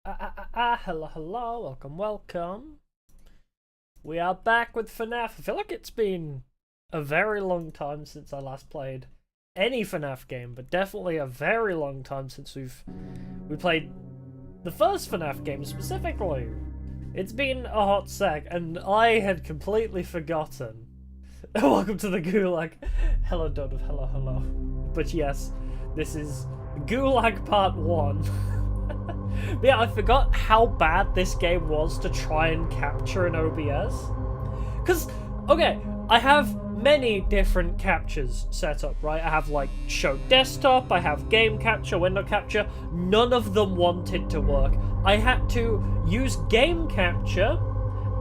Hello, welcome. We are back with Fnaf. I feel like it's been a very long time since I last played any Fnaf game, but definitely a very long time since we played the first Fnaf game specifically. It's been a hot sec, and I had completely forgotten. Welcome to the Gulag. Hello, Dodo. Hello. But yes, this is Gulag Part 1. But yeah, I forgot how bad this game was to try and capture an OBS. Because, okay, I have many different captures set up, right? I have, like, show desktop, I have game capture, window capture. None of them wanted to work. I had to use game capture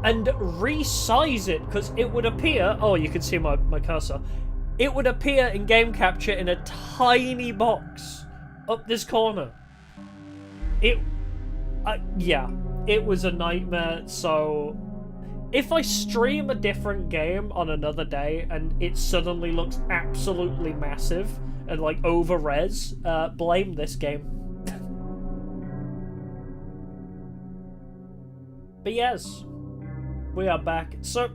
and resize it, because it would appear... Oh, you can see my cursor. It would appear in game capture in a tiny box up this corner. Yeah, it was a nightmare. So if I stream a different game on another day and it suddenly looks absolutely massive and like over res, blame this game. But yes, we are back. So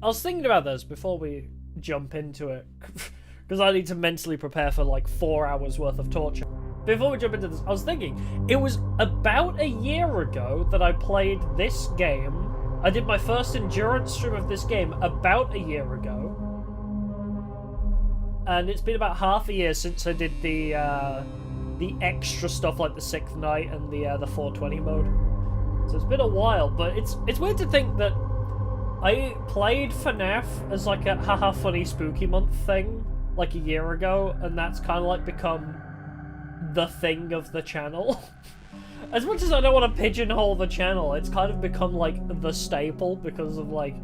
I was thinking about this before we jump into it, because I need to mentally prepare for like 4 hours worth of torture. Before we jump into this, I was thinking, it was about a year ago that I played this game. I did my first endurance stream of this game about a year ago. And it's been about half a year since I did the extra stuff like the 6th night and the 420 mode. So it's been a while, but it's weird to think that I played Fnaf as like a haha funny spooky month thing like a year ago, and that's kind of like become the thing of the channel. As much as I don't want to pigeonhole the channel, it's kind of become like the staple because of like,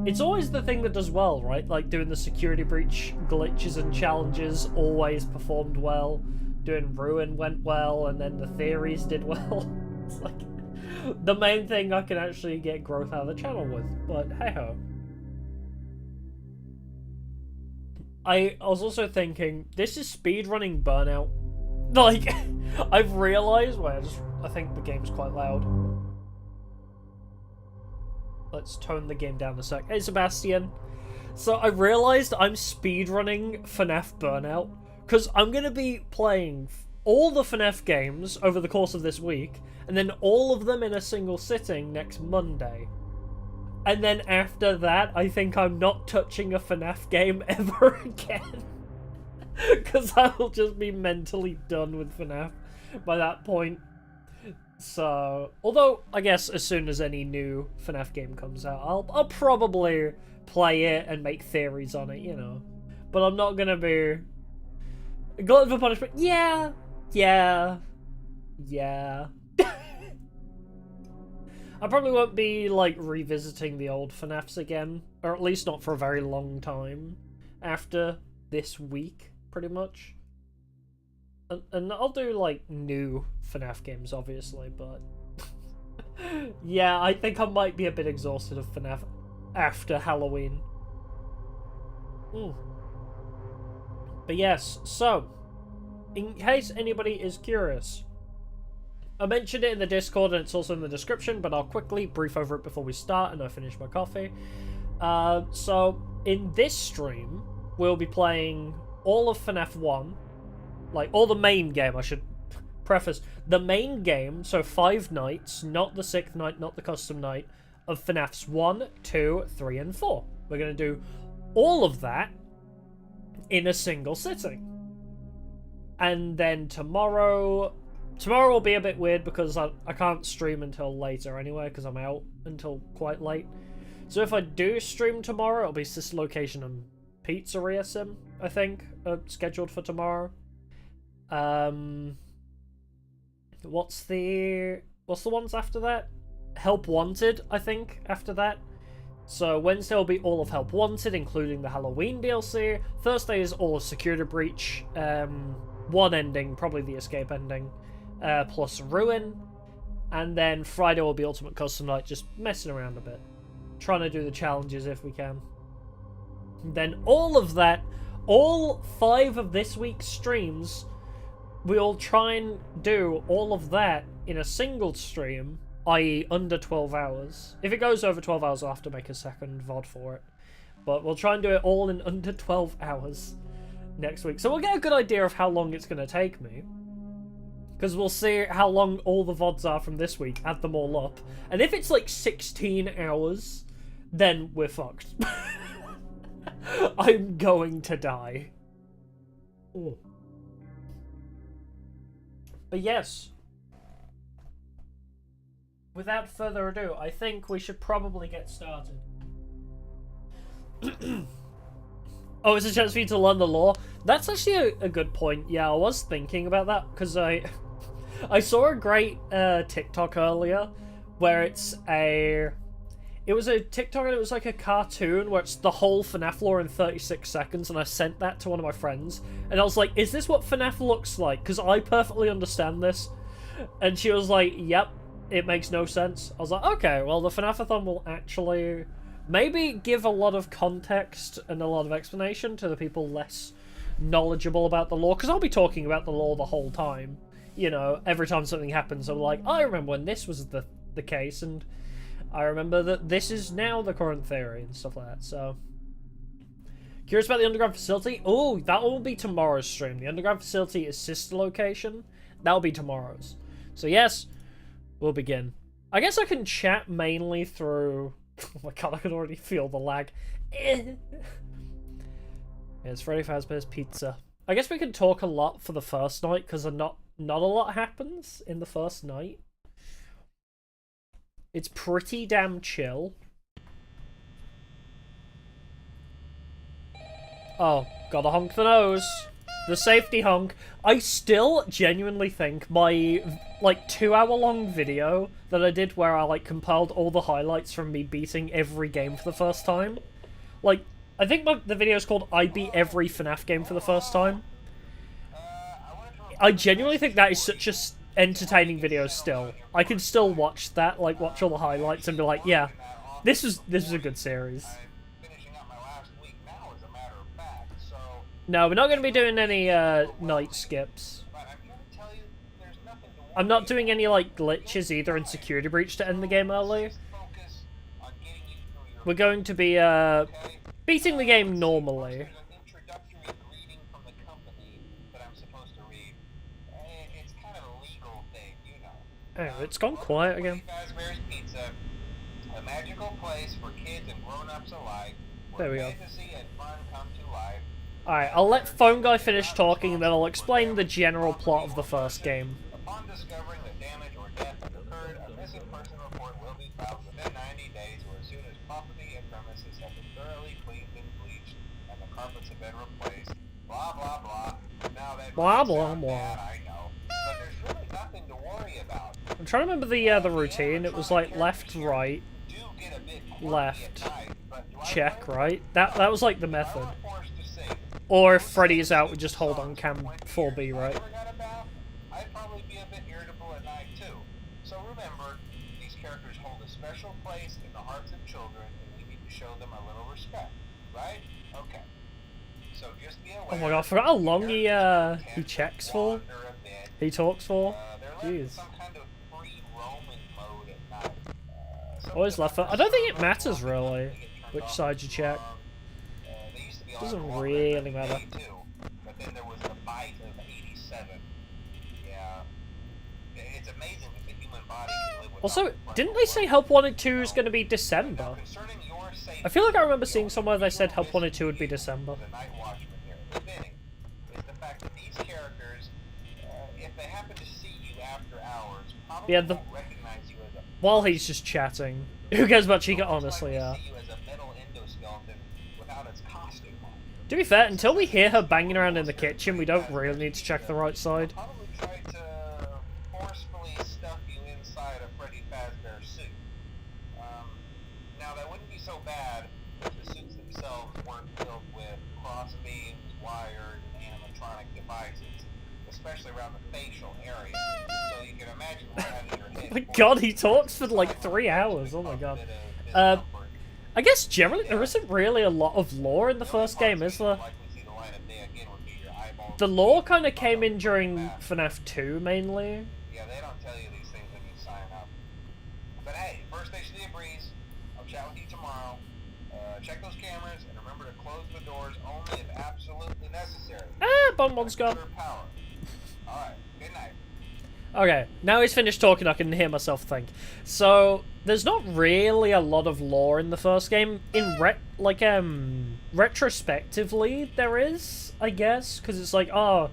it's always the thing that does well, right? Like doing the security breach glitches and challenges always performed well, doing Ruin went well, and then the theories did well. It's like the main thing I can actually get growth out of the channel with, but hey ho. I was also thinking, this is speedrunning Burnout. Like, I've realised... Wait, I think the game's quite loud. Let's tone the game down a sec. Hey, Sebastian. So I realised I'm speedrunning Fnaf Burnout, because I'm going to be playing all the Fnaf games over the course of this week, and then all of them in a single sitting next Monday. And then after that, I think I'm not touching a Fnaf game ever again. Because I will just be mentally done with Fnaf by that point. So, although, I guess as soon as any new Fnaf game comes out, I'll probably play it and make theories on it, you know. But I'm not gonna be... Glutton for punishment? Yeah. I probably won't be, like, revisiting the old Fnafs again. Or at least not for a very long time. After this week, pretty much. And I'll do, like, new Fnaf games, obviously, but... yeah, I think I might be a bit exhausted of Fnaf after Halloween. But yes, so... in case anybody is curious... I mentioned it in the Discord and it's also in the description, but I'll quickly brief over it before we start and I finish my coffee. So, in this stream, we'll be playing all of Fnaf 1. Like, all the main game, I should preface. The main game, so 5 nights, not the 6th night, not the custom night, of Fnafs 1, 2, 3, and 4. We're going to do all of that in a single sitting. And then tomorrow will be a bit weird because I can't stream until later anyway because I'm out until quite late. So if I do stream tomorrow, it'll be Sister Location and Pizzeria Sim, I think, scheduled for tomorrow. What's the ones after that? Help Wanted, I think, after that. So Wednesday will be all of Help Wanted, including the Halloween DLC. Thursday is all of Security Breach. One ending, probably the escape ending. Plus Ruin, and then Friday will be Ultimate Custom Night, just messing around a bit, trying to do the challenges if we can. Then all of that, all 5 of this week's streams, we'll try and do all of that in a single stream, i.e. under 12 hours. If it goes over 12 hours, I'll have to make a second VOD for it. But we'll try and do it all in under 12 hours next week. So we'll get a good idea of how long it's going to take me. Because we'll see how long all the VODs are from this week, add them all up. And if it's like 16 hours, then we're fucked. I'm going to die. Ooh. But yes. Without further ado, I think we should probably get started. Oh, it's a chance for you to learn the lore? That's actually a good point. Yeah, I was thinking about that, because I saw a great TikTok earlier, where it was a TikTok and it was like a cartoon where it's the whole Fnaf lore in 36 seconds, and I sent that to one of my friends, and I was like, is this what Fnaf looks like? Because I perfectly understand this. And she was like, yep, it makes no sense. I was like, okay, well, the Fnafathon will actually maybe give a lot of context and a lot of explanation to the people less knowledgeable about the lore, because I'll be talking about the lore the whole time. You know, every time something happens, I'm like, I remember when this was the case, and I remember that this is now the current theory and stuff like that, so. Curious about the underground facility? Oh, that will be tomorrow's stream. The underground facility is sister location. That'll be tomorrow's. So yes, we'll begin. I guess I can chat mainly through... Oh my god, I can already feel the lag. Yeah, it's Freddy Fazbear's Pizza. I guess we can talk a lot for the first night, because not a lot happens in the first night. It's pretty damn chill. Oh, gotta honk the nose. The safety honk. I still genuinely think my, like, 2-hour-long video that I did where I, like, compiled all the highlights from me beating every game for the first time. Like, I think the video is called I Beat Every FNAF Game for the First Time. I genuinely think that is such a entertaining video still. I can still watch that, like, watch all the highlights and be like, yeah, this was a good series. No, we're not going to be doing any night skips. I'm not doing any, like, glitches either in Security Breach to end the game early. We're going to be beating the game normally. Oh, it's gone quiet again. Pizza, a magical place for kids and grown-ups alike. There we go. Alright, I'll let Phone Guy finish talking and then I'll explain the general plot of the first game. Upon discovering that damage or death has occurred, a missing person report will be filed within 90 days or as soon as property and premises have been thoroughly cleaned and bleached and the carpets have been replaced. Blah, blah, blah. Now that blah, blah, blah. Bad, I know. But there's really nothing to worry about. I'm trying to remember the routine. It was like left, right, left, check, right. That was like the method. Or if Freddy is out, we just hold on cam 4B, right? I'd probably be a bit irritable at night too. So remember, these characters hold a special place in the hearts of children, and we need to show them a little respect, right? Okay. So just be aware. Oh my god, I forgot how long he checks for. He talks for. Jeez. Always left foot. I don't think it matters really which side you check. Doesn't really matter. But then there was the bite of 87. Yeah. It's amazing that the human body can live without. Also, didn't they say Help Wanted 2 is going to be December? I feel like I remember seeing somewhere they said Help Wanted 2 would be December. The the fact that these characters, if they happen to see you after hours, probably won't recognize you as a... While he's just chatting. Who cares about Chica, honestly, yeah. To be fair, until we hear her banging around in the kitchen, we don't really need to check the right side. Probably tried to forcefully stuff you inside a Freddy Fazbear suit. Now that wouldn't be so bad if the suits themselves weren't filled with cross beams, wires, and animatronic devices, especially around the facial area. So you can imagine what having your head. Oh my god, he talks for like 3 hours. Oh my god. I guess generally there isn't really a lot of lore in the first game, is there? The lore kind of came in during FNAF 2, mainly. Yeah, they don't tell you these things Breeze. I'll chat with you tomorrow. Check those cameras and remember to close the doors only if absolutely necessary. Bonbon's gone. Alright, good night. Okay, now he's finished talking, I can hear myself think. So, there's not really a lot of lore in the first game. In retrospectively, there is, I guess, because it's like, oh,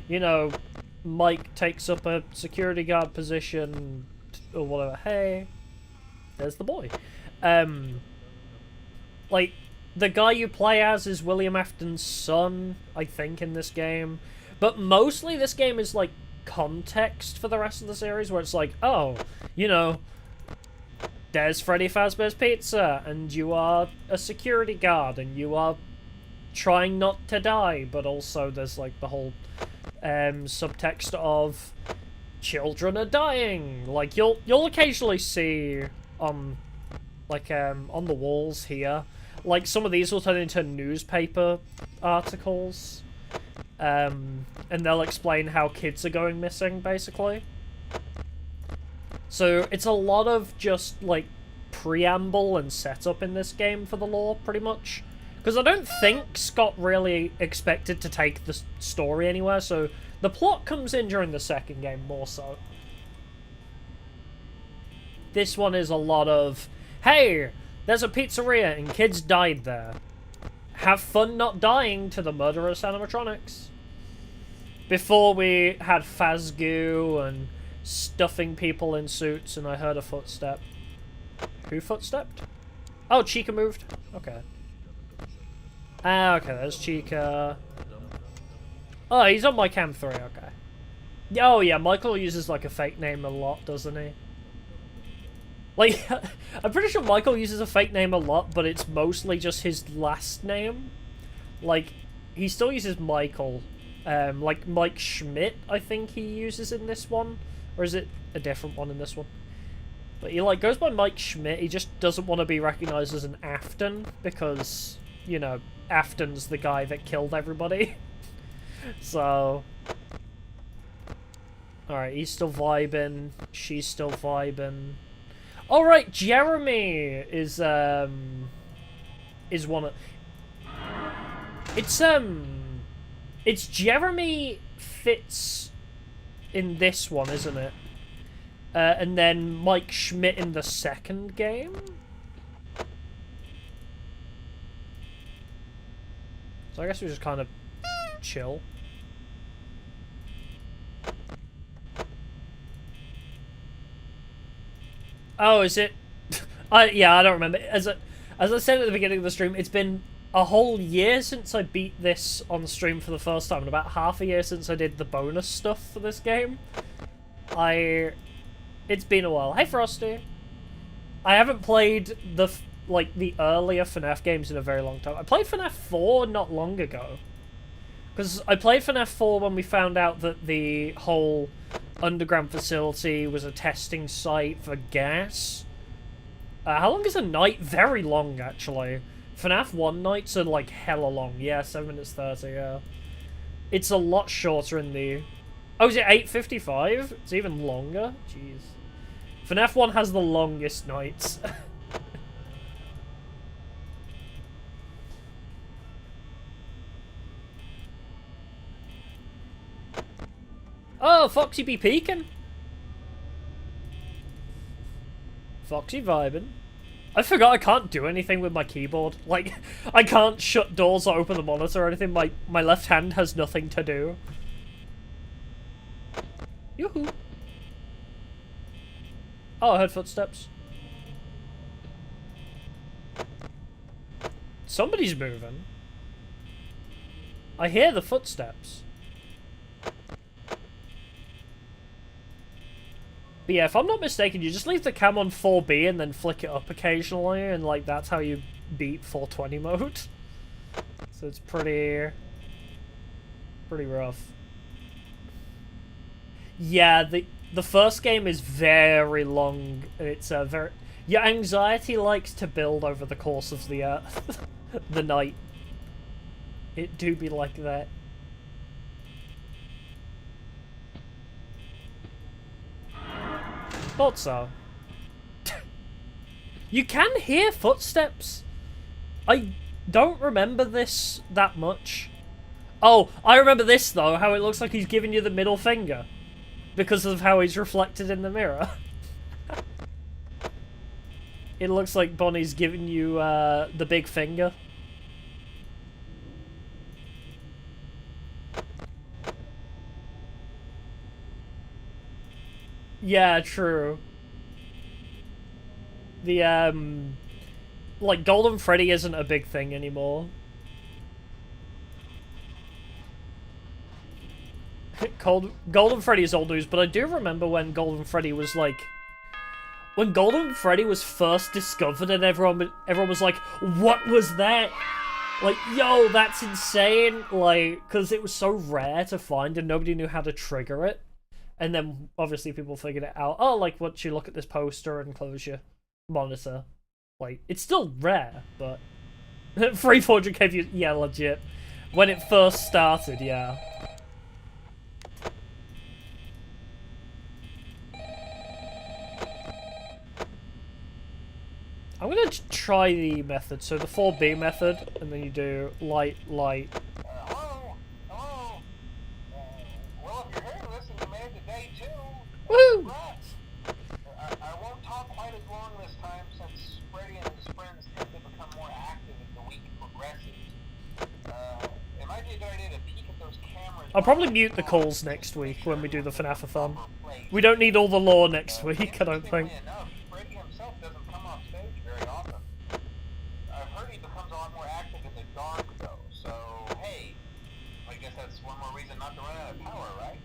you know, Mike takes up a security guard position, or whatever. Hey, there's the boy. Like, the guy you play as is William Afton's son, I think, in this game. But mostly this game is, like, context for the rest of the series, where it's like, oh, you know, there's Freddy Fazbear's Pizza, and you are a security guard, and you are trying not to die, but also there's, like, the whole subtext of children are dying. Like, you'll occasionally see on the walls here, like, some of these will turn into newspaper articles, and they'll explain how kids are going missing, basically. So it's a lot of just, like, preamble and setup in this game for the lore, pretty much. Because I don't think Scott really expected to take the story anywhere, so the plot comes in during the second game, more so. This one is a lot of, hey, there's a pizzeria and kids died there. Have fun not dying to the murderous animatronics. Before we had Fazgoo and stuffing people in suits and I heard a footstep. Who footstepped? Oh, Chica moved. Okay. Ah, okay, there's Chica. Oh, he's on my cam 3, okay. Oh yeah, Michael uses like a fake name a lot, doesn't he? Like, I'm pretty sure Michael uses a fake name a lot, but it's mostly just his last name. Like, he still uses Michael. Like, Mike Schmidt, I think he uses in this one. Or is it a different one in this one? But he, like, goes by Mike Schmidt. He just doesn't want to be recognized as an Afton, because, you know, Afton's the guy that killed everybody. So... Alright, he's still vibing. She's still vibing. All right, Jeremy is one of. It's Jeremy Fitz in this one, isn't it? And then Mike Schmidt in the second game. So I guess we just kind of chill. Oh, is it? Yeah, I don't remember. As I said at the beginning of the stream, it's been a whole year since I beat this on stream for the first time, and about half a year since I did the bonus stuff for this game. It's been a while. Hey, Frosty. I haven't played the earlier FNAF games in a very long time. I played FNAF 4 not long ago. Because I played FNAF 4 when we found out that the whole underground facility was a testing site for gas. How long is a night? Very long, actually. FNAF 1 nights are, like, hella long. Yeah, 7 minutes 30, yeah. It's a lot shorter in the... Oh, is it 8:55? It's even longer? Jeez. FNAF 1 has the longest nights. Oh, Foxy be peeking. Foxy vibing. I forgot I can't do anything with my keyboard. Like, I can't shut doors or open the monitor or anything. My left hand has nothing to do. Yoo-hoo. Oh, I heard footsteps. Somebody's moving. I hear the footsteps. But yeah, if I'm not mistaken, you just leave the cam on 4B and then flick it up occasionally, and like that's how you beat 420 mode. So it's pretty rough. Yeah, the first game is very long. It's very... Your anxiety likes to build over the course of the the night. It do be like that. Thought so. You can hear footsteps. I don't remember this that much. Oh, I remember this though, how it looks like he's giving you the middle finger. Because of how he's reflected in the mirror. It looks like Bonnie's giving you the big finger. Yeah, true. The, like, Golden Freddy isn't a big thing anymore. Golden Freddy is old news, but I do remember when Golden Freddy was, like... When Golden Freddy was first discovered and everyone was like, what was that? Like, yo, that's insane! Like, because it was so rare to find and nobody knew how to trigger it. And then, obviously, people figured it out. Oh, like, once you look at this poster and close your monitor. Like, it's still rare, but... 300k views, yeah, legit. When it first started, yeah. I'm gonna try the method, so the 4B method, and then you do light, light. Hello? Hello? Well, if you're hearing this and you made it to day 2, Woo! congrats. I won't talk quite as long this time since Freddy and his friends tend to become more active as the week progresses. It might be a good idea to peek at those cameras. I'll probably mute the calls next week when we do the Fnafathon. We don't need all the lore next week, I don't think. Freddy himself doesn't come off stage very often. I've heard he becomes a lot more active in the dark, though, so hey, I guess that's one more reason not to run out of power, right?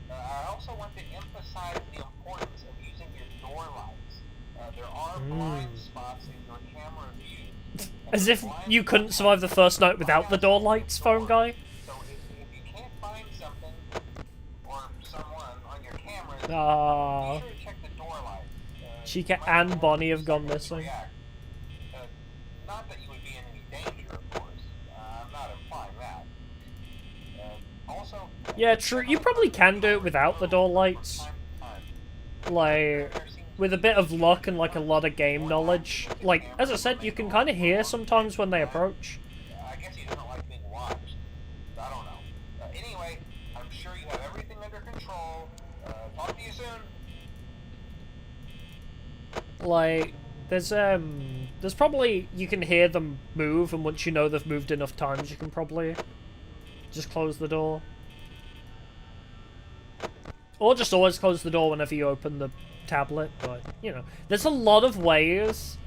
I also want to emphasize the importance of using your door lights. There are blind spots in your camera view. As if you couldn't survive the first night without the door lights, phone guy. So if you can't find something or someone on your cameras, be Ah, sure to check the door lights. Chica and Bonnie have gone missing. Not that you would be in any danger, of course. I'm not implying that. Also, Yeah, true. You probably can do it without the door lights. Like, with a bit of luck and like a lot of game knowledge. Like, as I said, you can kind of hear sometimes when they approach. I guess he doesn't like being watched. I don't know. Anyway, I'm sure you have everything under control. Talk to you soon. Like, there's probably, you can hear them move, and once you know they've moved enough times, you can probably just close the door. Or just always close the door whenever you open the tablet, but, you know. There's a lot of ways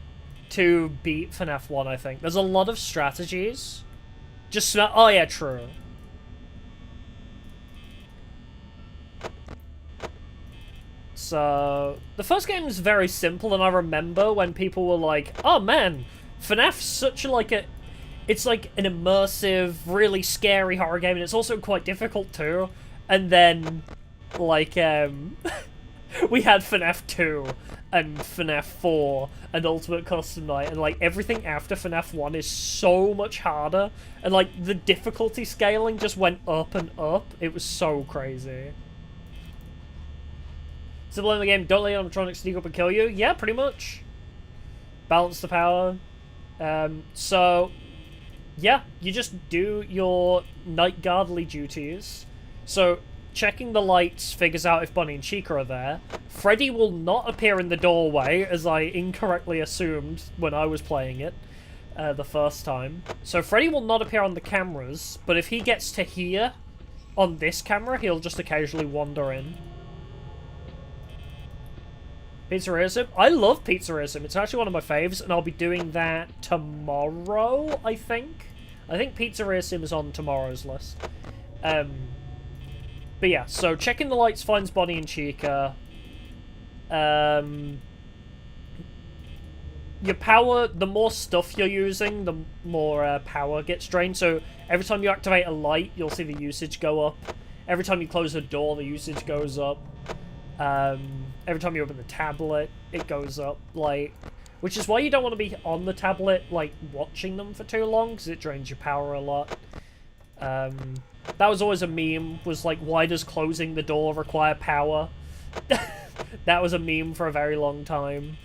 to beat FNAF 1, I think. There's a lot of strategies. Just smell- oh yeah, true. So, the first game is very simple, and I remember when people were like, oh man, FNAF's such a, like, it's like an immersive, really scary horror game, and it's also quite difficult too. And then, like, we had FNAF 2, and FNAF 4, and Ultimate Custom Night, and, like, everything after FNAF 1 is so much harder, and, like, the difficulty scaling just went up and up. It was so crazy. Simple in the game, don't let animatronics sneak up and kill you. Yeah, pretty much. Balance the power. So, yeah, you just do your night guardly duties. So, checking the lights figures out if Bonnie and Chica are there. Freddy will not appear in the doorway, as I incorrectly assumed when I was playing it the first time. So, Freddy will not appear on the cameras, but if he gets to here, on this camera, he'll just occasionally wander in. Pizzeria Sim? I love Pizzeria Sim. It's actually one of my faves, and I'll be doing that tomorrow, I think. I think Pizzeria Sim is on tomorrow's list. But yeah, so checking the lights finds Bonnie and Chica. Your power, the more stuff you're using, the more power gets drained. So every time you activate a light, you'll see the usage go up. Every time you close a door, the usage goes up. Every time you open the tablet, it goes up, like, which is why you don't want to be on the tablet, like, watching them for too long, because it drains your power a lot. That was always a meme, was like, why does closing the door require power? That was a meme for a very long time.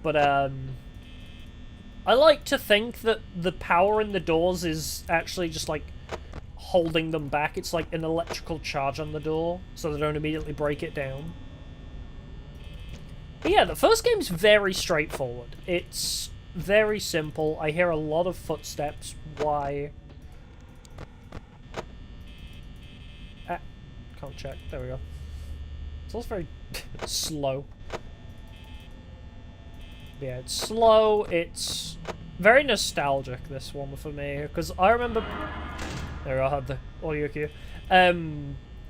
But, I like to think that the power in the doors is actually just, like, holding them back. It's like an electrical charge on the door, so they don't immediately break it down. But yeah, the first game's very straightforward. It's very simple. I hear a lot of footsteps. Why? Can't check. There we go. It's also very slow. Yeah, it's slow. It's very nostalgic, this one, for me. Because I remember... There, I had the audio cue.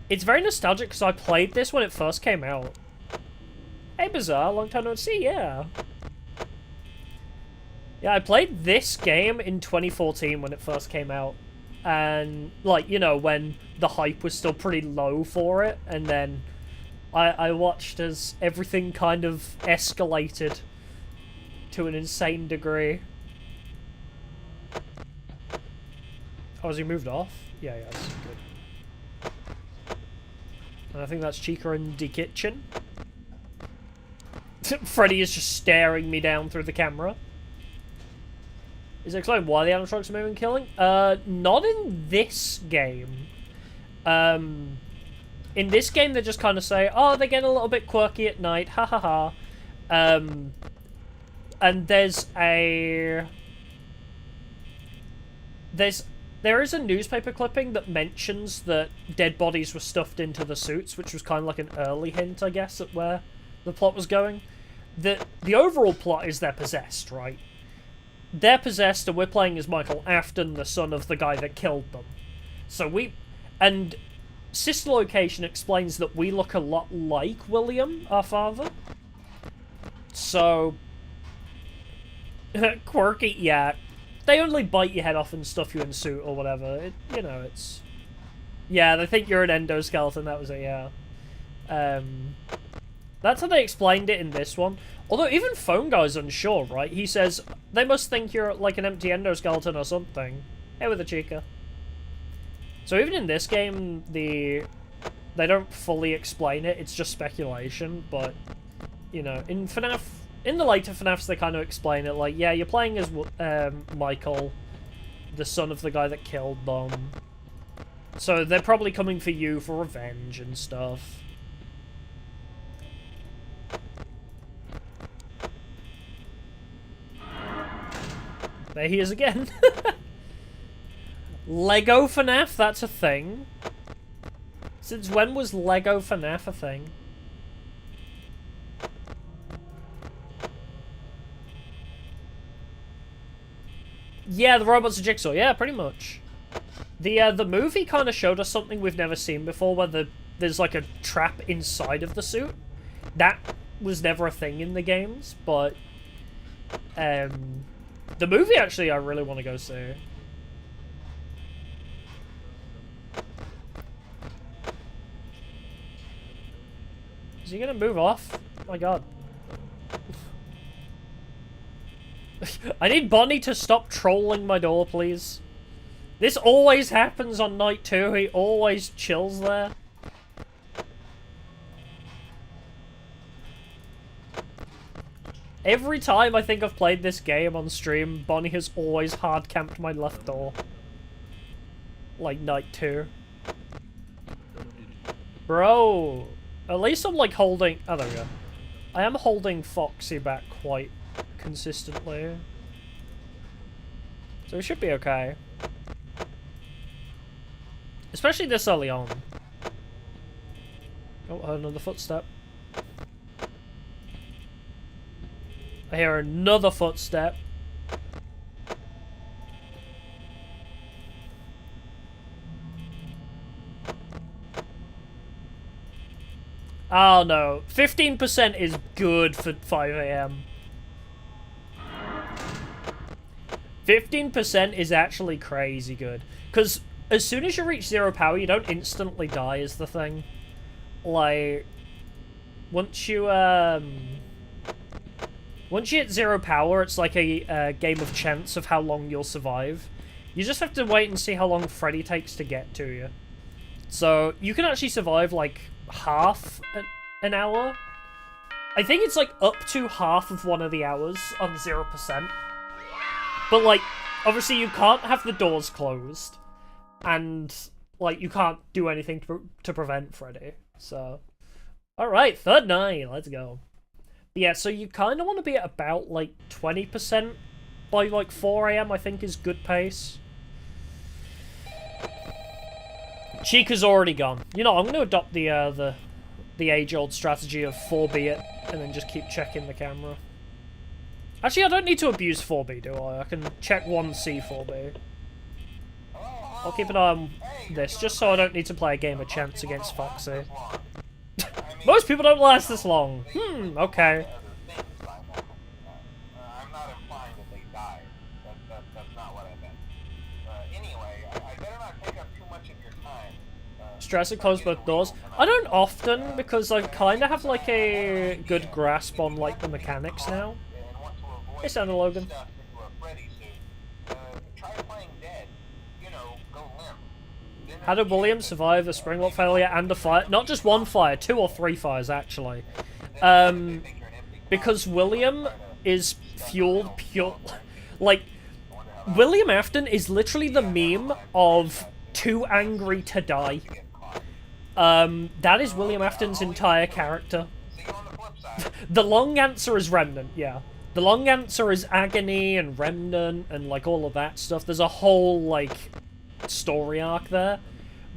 It's very nostalgic because I played this when it first came out. Hey, Bizarre. Long time no see, yeah. Yeah, I played this game in 2014 when it first came out. And, like, you know, when the hype was still pretty low for it. And then I watched as everything kind of escalated to an insane degree. Oh, has he moved off? Yeah, yes, good. And I think that's Chica in the kitchen. Freddy is just staring me down through the camera. Is it explained why the animatronics are moving and killing? Not in this game. In this game, they just kind of say, oh, they get a little bit quirky at night, ha ha ha. And there's a... There is a newspaper clipping that mentions that dead bodies were stuffed into the suits, which was kind of like an early hint, I guess, at where the plot was going. The overall plot is they're possessed, right? They're possessed, and we're playing as Michael Afton, the son of the guy that killed them. So and Sister Location explains that we look a lot like William, our father. So... quirky, yeah. They only bite your head off and stuff you in a suit or whatever. You know, it's... Yeah, they think you're an endoskeleton, that was it, yeah. That's how they explained it in this one. Although even Phone Guy's unsure, right? He says, they must think you're like an empty endoskeleton or something. Hey with the Chica. So even in this game, they don't fully explain it. It's just speculation, but, you know, in FNAF... In the later FNAFs, they kind of explain it, like, yeah, you're playing as Michael, the son of the guy that killed them. So they're probably coming for you for revenge and stuff. There he is again. Lego FNAF, that's a thing. Since when was Lego FNAF a thing? Yeah, the robots are Jigsaw. Yeah, pretty much. The movie kind of showed us something we've never seen before, where there's like a trap inside of the suit. That was never a thing in the games, but the movie actually I really want to go see. Is he gonna move off? Oh my god. I need Bonnie to stop trolling my door, please. This always happens on night 2. He always chills there. Every time I think I've played this game on stream, Bonnie has always hard camped my left door. Like night 2. Bro, at least I'm like holding... Oh, there we go. I am holding Foxy back quite consistently. So we should be okay. Especially this early on. Oh, I heard another footstep. I hear another footstep. Oh no, 15% is good for 5 AM. 15% is actually crazy good. Because as soon as you reach 0 power, you don't instantly die is the thing. Like, once you hit 0 power, it's like a game of chance of how long you'll survive. You just have to wait and see how long Freddy takes to get to you. So, you can actually survive, like, half an hour I think it's like up to half of one of the hours on 0%. But like, obviously you can't have the doors closed. And like, you can't do anything to prevent Freddy. So, alright, third night, let's go. But yeah, so you kind of want to be at about like 20% by like 4 AM, I think is good pace. Chica's already gone. You know, I'm going to adopt the age-old strategy of 4B it, and then just keep checking the camera. Actually, I don't need to abuse 4B, do I? I can check 1C 4B. I'll keep an eye on this, just so I don't need to play a game of chance against Foxy. Most people don't last this long. Okay. I'm not implying that they died. That's not what I meant. Anyway, I better not take up too much of your time. Stress and close both doors. I don't often, because I kind of have like a good grasp on like the mechanics now. Hey, Santa Logan. How did William survive a springlock failure and a fire? Not just one fire, 2 or 3 fires actually. Because William is fueled pure... Like, William Afton is literally the meme of too angry to die. That is William Afton's entire character. The long answer is Remnant, yeah. The long answer is Agony and Remnant and like all of that stuff. There's a whole like story arc there.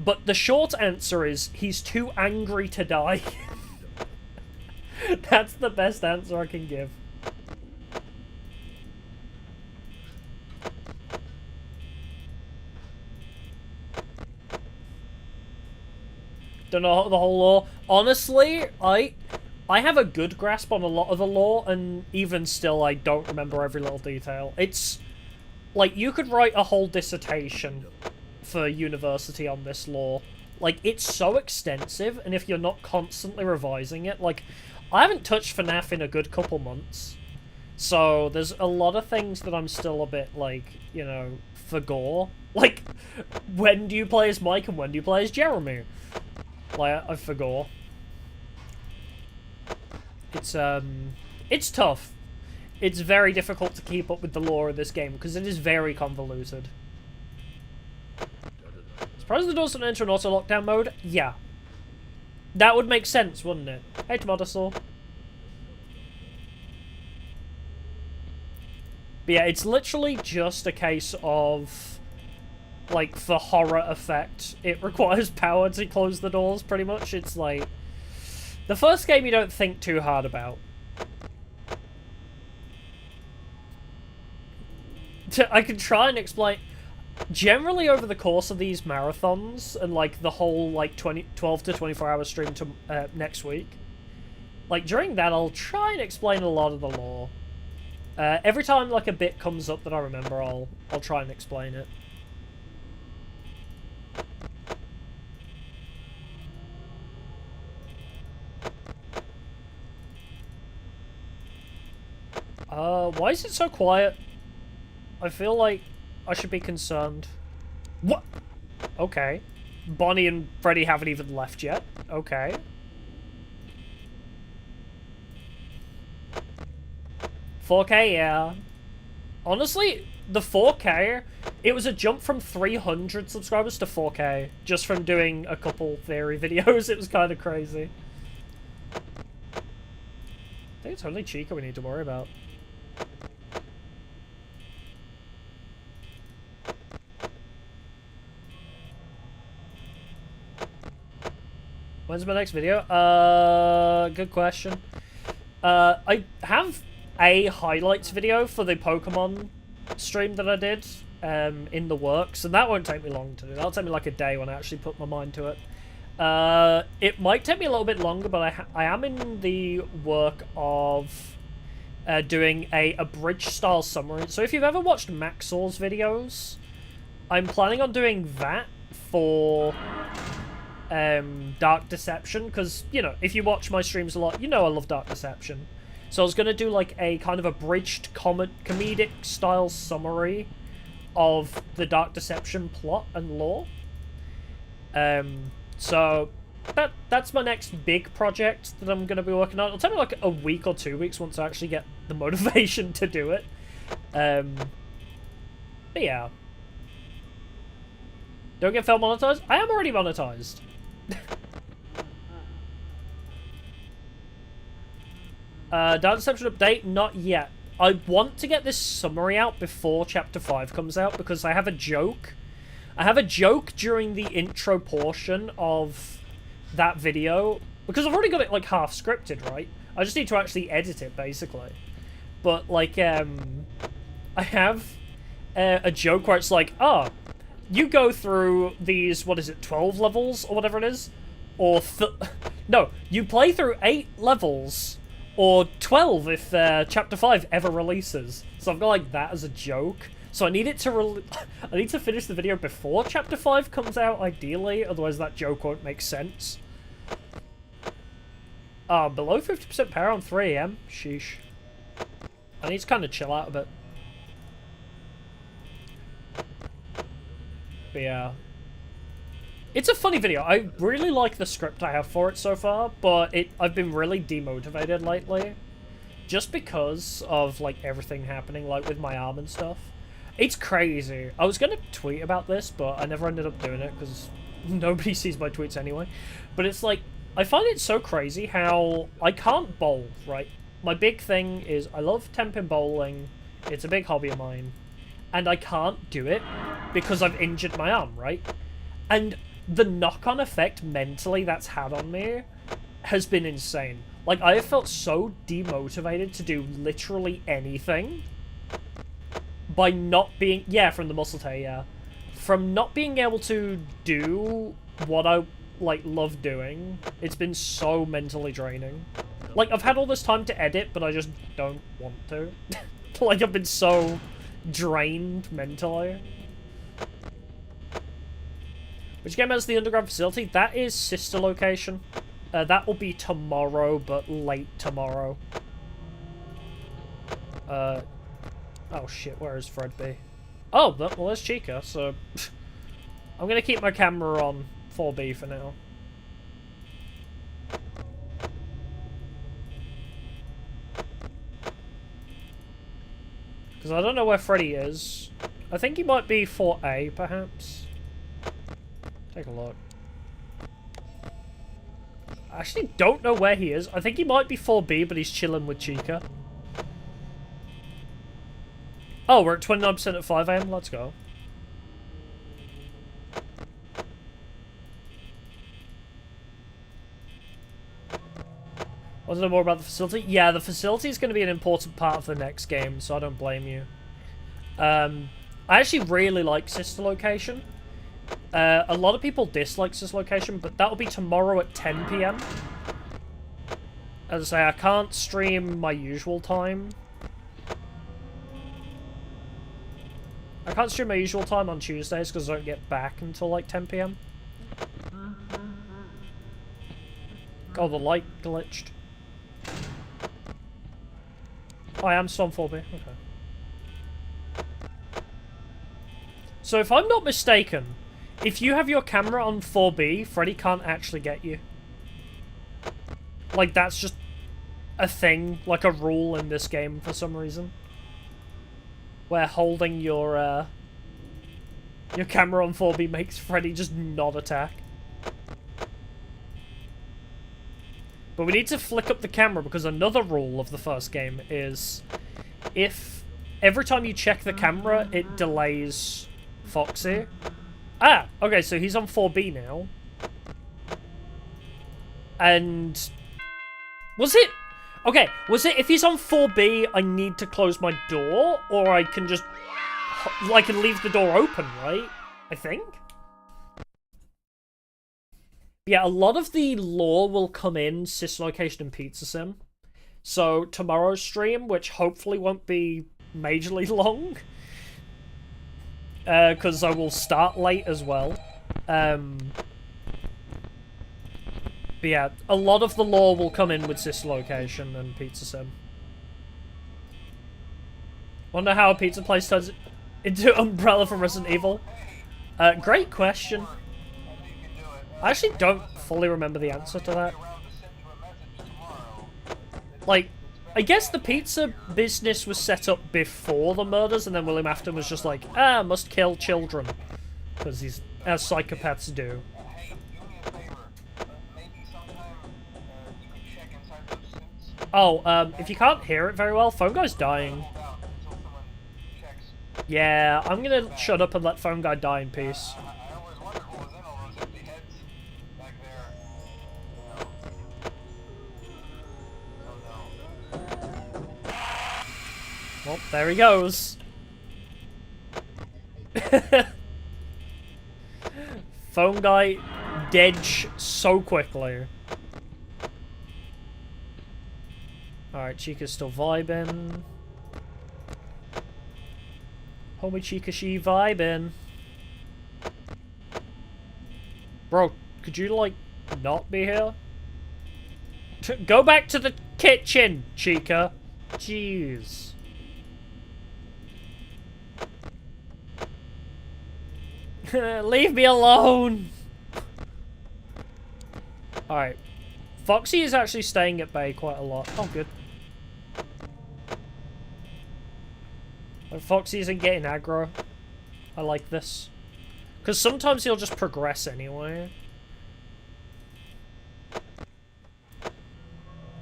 But the short answer is he's too angry to die. That's the best answer I can give. Don't know the whole lore. Honestly, I have a good grasp on a lot of the lore, and even still, I don't remember every little detail. It's like you could write a whole dissertation for university on this lore. Like, it's so extensive, and if you're not constantly revising it, like, I haven't touched Fnaf in a good couple months, so there's a lot of things that I'm still a bit, like, you know, for gore. Like, when do you play as Mike and when do you play as Jeremy? Like, I for gore. It's tough. It's very difficult to keep up with the lore of this game, because it is very convoluted. Surprised the doors don't enter in auto-lockdown mode? Yeah. That would make sense, wouldn't it? Hey, Tomato Saw. But yeah, it's literally just a case of, like, for horror effect, it requires power to close the doors, pretty much. It's like, the first game you don't think too hard about. I can try and explain... Generally, over the course of these marathons, and, like, the whole, like, 12 to 24-hour stream to next week, like, during that, I'll try and explain a lot of the lore. Every time, like, a bit comes up that I remember, I'll try and explain it. Why is it so quiet? I feel like I should be concerned. What? Okay. Bonnie and Freddy haven't even left yet. Okay. $4K, yeah. Honestly, the 4K, it was a jump from 300 subscribers to 4K. Just from doing a couple theory videos. It was kind of crazy. I think it's only Chica we need to worry about. When's my next video? Good question. I have a highlights video for the Pokemon stream that I did in the works, and that won't take me long to do. That'll take me like a day when I actually put my mind to it. It might take me a little bit longer, but I am in the work of doing a abridged-style summary. So if you've ever watched Maxor's videos, I'm planning on doing that for... Dark Deception, because, you know, if you watch my streams a lot, you know I love Dark Deception. So I was going to do, like, a kind of abridged comedic-style summary of the Dark Deception plot and lore. So, that's my next big project that I'm gonna be working on. It'll take me like a week or 2 weeks once I actually get the motivation to do it. But yeah. Don't get film monetized? I am already monetized. Data Deception update? Not yet. I want to get this summary out before Chapter 5 comes out because I have a joke. I have a joke during the intro portion of that video because I've already got it like half scripted, right? I just need to actually edit it, basically. But, like, I have a joke where it's like, oh, you go through these, what is it, 12 levels or whatever it is? Or, no, you play through 8 levels, or 12 if Chapter 5 ever releases. So I've got, like, that as a joke. So I need it to I need to finish the video before Chapter 5 comes out, ideally, otherwise that joke won't make sense. Below 50% power on 3 AM? Sheesh. I need to kind of chill out a bit. But yeah. It's a funny video. I really like the script I have for it so far, but I've been really demotivated lately. Just because of, like, everything happening, like, with my arm and stuff. It's crazy. I was going to tweet about this, but I never ended up doing it, because nobody sees my tweets anyway. But it's like, I find it so crazy how I can't bowl, right? My big thing is I love 10-pin bowling. It's a big hobby of mine. And I can't do it because I've injured my arm, right? And the knock-on effect mentally that's had on me has been insane. Like, I have felt so demotivated to do literally anything by not being... Yeah, from the muscle tear, yeah. From not being able to do what I, like, love doing, it's been so mentally draining. Like, I've had all this time to edit, but I just don't want to. Like, I've been so drained mentally. Which game has the underground facility? That is Sister Location. That will be tomorrow, but late tomorrow. Oh shit, where is Fred B? Oh, well, there's Chica, so... I'm gonna keep my camera on 4B for now. Because I don't know where Freddy is. I think he might be 4A, perhaps. Take a look. I actually don't know where he is. I think he might be 4B, but he's chilling with Chica. Oh, we're at 29% at 5 AM. Let's go. Want to know more about the facility? Yeah, the facility is going to be an important part of the next game, so I don't blame you. I actually really like Sister Location. A lot of people dislike Sister Location, but that'll be tomorrow at 10 PM. As I say, I can't stream my usual time. I can't stream my usual time on Tuesdays because I don't get back until like 10 PM. Oh, the light glitched. Oh, I am still on 4B. Okay. So if I'm not mistaken, if you have your camera on 4B, Freddy can't actually get you. Like, that's just a thing, like a rule in this game for some reason. Where holding your camera on 4B makes Freddy just not attack. But we need to flick up the camera because another rule of the first game is if every time you check the camera, it delays Foxy. Ah, okay, so he's on 4B now. And was it... Okay, was it if he's on 4B, I need to close my door? Or I can just... I can leave the door open, right? I think? Yeah, a lot of the lore will come in Sister Location and Pizza Sim. So, tomorrow's stream, which hopefully won't be majorly long, because I will start late as well. But yeah, a lot of the lore will come in with Sister Location and Pizza Sim. Wonder how a pizza place turns into Umbrella from Resident Evil? Great question. I actually don't fully remember the answer to that. Around to send you a message tomorrow. Like, I guess the pizza business was set up before the murders, and then William Afton was just like, must kill children. Because he's, as psychopaths do. Hey, do me a favor. Maybe sometime you could check inside those suits. Oh, if you can't hear it very well, phone guy's dying. Hold out until someone checks. Yeah, I'm gonna shut up and let phone guy die in peace. I always wondered what was in all those empty heads back there. Oh no. Well, there he goes. Phone guy dead so quickly. Alright, Chica's still vibing. Homie Chica, she vibing. Bro, could you, like, not be here? Go back to the kitchen, Chica. Jeez. Leave me alone! Alright. Foxy is actually staying at bay quite a lot. Oh, good. And Foxy isn't getting aggro. I like this. Because sometimes he'll just progress anyway.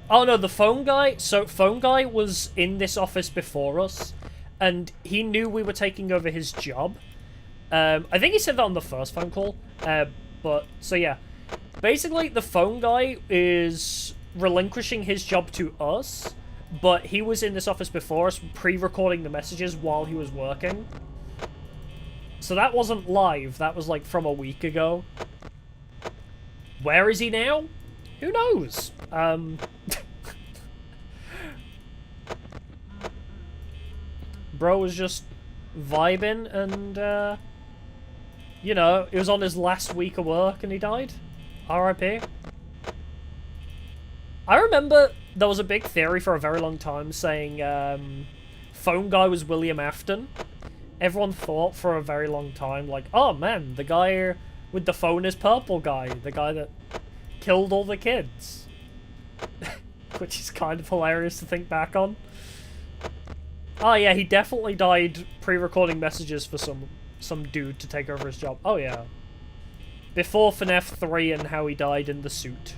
Oh no, the phone guy... So, phone guy was in this office before us. And he knew we were taking over his job. I think he said that on the first phone call. But, so yeah. Basically, the phone guy is relinquishing his job to us. But he was in this office before us, pre-recording the messages while he was working. So that wasn't live. That was, like, from a week ago. Where is he now? Who knows? Bro was just vibing and, you know, it was on his last week of work and he died. R.I.P. I remember there was a big theory for a very long time saying phone guy was William Afton. Everyone thought for a very long time, like, oh man, the guy with the phone is purple guy. The guy that killed all the kids. Which is kind of hilarious to think back on. Oh yeah, he definitely died pre-recording messages for some dude to take over his job. Oh yeah. Before Fnaf 3 and how he died in the suit.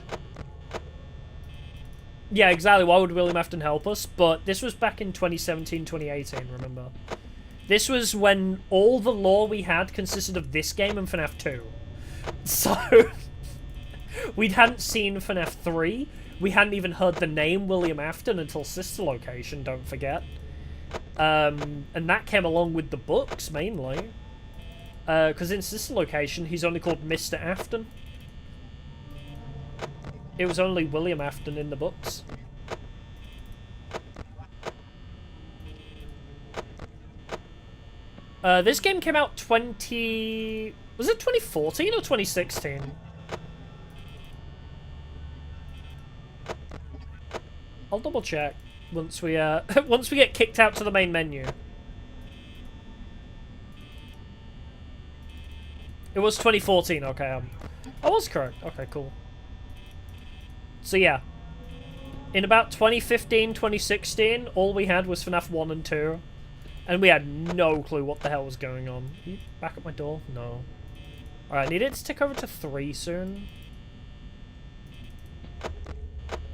Yeah, exactly. Why would William Afton help us? But this was back in 2017, 2018, remember? This was when all the lore we had consisted of this game and FNAF 2. So, we hadn't seen FNAF 3. We hadn't even heard the name William Afton until Sister Location, don't forget. And that came along with the books, mainly. Because in Sister Location, he's only called Mr. Afton. It was only William Afton in the books. This game came out was it 2014 or 2016? I'll double check once we once we get kicked out to the main menu. It was 2014, okay, I was correct. Okay, cool. So yeah, in about 2015, 2016, all we had was FNAF 1 and 2. And we had no clue what the hell was going on. Can you back up my door? No. Alright, I need it to tick over to 3 soon.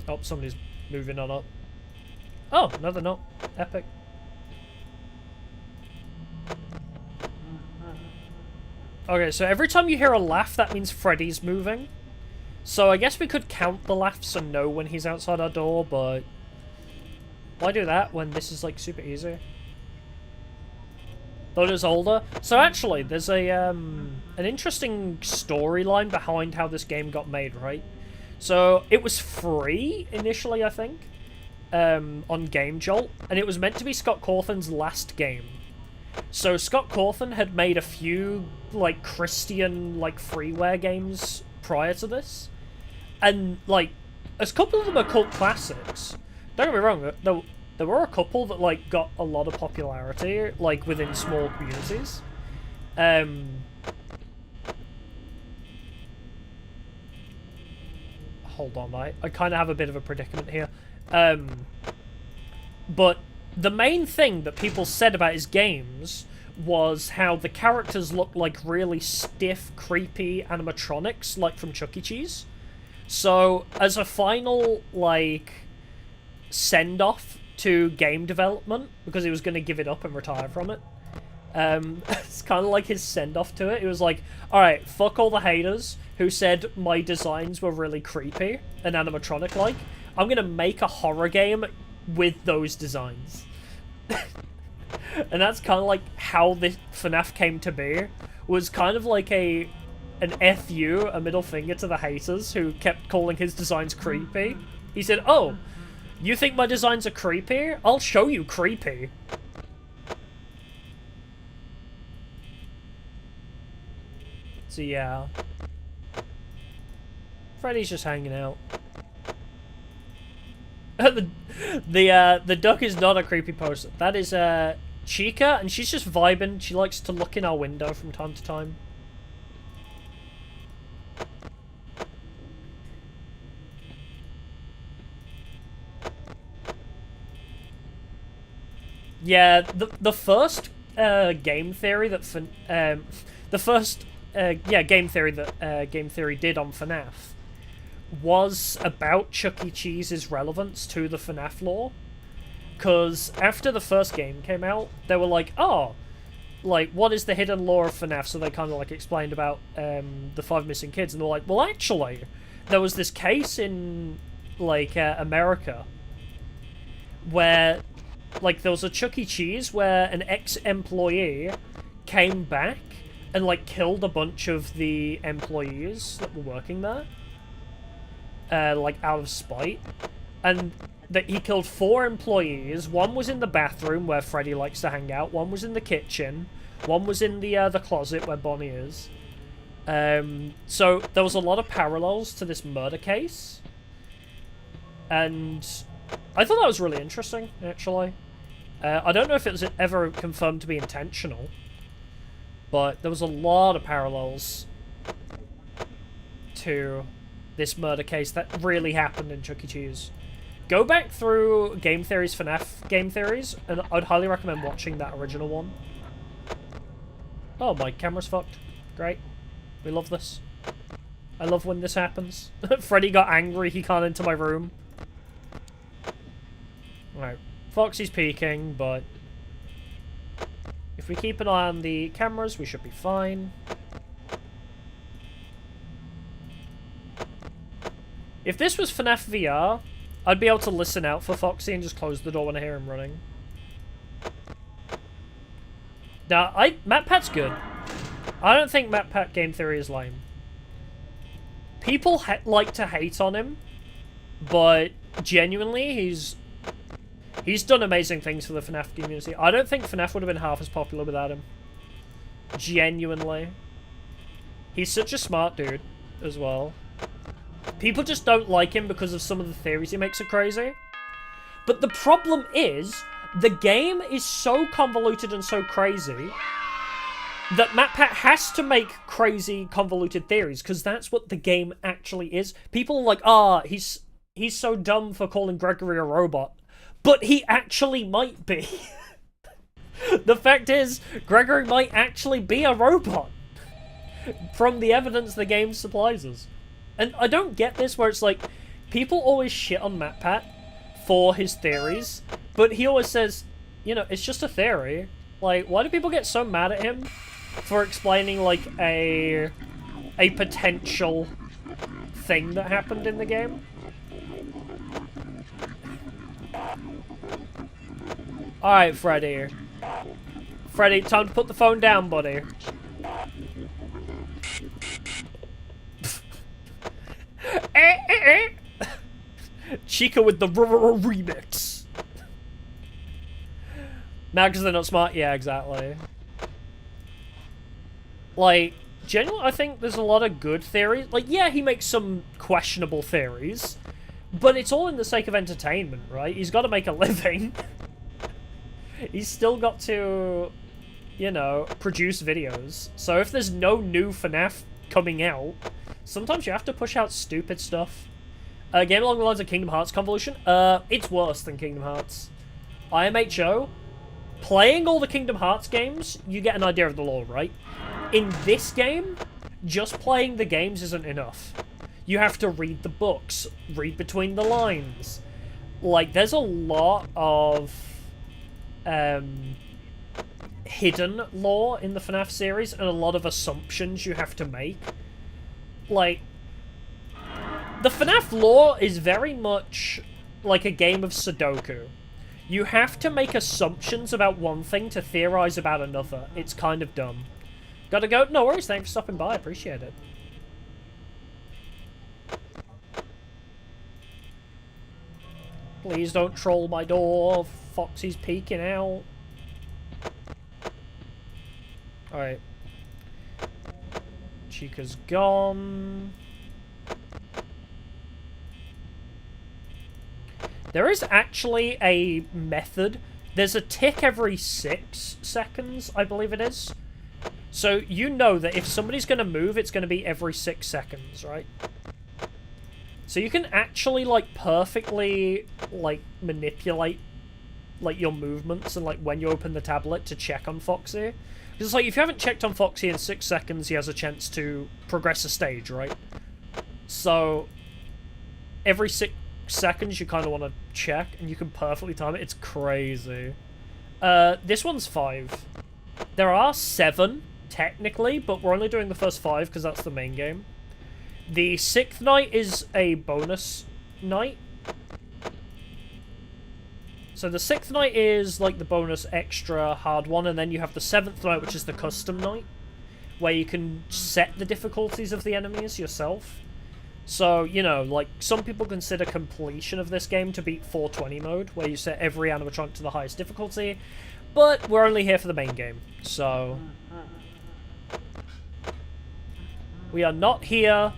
Oh, somebody's moving on up. Oh, no they're not. Epic. Okay, so every time you hear a laugh, that means Freddy's moving. So I guess we could count the laughs and know when he's outside our door, but why do that when this is, like, super easy? Thought it was older. So actually, there's a an interesting storyline behind how this game got made, right? So it was free initially, I think, on Game Jolt, and it was meant to be Scott Cawthon's last game. So Scott Cawthon had made a few, like, Christian, like, freeware games prior to this, and, like, a couple of them are cult classics. Don't get me wrong, there were a couple that, like, got a lot of popularity, like, within small communities. hold on, I kind of have a bit of a predicament here. But the main thing that people said about his games was how the characters look like really stiff, creepy animatronics, like from Chuck E. Cheese. So, as a final, like, send-off to game development, because he was going to give it up and retire from it, it's kind of like his send-off to it. It was like, alright, fuck all the haters who said my designs were really creepy and animatronic-like. I'm going to make a horror game with those designs. And that's kind of like how this FNAF came to be. Was kind of like an FU, a middle finger to the haters who kept calling his designs creepy. He said, oh, you think my designs are creepy? I'll show you creepy. So yeah. Freddy's just hanging out. The duck is not a creepypasta. That is Chica, and she's just vibing. She likes to look in our window from time to time. Yeah, the first game theory that game theory that Game Theory did on FNAF was about Chuck E. Cheese's relevance to the FNAF lore. Because after the first game came out, they were like, oh, like, what is the hidden lore of FNAF? So they kind of, like, explained about the 5 missing kids. And they're like, well, actually, there was this case in, like, America where, like, there was a Chuck E. Cheese where an ex-employee came back and, like, killed a bunch of the employees that were working there. Like, out of spite. And that he killed 4 employees. One was in the bathroom where Freddy likes to hang out. One was in the kitchen. One was in the closet where Bonnie is. So there was a lot of parallels to this murder case. And I thought that was really interesting, actually. I don't know if it was ever confirmed to be intentional. But there was a lot of parallels to this murder case that really happened in Chuck E. Cheese. Go back through Game Theory's FNAF game theories, and I'd highly recommend watching that original one. Oh, my camera's fucked. Great. We love this. I love when this happens. Freddy got angry, he can't enter my room. Alright, Foxy's peeking, but if we keep an eye on the cameras, we should be fine. If this was FNAF VR, I'd be able to listen out for Foxy and just close the door when I hear him running. Now, MatPat's good. I don't think MatPat game theory is lame. People like to hate on him, but genuinely, he's done amazing things for the FNAF community. I don't think FNAF would have been half as popular without him. Genuinely. He's such a smart dude, as well. People just don't like him because of some of the theories he makes are crazy. But the problem is, the game is so convoluted and so crazy that MatPat has to make crazy, convoluted theories, because that's what the game actually is. People are like, ah, he's so dumb for calling Gregory a robot. But he actually might be. The fact is, Gregory might actually be a robot. From the evidence the game supplies us. And I don't get this, where it's like, people always shit on MatPat for his theories, but he always says, you know, it's just a theory. Like, why do people get so mad at him for explaining, like, a potential thing that happened in the game? Alright, Freddy. Freddy, time to put the phone down, buddy. Chica with the remix. Now because they're not smart? Yeah, exactly. Like, genuinely, I think there's a lot of good theories. Like, yeah, he makes some questionable theories, but it's all in the sake of entertainment, right? He's got to make a living. He's still got to, you know, produce videos. So if there's no new FNAF coming out, sometimes you have to push out stupid stuff. A game along the lines of Kingdom Hearts Convolution? It's worse than Kingdom Hearts. IMHO, playing all the Kingdom Hearts games, you get an idea of the lore, right? In this game, just playing the games isn't enough. You have to read the books, read between the lines. Like, there's a lot of hidden lore in the FNAF series, and a lot of assumptions you have to make. Like, the FNAF lore is very much like a game of Sudoku. You have to make assumptions about one thing to theorize about another. It's kind of dumb. Gotta go? No worries, thanks for stopping by, I appreciate it. Please don't troll my door, Foxy's peeking out. Alright. Chica's gone. There is actually a method. There's a tick every 6 seconds, I believe it is. So you know that if somebody's going to move, it's going to be every 6 seconds, right? So you can actually, like, perfectly, like, manipulate, like, your movements and, like, when you open the tablet to check on Foxy. Because it's like, if you haven't checked on Foxy in 6 seconds, he has a chance to progress a stage, right? So, every 6 seconds you kind of want to check, and you can perfectly time it. It's crazy. This one's 5. There are 7, technically, but we're only doing the first 5 because that's the main game. The 6th night is a bonus night. So the 6th night is like the bonus extra hard one, and then you have the 7th night, which is the custom night, where you can set the difficulties of the enemies yourself. So, you know, like, some people consider completion of this game to beat 420 mode, where you set every animatronic to the highest difficulty, but we're only here for the main game, so we are not here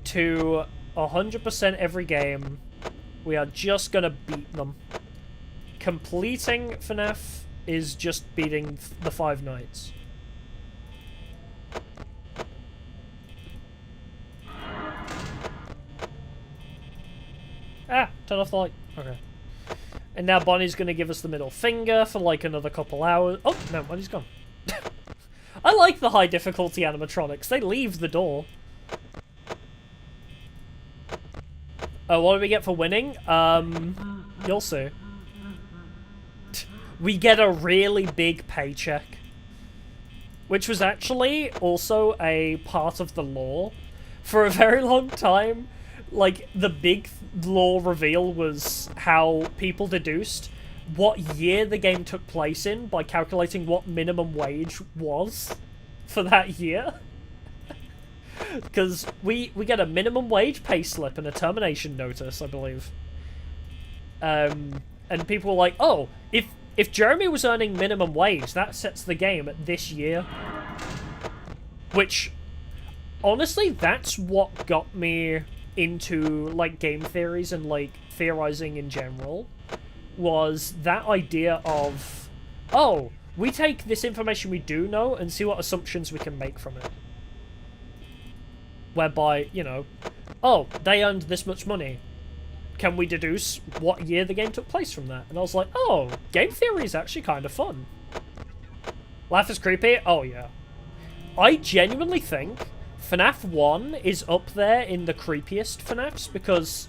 to 100% every game. We are just gonna beat them. Completing FNAF is just beating the 5 nights. Ah, turn off the light. Okay. And now Bonnie's gonna give us the middle finger for like another couple hours. Oh, no, Bonnie's gone. I like the high difficulty animatronics. They leave the door. Oh, what do we get for winning? You'll see. We get a really big paycheck. Which was actually also a part of the lore. For a very long time, like, the big lore reveal was how people deduced what year the game took place in by calculating what minimum wage was for that year. Because we get a minimum wage pay slip and a termination notice, I believe. And people were like, oh, if Jeremy was earning minimum wage, that sets the game at this year. Which, honestly, that's what got me into, like, game theories and, like, theorizing in general. Was that idea of, oh, we take this information we do know and see what assumptions we can make from it. Whereby, you know, oh, they earned this much money. Can we deduce what year the game took place from that? And I was like, oh, game theory is actually kind of fun. Life is creepy? Oh, yeah. I genuinely think FNAF 1 is up there in the creepiest FNAFs because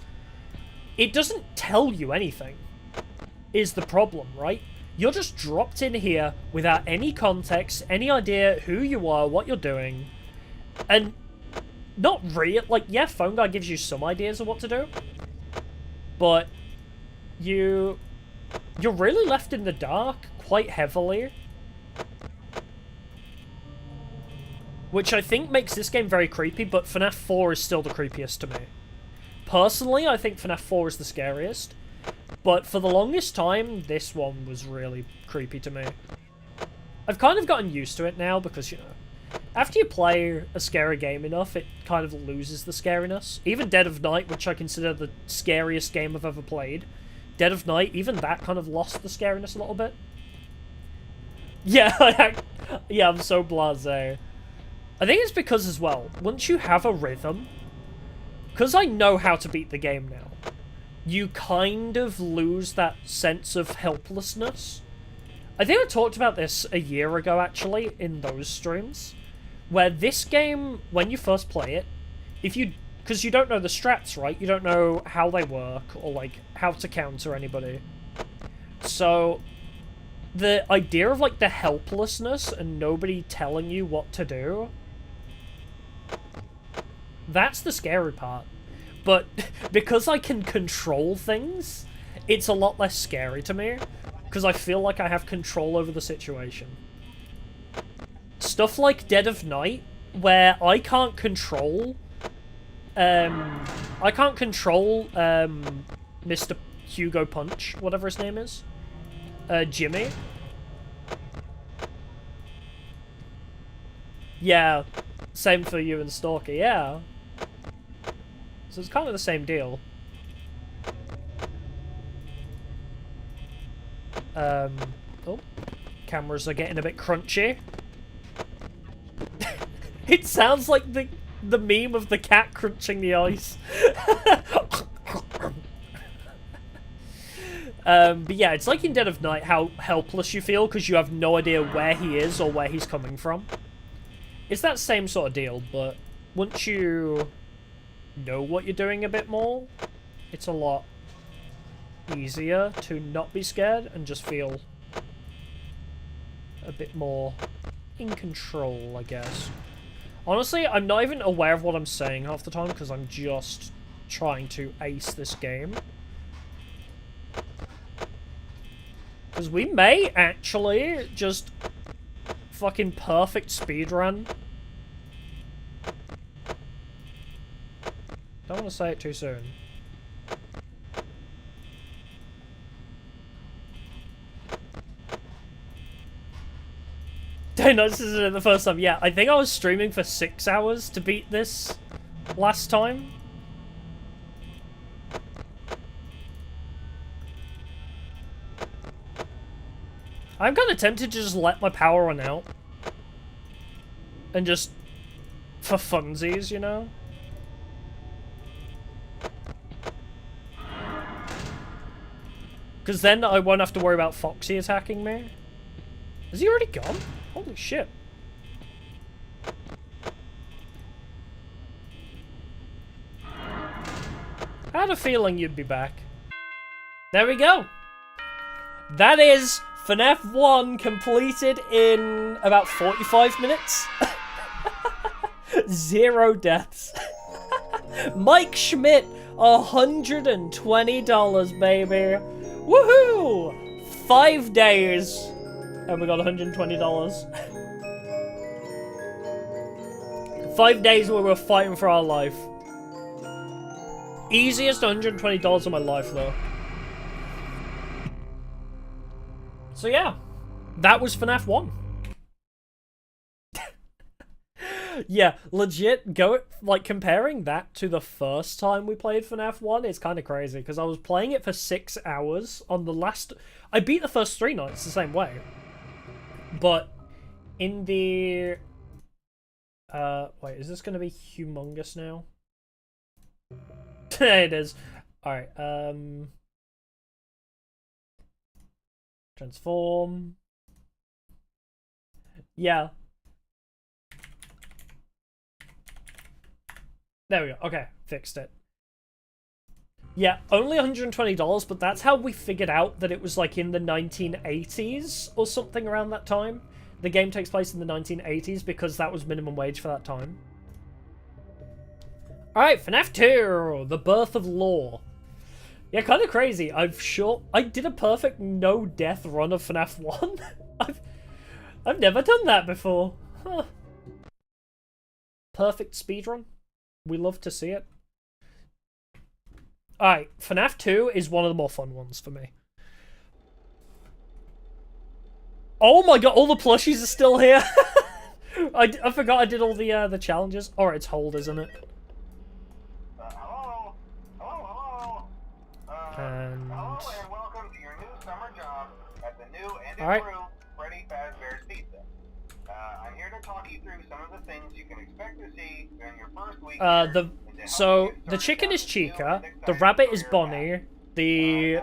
it doesn't tell you anything, is the problem, right? You're just dropped in here without any context, any idea who you are, what you're doing, and not real. Like, yeah, Phone Guy gives you some ideas of what to do, but you're really left in the dark quite heavily. Which I think makes this game very creepy, but FNAF 4 is still the creepiest to me. Personally, I think FNAF 4 is the scariest, but for the longest time, this one was really creepy to me. I've kind of gotten used to it now because, you know, after you play a scary game enough, it kind of loses the scariness. Even Dead of Night, which I consider the scariest game I've ever played, Dead of Night, even that kind of lost the scariness a little bit. Yeah, yeah, I'm so blasé. I think it's because, as well, once you have a rhythm, because I know how to beat the game now, you kind of lose that sense of helplessness. I think I talked about this a year ago, actually, in those streams, where this game, when you first play it, because you don't know the strats, right? You don't know how they work, or, like, how to counter anybody. So, the idea of, like, the helplessness and nobody telling you what to do, that's the scary part. But because I can control things, it's a lot less scary to me, because I feel like I have control over the situation. Stuff like Dead of Night, where I can't control Mr. Hugo Punch, whatever his name is. Jimmy. Yeah, same for you and Stalker, yeah. So it's kind of the same deal. Oh, cameras are getting a bit crunchy. It sounds like the meme of the cat crunching the ice. But yeah, it's like in Dead of Night how helpless you feel because you have no idea where he is or where he's coming from. It's that same sort of deal, but once you know what you're doing a bit more, it's a lot easier to not be scared and just feel a bit more in control, I guess. Honestly, I'm not even aware of what I'm saying half the time because I'm just trying to ace this game. Because we may actually just fucking perfect speedrun. Don't want to say it too soon. Don't know, this isn't the first time. Yeah, I think I was streaming for 6 hours to beat this last time. I'm kind of tempted to just let my power run out. And just... for funsies, you know? Because then I won't have to worry about Foxy attacking me. Is he already gone? Holy shit. I had a feeling you'd be back. There we go. That is Fnaf 1 completed in about 45 minutes. 0 deaths. Mike Schmidt, $120, baby. Woohoo! 5 days. And we got $120. 5 days where we're fighting for our life. Easiest $120 of my life, though. So yeah, that was Fnaf 1. Yeah, legit, comparing that to the first time we played Fnaf 1, it's kind of crazy, because I was playing it for 6 hours on the last... I beat the first 3 nights the same way. But in the... wait, is this going to be humongous now? It is. Alright, transform. Yeah. There we go. Okay, fixed it. Yeah, only $120, but that's how we figured out that it was like in the 1980s or something around that time. The game takes place in the 1980s because that was minimum wage for that time. Alright, Fnaf 2, The Birth of Law. Yeah, kind of crazy. I did a perfect no-death run of Fnaf 1. I've never done that before. Huh. Perfect speedrun. We love to see it. Alright, Fnaf 2 is one of the more fun ones for me. Oh my god, all the plushies are still here. I forgot I did all the challenges. Alright, it's hold, isn't it? Hello? Hello? And... Hello and welcome to your new summer job at the new and All right. improved Freddy Fazbear's Pizza. I'm here to talk you through some of the things you can expect to see during your first week. The chicken is Chica, the rabbit is Bonnie, the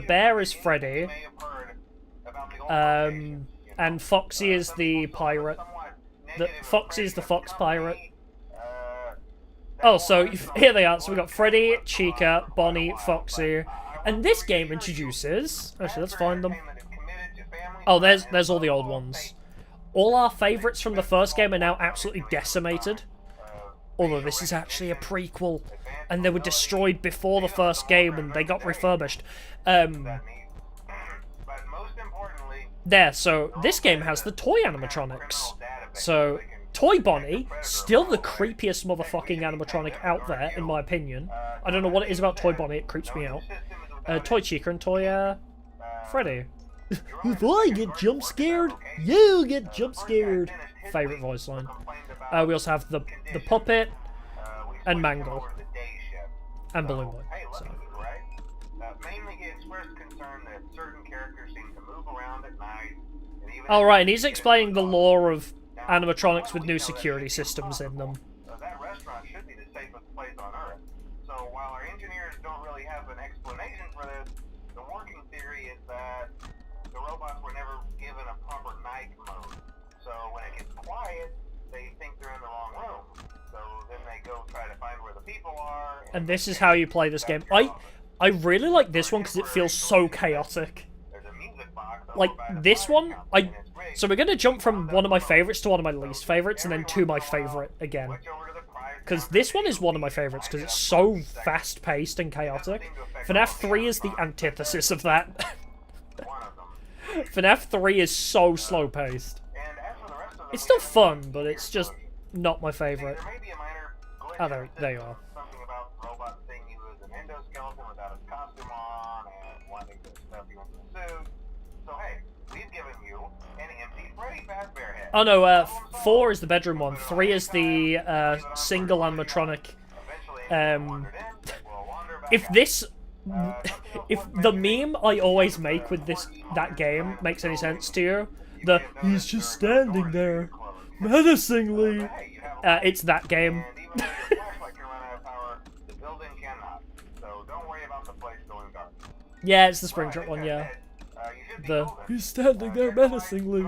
bear is Freddy, and Foxy is the pirate. Foxy is the fox pirate. Oh, so here they are. So we got Freddy, Chica, Bonnie, Foxy, and this game introduces. Actually, let's find them. Oh, there's all the old ones. All our favorites from the first game are now absolutely decimated. Although this is actually a prequel, and they were destroyed before the first game, and they got refurbished. There. So this game has the toy animatronics. So. Toy Bonnie, still the creepiest motherfucking animatronic out there, in my opinion. I don't know what it is about Toy Bonnie, it creeps me out. Toy Chica and Toy, Freddy. If I get jump scared, you get jump scared. Favorite voice line. We also have the puppet, and Mangle. And Balloon Boy. So. Oh, right, and he's explaining the lore of animatronics with new security systems in them. That restaurant should be the safest place on Earth. So while our engineers don't really have an explanation for this, the working theory is that the robots were never given a proper night mode. So when it gets quiet, they think they're in the wrong room. So then they go try to find where the people are. And this is how you play this game. I really like this one because it feels so chaotic. Like, this one, so we're going to jump from one of my favorites to one of my least favorites, and then to my favorite again. Because this one is one of my favorites, because it's so fast-paced and chaotic. Fnaf 3 is the antithesis of that. Fnaf 3 is so slow-paced. It's still fun, but it's just not my favorite. Oh, there you are. Oh no, 4 is the bedroom one. 3 is the single animatronic. If the meme I always make with that game makes any sense to you, he's just standing there menacingly. It's that game. Yeah, it's the Springtrap one. Yeah. He's standing there menacingly.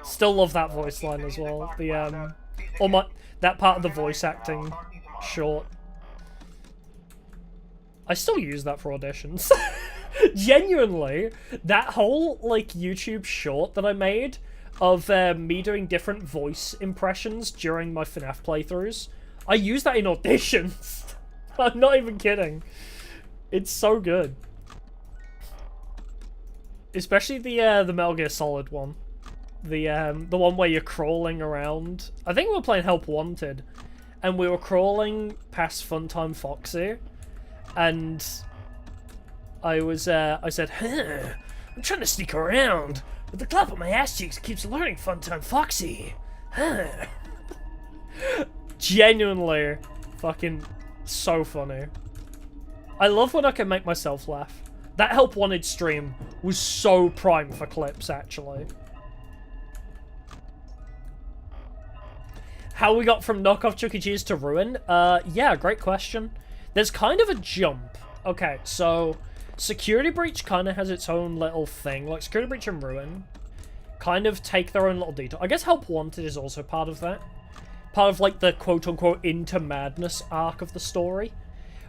Still love that voice line as well. That part of the voice acting short. I still use that for auditions. Genuinely, that whole like YouTube short that I made of me doing different voice impressions during my FNAF playthroughs, I use that in auditions. I'm not even kidding. It's so good. Especially the Metal Gear Solid one. The one where you're crawling around. I think we were playing Help Wanted, and we were crawling past Funtime Foxy, and I said, I'm trying to sneak around, but the clap on my ass cheeks keeps alerting Funtime Foxy. Genuinely fucking so funny. I love when I can make myself laugh. That Help Wanted stream was so prime for clips, actually. How we got from knockoff Chuck E. Cheese to Ruin? Yeah, great question. There's kind of a jump. Okay, so Security Breach kind of has its own little thing. Like, Security Breach and Ruin kind of take their own little detail. I guess Help Wanted is also part of that. Part of, like, the quote-unquote Into Madness arc of the story.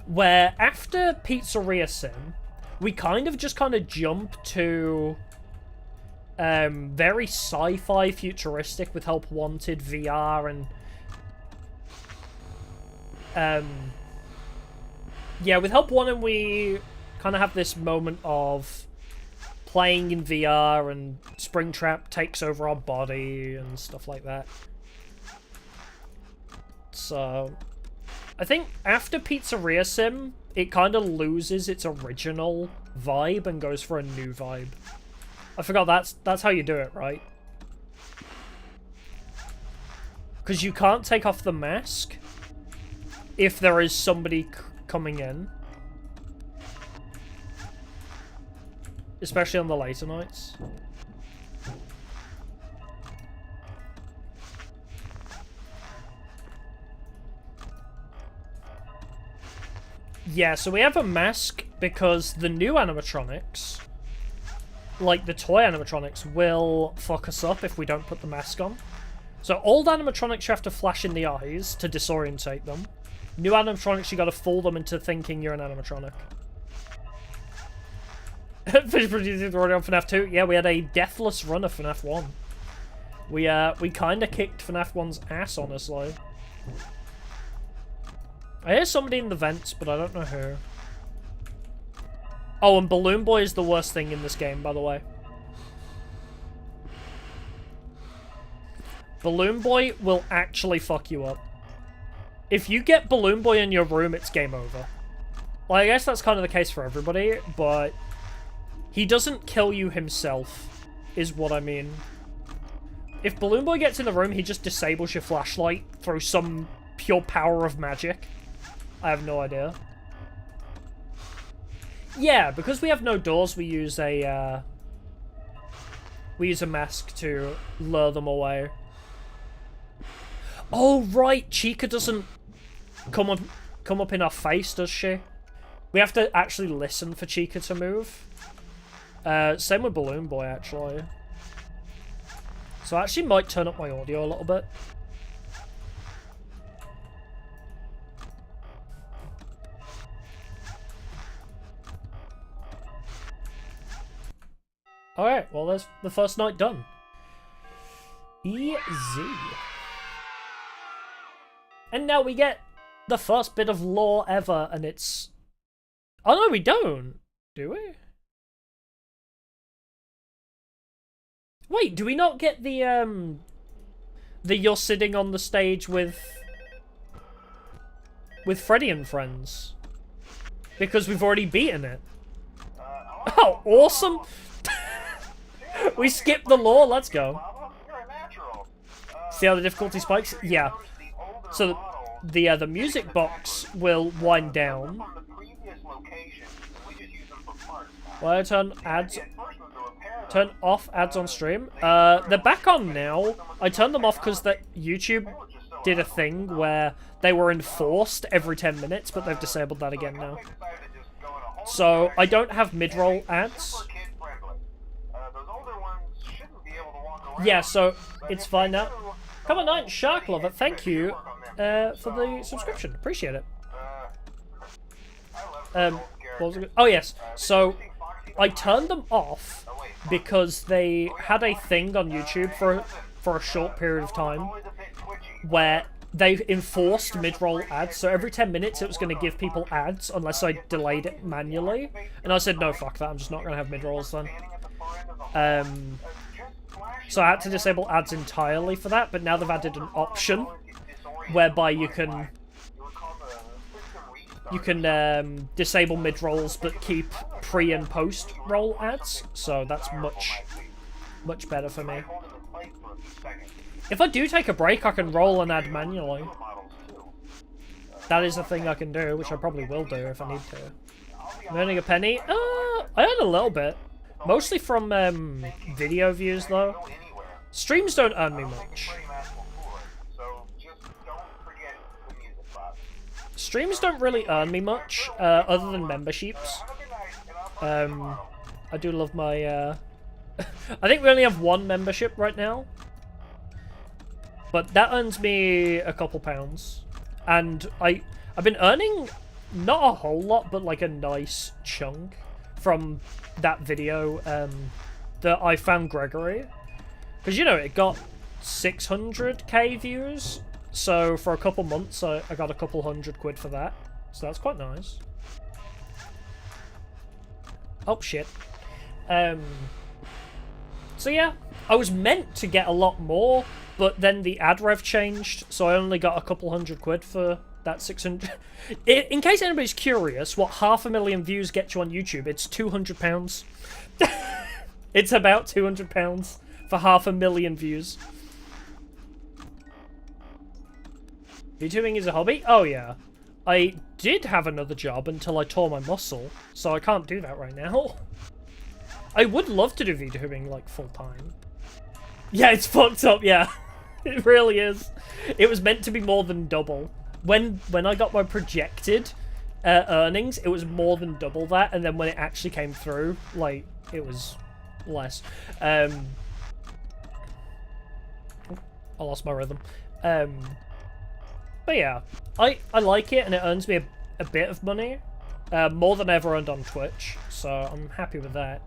Where, after Pizzeria Sim, we kind of jump to very sci-fi futuristic with Help Wanted, VR, and yeah, with Help Wanted we kind of have this moment of playing in VR and Springtrap takes over our body and stuff like that. So I think after Pizzeria Sim, it kind of loses its original vibe and goes for a new vibe. I forgot that's how you do it, right? Because you can't take off the mask if there is somebody coming in. Especially on the later nights. Yeah, so we have a mask because the new animatronics, like the toy animatronics, will fuck us up if we don't put the mask on. So old animatronics you have to flash in the eyes to disorientate them. New animatronics you gotta fool them into thinking you're an animatronic. Finished producing already on FNAF 2. Yeah, we had a deathless run of FNAF 1. We kinda kicked FNAF 1's ass, honestly. I hear somebody in the vents, but I don't know who. Oh, and Balloon Boy is the worst thing in this game, by the way. Balloon Boy will actually fuck you up. If you get Balloon Boy in your room, it's game over. Well, I guess that's kind of the case for everybody, but he doesn't kill you himself, is what I mean. If Balloon Boy gets in the room, he just disables your flashlight through some pure power of magic. I have no idea. Yeah, because we have no doors, we use a mask to lure them away. Oh right, Chica doesn't come up in our face, does she? We have to actually listen for Chica to move. Same with Balloon Boy, actually. So I actually might turn up my audio a little bit. Alright, well, there's the first night done. Easy. And now we get the first bit of lore ever, and it's... Oh, no, we don't. Do we? Wait, do we not get the you're sitting on the stage with Freddy and friends? Because we've already beaten it. Oh, awesome! We skipped the lore, let's go. See how the difficulty spikes? Yeah. So the music box will wind down. Well, I turn off ads on stream. They're back on now. I turned them off because that YouTube did a thing where they were enforced every 10 minutes, but they've disabled that again now. So I don't have mid-roll ads. Yeah, so it's fine now. Come on, Night Shark Lover, thank you for the subscription. Appreciate it. What was it? Oh yes. So I turned them off because they had a thing on YouTube for a short period of time where they enforced mid-roll ads. So every 10 minutes it was going to give people ads unless I delayed it manually. And I said, no, fuck that. I'm just not going to have mid-rolls then. So I had to disable ads entirely for that, but now they've added an option whereby you can disable mid-rolls but keep pre- and post-roll ads, so that's much better for me. If I do take a break, I can roll an ad manually. That is a thing I can do, which I probably will do if I need to. I'm earning a penny? I earn a little bit. Mostly from video views, though. Streams don't earn me much. Streams don't really earn me much, other than memberships. I do love my, I think we only have one membership right now. But that earns me a couple pounds. And I've been earning, not a whole lot, but like a nice chunk from that video, that I found Gregory. Because, you know, it got 600k views. So for a couple months, I got a couple £100 for that. So that's quite nice. Oh, shit. So yeah, I was meant to get a lot more, but then the ad rev changed, so I only got a couple £100 for that 600. In case anybody's curious what 500,000 views get you on YouTube, it's £200. It's about £200 for 500,000 views. VTubing is a hobby? Oh yeah. I did have another job until I tore my muscle, so I can't do that right now. I would love to do VTubing, like, full-time. Yeah, it's fucked up, yeah. It really is. It was meant to be more than double. When I got my projected earnings, it was more than double that, and then when it actually came through, like, it was less. I lost my rhythm. But yeah, I like it, and it earns me a bit of money. More than I ever earned on Twitch, so I'm happy with that.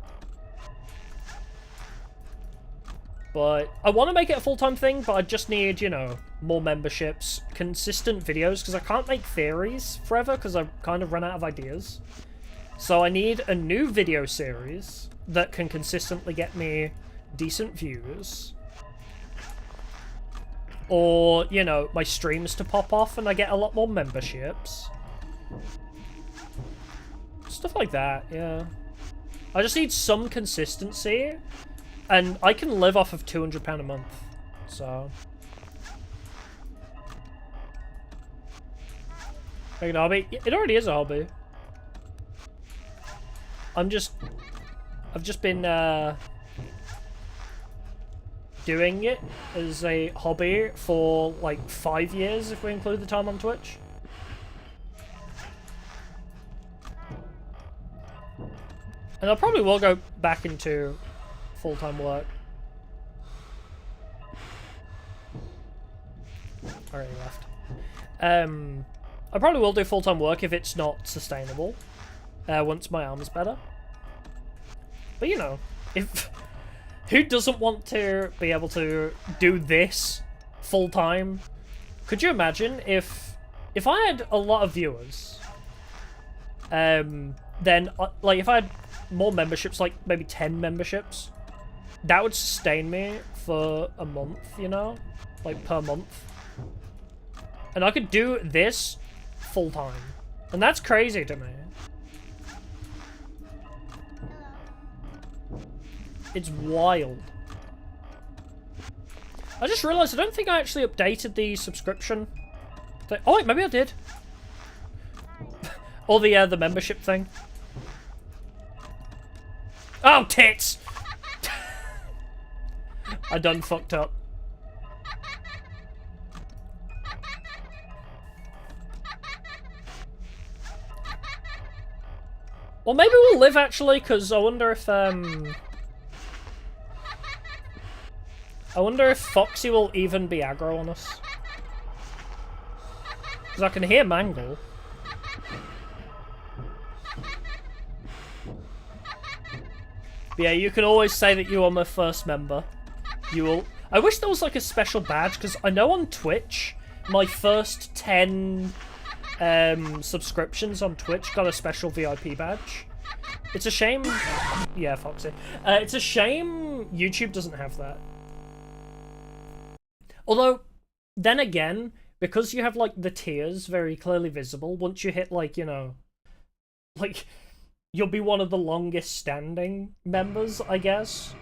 But I want to make it a full-time thing, but I just need, you know, more memberships, consistent videos, because I can't make theories forever, because I've kind of run out of ideas. So I need a new video series that can consistently get me decent views. Or, you know, my streams to pop off and I get a lot more memberships. Stuff like that, yeah. I just need some consistency. And I can live off of £200 a month, so... Like an hobby? It already is a hobby. I've just been, doing it as a hobby for, like, 5 years, if we include the time on Twitch. And I probably will go back into full-time work. Already left. I probably will do full-time work if it's not sustainable. Once my arm's better. But you know, if who doesn't want to be able to do this full-time? Could you imagine if I had a lot of viewers, then like if I had more memberships, like maybe 10 memberships, that would sustain me for a month, you know? Like, per month. And I could do this full-time. And that's crazy to me. It's wild. I just realised I don't think I actually updated the subscription thing. Oh, wait, maybe I did. Or the membership thing. Oh, tits! I done fucked up. Well, maybe we'll live, actually, because I wonder if, I wonder if Foxy will even be aggro on us. Because I can hear Mangle. But yeah, you can always say that you are my first member. You will... I wish there was like a special badge, because I know on Twitch, my first 10 subscriptions on Twitch got a special VIP badge. It's a shame... Yeah, Foxy. It's a shame YouTube doesn't have that. Although, then again, because you have like the tiers very clearly visible, once you hit like, you know... Like, you'll be one of the longest standing members, I guess.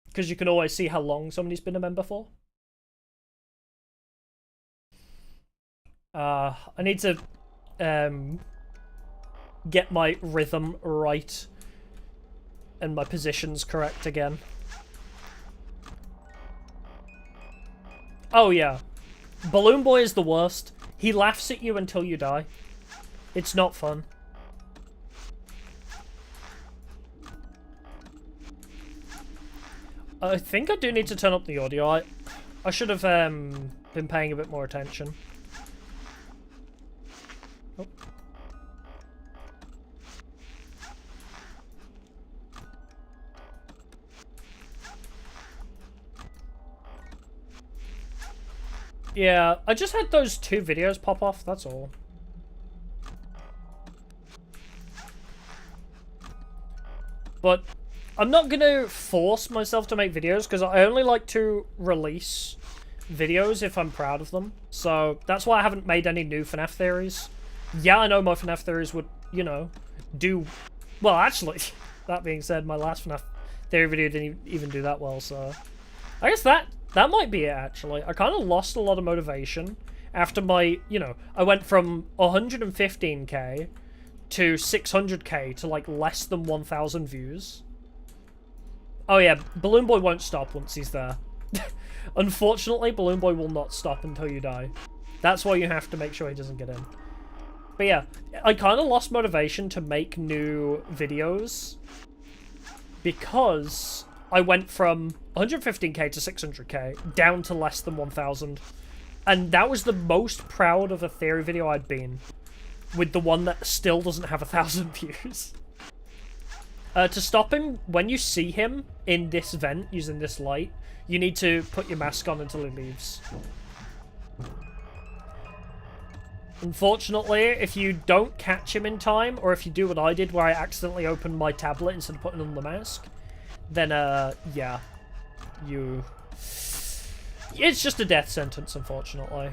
Because you can always see how long somebody's been a member for. I need to get my rhythm right and my positions correct again. Oh yeah, Balloon Boy is the worst. He laughs at you until you die. It's not fun. I think I do need to turn up the audio. I should have been paying a bit more attention. Oh. Yeah, I just had those 2 videos pop off, that's all. But I'm not going to force myself to make videos, because I only like to release videos if I'm proud of them. So that's why I haven't made any new FNAF theories. Yeah, I know my FNAF theories would, you know, do... Well, actually, that being said, my last FNAF theory video didn't even do that well, so... I guess that might be it, actually. I kind of lost a lot of motivation after my, you know, I went from 115k to 600k to, like, less than 1,000 views. Oh yeah, Balloon Boy won't stop once he's there. Unfortunately, Balloon Boy will not stop until you die. That's why you have to make sure he doesn't get in. But yeah, I kind of lost motivation to make new videos because I went from 115k to 600k down to less than 1,000. And that was the most proud of a theory video I'd been, with the one that still doesn't have 1,000 views. To stop him, when you see him in this vent using this light, you need to put your mask on until he leaves. Unfortunately, if you don't catch him in time, or if you do what I did where I accidentally opened my tablet instead of putting on the mask, then, yeah, it's just a death sentence, unfortunately.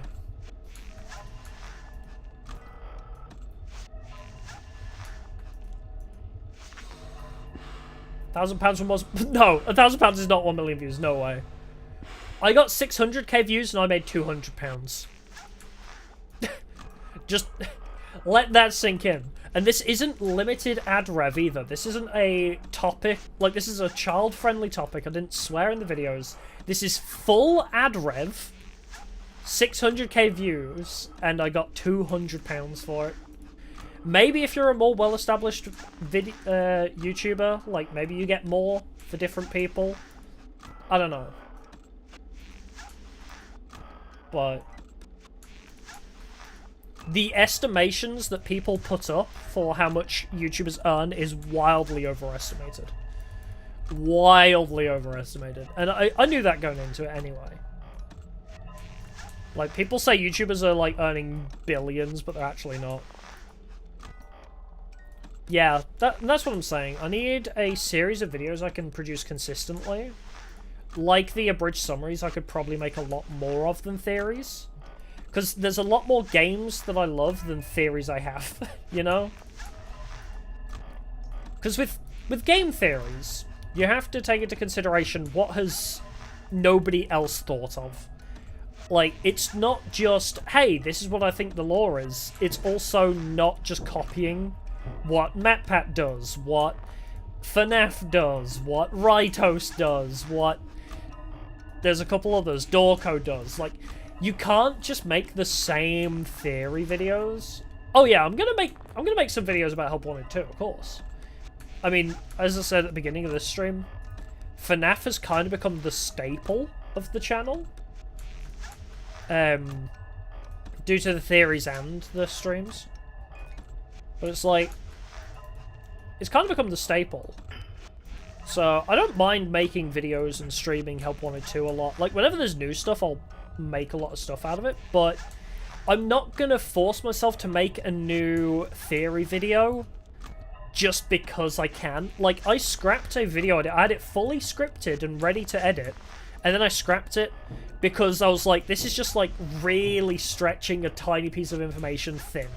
£1,000 from was no, £1,000 is not 1 million views. No way. I got 600k views and I made £200. Just let that sink in. And this isn't limited ad rev either. This isn't a topic, like, this is a child-friendly topic. I didn't swear in the videos. This is full ad rev, 600k views, and I got £200 for it. Maybe if you're a more well-established YouTuber, like, maybe you get more for different people. I don't know. But the estimations that people put up for how much YouTubers earn is wildly overestimated. Wildly overestimated. And I knew that going into it anyway. Like, people say YouTubers are, like, earning billions, but they're actually not. Yeah, that's what I'm saying. I need a series of videos I can produce consistently. Like the abridged summaries, I could probably make a lot more of than theories. Because there's a lot more games that I love than theories I have, you know? Because with game theories, you have to take into consideration what has nobody else thought of. Like, it's not just, hey, this is what I think the lore is. It's also not just copying what MatPat does, what Fnaf does, what Ritos does, what... There's a couple others, Dorco does. Like, you can't just make the same theory videos. Oh yeah, I'm gonna make some videos about Help Wanted too, of course. I mean, as I said at the beginning of this stream, Fnaf has kind of become the staple of the channel. Due to the theories and the streams. But it's like, it's kind of become the staple. So, I don't mind making videos and streaming Help Wanted 2 a lot. Like, whenever there's new stuff, I'll make a lot of stuff out of it. But I'm not gonna force myself to make a new theory video just because I can. Like, I scrapped a video, I had it fully scripted and ready to edit, and then I scrapped it because I was like, this is just, like, really stretching a tiny piece of information thin.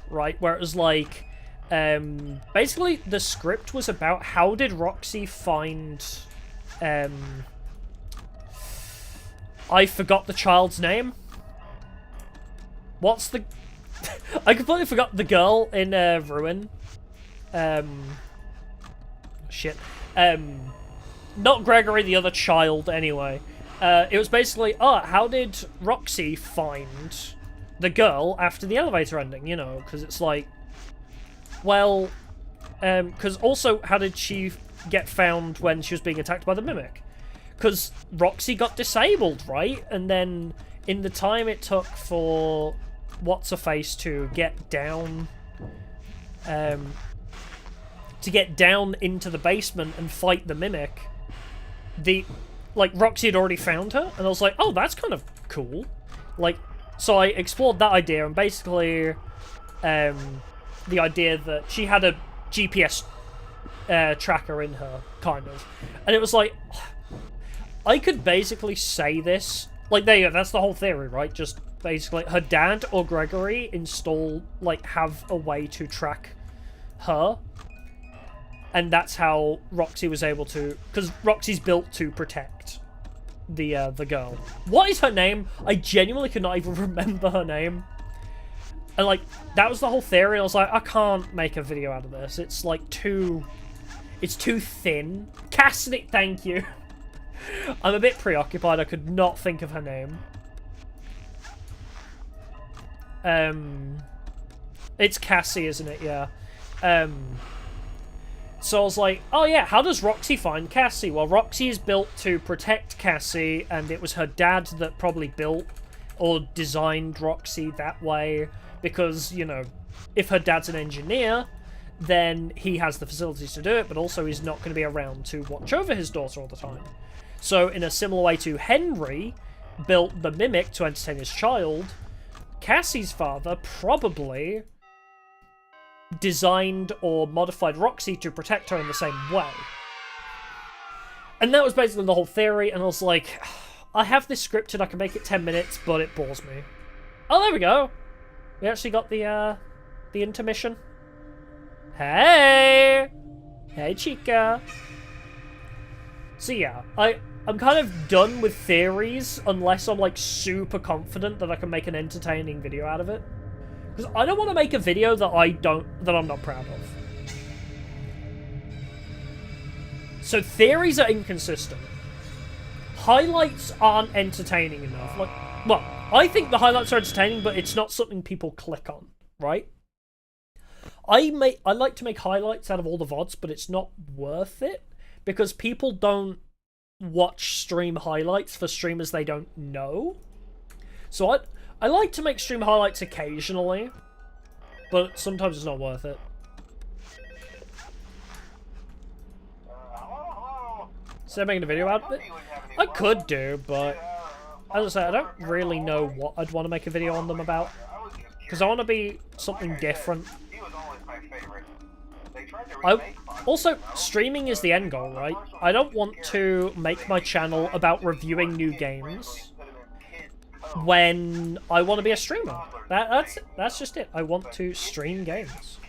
Right? Where it was like, basically the script was about how did Roxy find, I forgot the child's name. What's the... I completely forgot the girl in, Ruin. Shit. Not Gregory, the other child, anyway. It was basically, how did Roxy find the girl after the elevator ending, you know, because it's like, well, because also, how did she get found when she was being attacked by the Mimic? Because Roxy got disabled, right? And then, in the time it took for What's-Her-Face to get down, into the basement and fight the Mimic, Roxy had already found her, and I was like, oh, that's kind of cool. Like, so I explored that idea, and basically, the idea that she had a GPS tracker in her, kind of. And it was like, I could basically say this, like, there you go, that's the whole theory, right? Just basically, her dad or Gregory have a way to track her. And that's how Roxy was able to, because Roxy's built to protect the girl. What is her name? I genuinely could not even remember her name. And, like, that was the whole theory. I was like, I can't make a video out of this. It's, like, it's too thin. Cassidy, thank you. I'm a bit preoccupied. I could not think of her name. It's Cassie, isn't it? Yeah. So I was like, oh yeah, how does Roxy find Cassie? Well, Roxy is built to protect Cassie, and it was her dad that probably built or designed Roxy that way, because, you know, if her dad's an engineer, then he has the facilities to do it, but also he's not going to be around to watch over his daughter all the time. So in a similar way to Henry built the Mimic to entertain his child, Cassie's father probably designed or modified Roxy to protect her in the same way. And that was basically the whole theory, and I was like, I have this scripted, I can make it 10 minutes, but it bores me. Oh, there we go! We actually got the intermission. Hey! Hey, Chica! So yeah, I'm kind of done with theories, unless I'm, like, super confident that I can make an entertaining video out of it. Because I don't want to make a video that I'm not proud of. So theories are inconsistent. Highlights aren't entertaining enough. Like, well, I think the highlights are entertaining, but it's not something people click on, right? I like to make highlights out of all the VODs, but it's not worth it, because people don't watch stream highlights for streamers they don't know. So I like to make stream highlights occasionally, but sometimes it's not worth it. So I'm making a video out of it? I could do, but as I say, I don't really know what I'd want to make a video on them about, because I want to be something different. Also, streaming is the end goal, right? I don't want to make my channel about reviewing new games when I want to be a streamer. That's just it. I want to stream games.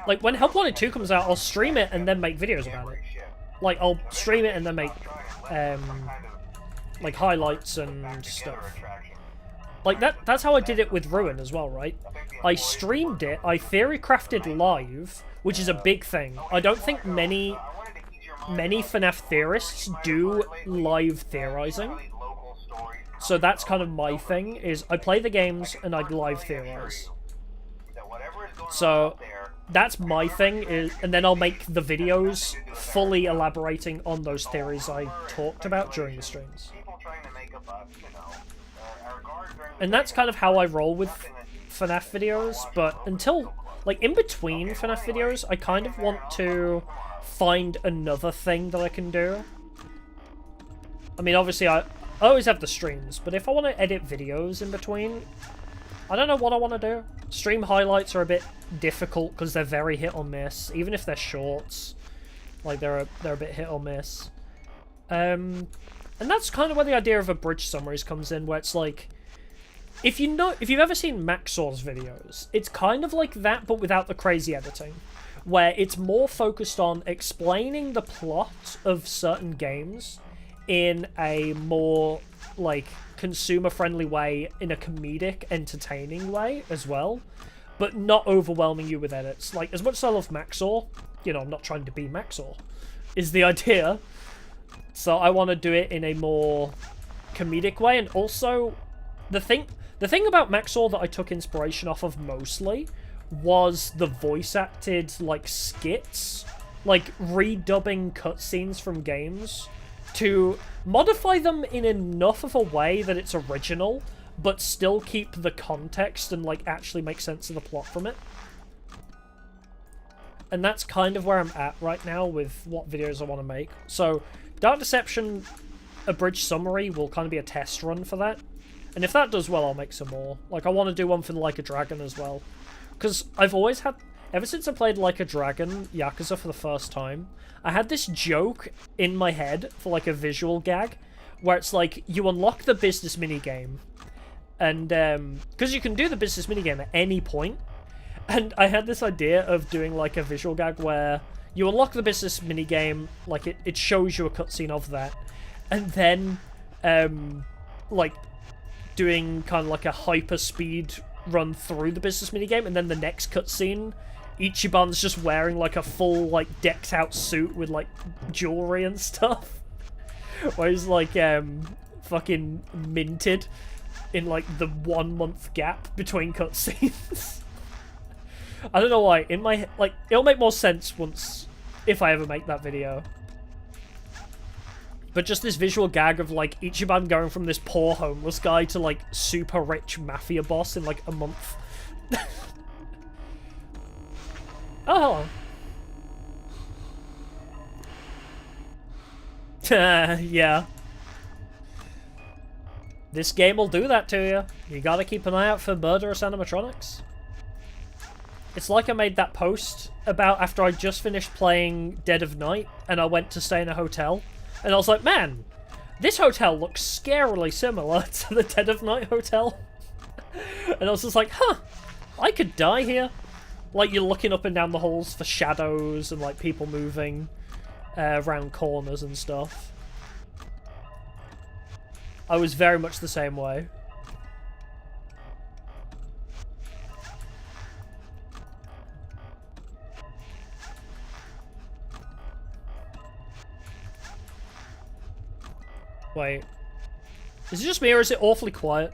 Like, when Help Wanted 2 comes out, I'll stream it and then make videos about it. Like, I'll stream it and then make, like, highlights and stuff. Like, that's how I did it with Ruin as well, right? I streamed it, I theory crafted live, which is a big thing. I don't think many FNAF theorists do live theorizing. So that's kind of my thing, is I play the games and I live theorize. So that's my thing, and then I'll make the videos fully elaborating on those theories I talked about during the streams. And that's kind of how I roll with FNAF videos, but until, like, in between FNAF videos, I kind of want to find another thing that I can do. I mean, obviously, I always have the streams, but if I want to edit videos in between, I don't know what I want to do. Stream highlights are a bit difficult because they're very hit or miss, even if they're shorts. Like, they're a bit hit or miss. And that's kind of where the idea of abridged summaries comes in, where it's like, if you've ever seen Maxor's videos, it's kind of like that, but without the crazy editing, where it's more focused on explaining the plot of certain games in a more, like, consumer-friendly way, in a comedic, entertaining way as well, but not overwhelming you with edits. Like, as much as I love Maxor, you know, I'm not trying to be Maxor, is the idea. So I want to do it in a more comedic way, and also the thing about Maxor that I took inspiration off of mostly was the voice-acted, like, skits, like, redubbing cutscenes from games to modify them in enough of a way that it's original, but still keep the context and, like, actually make sense of the plot from it. And that's kind of where I'm at right now with what videos I want to make. So, Dark Deception abridged summary will kind of be a test run for that. And if that does well, I'll make some more. Like, I want to do one for Like a Dragon as well. Because I've always had... Ever since I played Like a Dragon Yakuza for the first time, I had this joke in my head for, like, a visual gag, where it's like, you unlock the business minigame, and, because you can do the business minigame at any point, and I had this idea of doing, like, a visual gag where you unlock the business minigame, like, it shows you a cutscene of that, and then, like, doing kind of like a hyper speed run through the business minigame, and then the next cutscene, Ichiban's just wearing, like, a full, like, decked out suit with, like, jewelry and stuff. Where he's, like, fucking minted. in like the 1 month gap between cutscenes. I don't know why. In my like, it'll make more sense once if I ever make that video. But just this visual gag of like Ichiban going from this poor homeless guy to like super rich mafia boss in like a month. Oh, hello. Yeah. This game will do that to you. You gotta keep an eye out for murderous animatronics. It's like I made that post about after I just finished playing Dead of Night and I went to stay in a hotel. And I was like, man, this hotel looks scarily similar to the Dead of Night hotel. And I was just like, huh, I could die here. Like, you're looking up and down the halls for shadows and, like, people moving around corners and stuff. I was very much the same way. Wait. Is it just me or is it awfully quiet?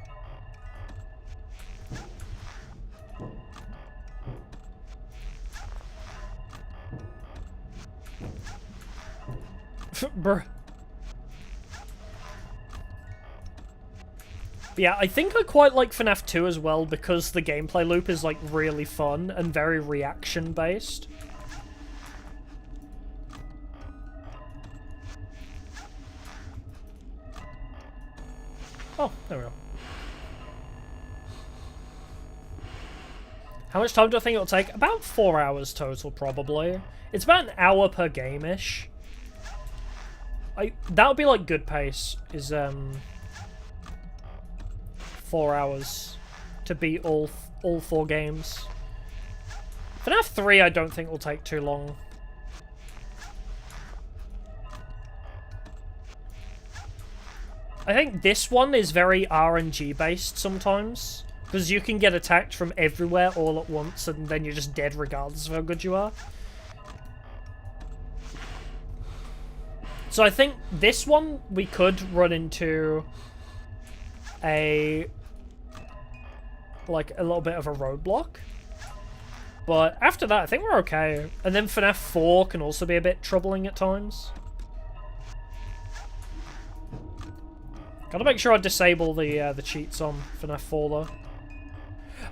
Bruh. But yeah, I think I quite like Fnaf 2 as well because the gameplay loop is like really fun and very reaction based. Oh, there we go. How much time do I think it'll take? About 4 hours total, probably. It's about an hour per game-ish. That would be like good pace, is 4 hours to beat all 4 games. FNAF 3 I don't think will take too long. I think this one is very RNG based sometimes, because you can get attacked from everywhere all at once and then you're just dead regardless of how good you are. So I think this one we could run into a little bit of a roadblock. But after that I think we're okay. And then FNAF 4 can also be a bit troubling at times. Gotta make sure I disable the cheats on FNAF 4 though.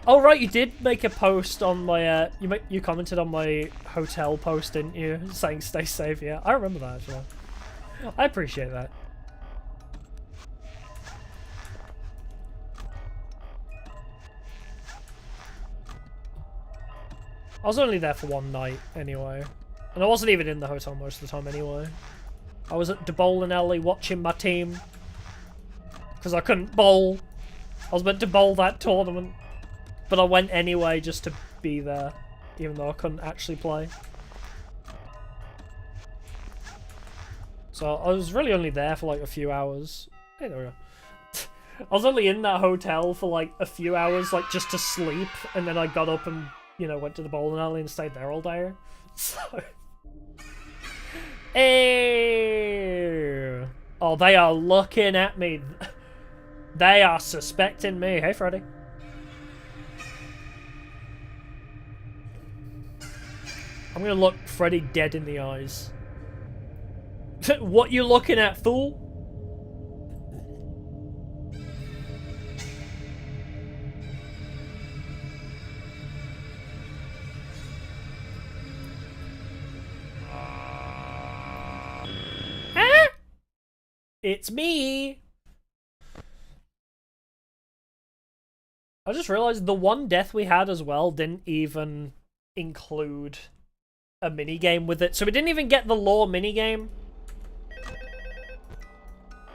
Oh right, you did make a post on my you commented on my hotel post, didn't you? Saying stay safe. Yeah, I remember that actually. I appreciate that. I was only there for one night anyway. And I wasn't even in the hotel most of the time anyway. I was at the bowling alley watching my team. Because I couldn't bowl. I was meant to bowl that tournament. But I went anyway just to be there. Even though I couldn't actually play. So I was really only there for like a few hours. Hey, there we go. I was only in that hotel for like a few hours, like just to sleep. And then I got up and, you know, went to the bowling alley and stayed there all day. So... Hey! Oh, they are looking at me. They are suspecting me. Hey, Freddy. I'm gonna look Freddy dead in the eyes. What you looking at, fool? Ah! It's me. I just realized the one death we had as well didn't even include a minigame with it. So we didn't even get the lore minigame.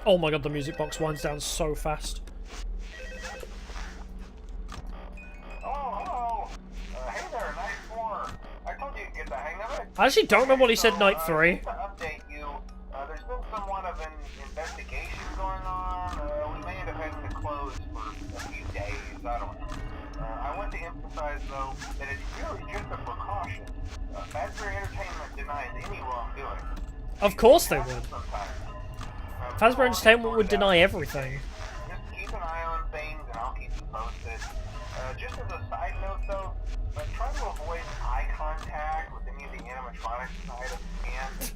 Oh my god, the music box winds down so fast. Oh, hello. Hey there, night 4. I told you to get the hang of it. I actually don't remember what he said night 3. Just to update you, there's been somewhat of an investigation going on. We may end up having to close for a few days. I don't know. I want to emphasize, though, that it's really just a precaution. Fazbear Entertainment denies any wrongdoing. Of course they would. Fazbear Entertainment would deny everything. Just keep an eye on things but try to avoid eye contact with any of the animatronic side of the hand.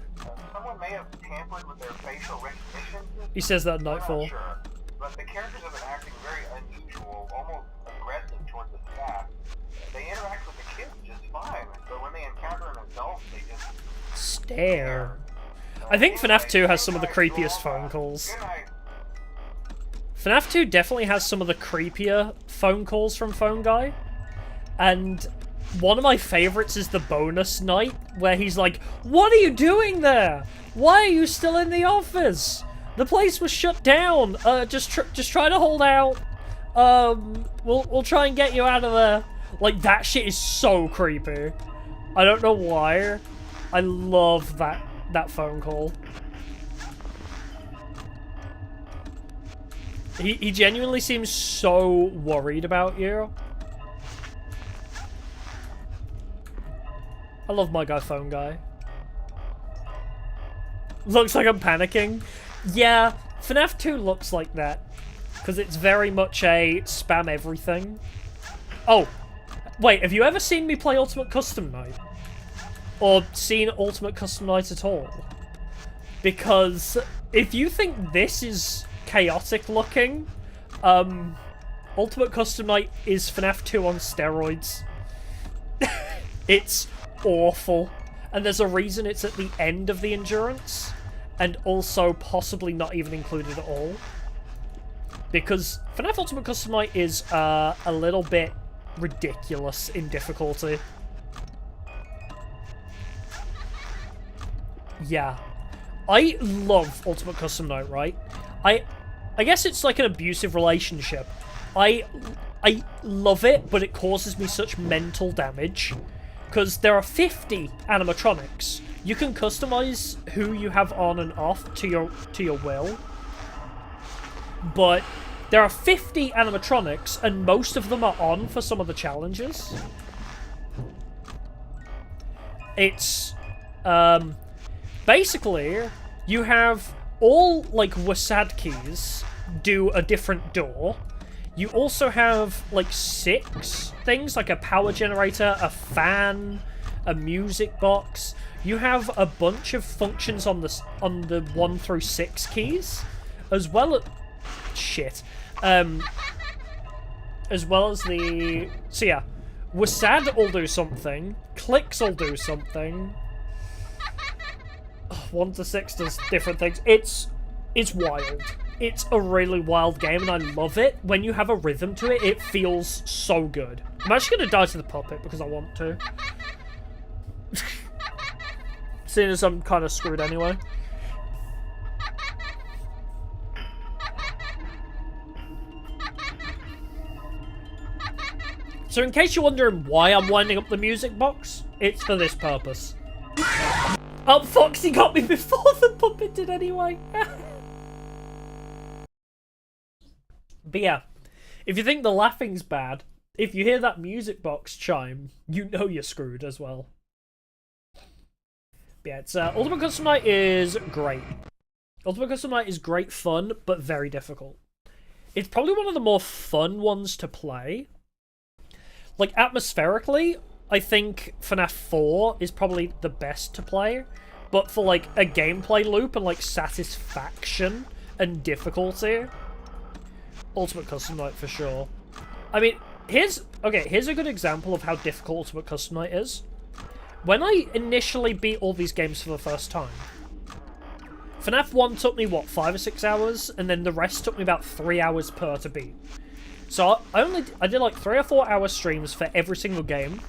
Someone may have tampered with their facial recognition system. He says that in We're Nightfall. not sure, but the characters have been acting very unusual, almost aggressive towards the staff. They interact with the kids just fine, but when they encounter an adult, they just stare. I think FNAF 2 has some of the creepiest phone calls. FNAF 2 definitely has some of the creepier phone calls from Phone Guy. And one of my favorites is the bonus night, where he's like, "What are you doing there? Why are you still in the office? The place was shut down. Just try to hold out. We'll try and get you out of there." Like, that shit is so creepy. I don't know why. I love that phone call. He genuinely seems so worried about you. I love my guy Phone Guy. Looks like I'm panicking. Yeah, FNAF 2 looks like that. Because it's very much a spam everything. Oh, wait, have you ever seen me play Ultimate Custom Night? Or seen Ultimate Custom Night at all? Because if you think this is chaotic looking, Ultimate Custom Night is FNAF 2 on steroids. It's awful. And there's a reason it's at the end of the endurance, and also possibly not even included at all. Because FNAF Ultimate Custom Night is a little bit ridiculous in difficulty. Yeah. I love Ultimate Custom Night, right? I guess it's like an abusive relationship. I love it, but it causes me such mental damage. Because there are 50 animatronics. You can customize who you have on and off to your will. But there are 50 animatronics, and most of them are on for some of the challenges. It's, basically, you have all, like, WASD keys do a different door. You also have, like, 6 things, like a power generator, a fan, a music box. You have a bunch of functions on the 1 through 6 keys, as well as... Shit. As well as the... So yeah, WASD will do something, clicks will do something. 1 to 6 does different things. It's wild. It's a really wild game, and I love it. When you have a rhythm to it, it feels so good. I'm actually going to die to the puppet because I want to. Seeing as I'm kind of screwed anyway. So in case you're wondering why I'm winding up the music box, it's for this purpose. Oh, Foxy got me before the puppet did anyway. But yeah, if you think the laughing's bad, if you hear that music box chime, you know you're screwed as well. But yeah, it's, Ultimate Custom Night is great. Ultimate Custom Night is great fun, but very difficult. It's probably one of the more fun ones to play. Like, atmospherically, I think FNAF 4 is probably the best to play. But for, like, a gameplay loop and, like, satisfaction and difficulty, Ultimate Custom Night for sure. I mean, here's a good example of how difficult Ultimate Custom Night is. When I initially beat all these games for the first time, FNAF 1 took me, what, 5 or 6 hours? And then the rest took me about 3 hours per to beat. So I did like 3 or 4 hour streams for every single game.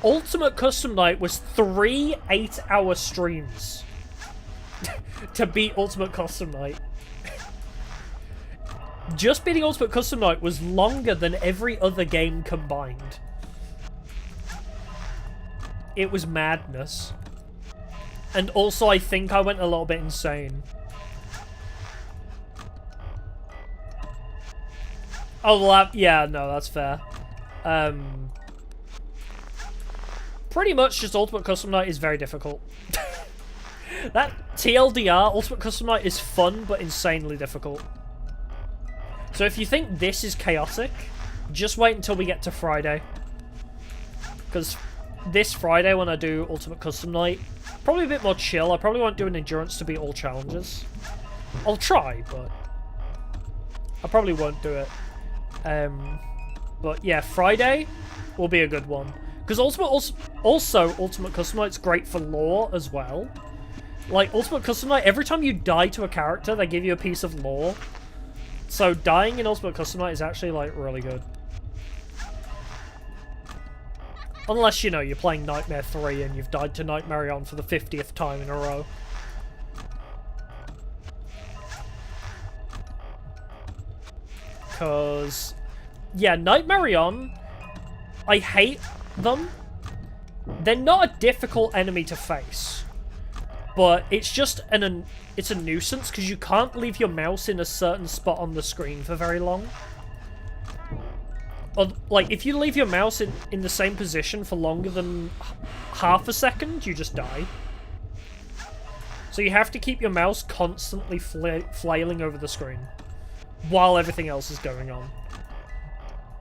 Ultimate Custom Night was 3 8-hour streams to beat Ultimate Custom Night. Just beating Ultimate Custom Night was longer than every other game combined. It was madness. And also, I think I went a little bit insane. Oh, well, yeah, no, that's fair. Pretty much just Ultimate Custom Night is very difficult. That TLDR, Ultimate Custom Night is fun, but insanely difficult. So if you think this is chaotic, just wait until we get to Friday. Because this Friday when I do Ultimate Custom Night, probably a bit more chill. I probably won't do an endurance to beat all challenges. I'll try, but I probably won't do it. But yeah, Friday will be a good one. Because Ultimate Custom Night's great for lore as well. Like, Ultimate Custom Night, every time you die to a character, they give you a piece of lore. So dying in Ultimate Custom Night is actually, like, really good. Unless, you know, you're playing Nightmare 3 and you've died to Nightmarion for the 50th time in a row. Because, yeah, Nightmarion, I hate them. They're not a difficult enemy to face. But it's just it's a nuisance because you can't leave your mouse in a certain spot on the screen for very long. Or, like, if you leave your mouse in the same position for longer than half a second, you just die. So you have to keep your mouse constantly flailing over the screen while everything else is going on.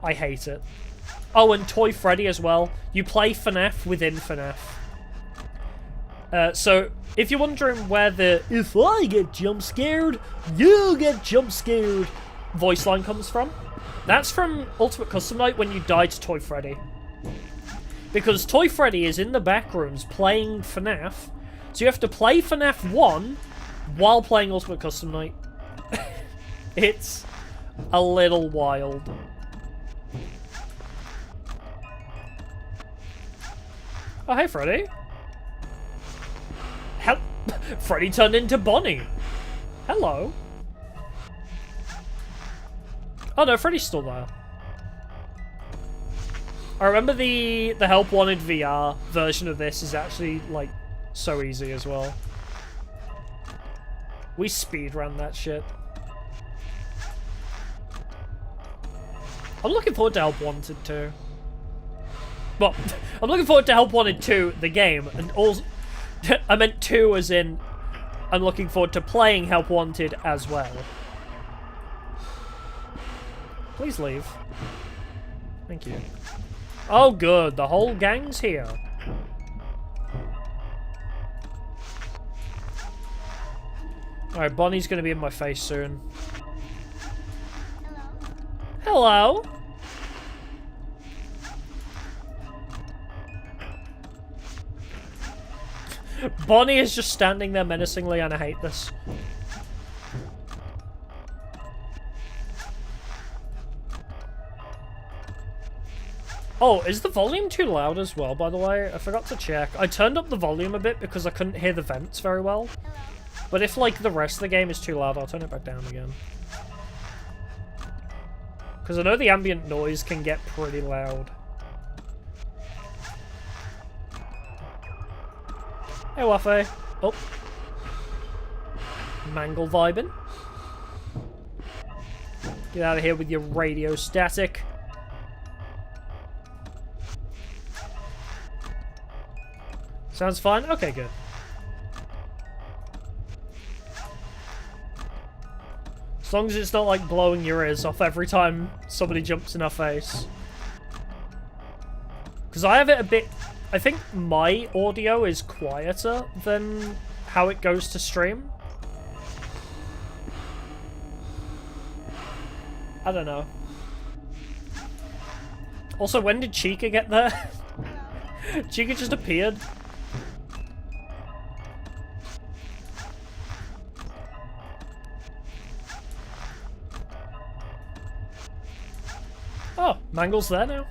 I hate it. Oh, and Toy Freddy as well. You play Fnaf within Fnaf. So, if you're wondering where the "if I get jump scared, you get jump scared" voice line comes from, that's from Ultimate Custom Night when you die to Toy Freddy. Because Toy Freddy is in the back rooms playing FNAF, so you have to play FNAF 1 while playing Ultimate Custom Night. It's a little wild. Oh, hey, Freddy. Freddy turned into Bonnie. Hello. Oh no, Freddy's still there. I remember the Help Wanted VR version of this is actually, like, so easy as well. We speedran that shit. I'm looking forward to Help Wanted 2. Well, I'm looking forward to Help Wanted 2, the game, and also... I meant 2 as in, I'm looking forward to playing Help Wanted as well. Please leave. Thank you. Oh good, the whole gang's here. Alright, Bonnie's gonna be in my face soon. Hello. Hello? Bonnie is just standing there menacingly, and I hate this. Oh, is the volume too loud as well, by the way? I forgot to check. I turned up the volume a bit because I couldn't hear the vents very well. But if, like, the rest of the game is too loud, I'll turn it back down again. Because I know the ambient noise can get pretty loud. Hey, Waffy. Oh. Mangle vibing. Get out of here with your radio static. Sounds fine? Okay, good. As long as it's not like blowing your ears off every time somebody jumps in our face. Because I have it a bit... I think my audio is quieter than how it goes to stream. I don't know. Also, when did Chica get there? Chica just appeared. Oh, Mangle's there now.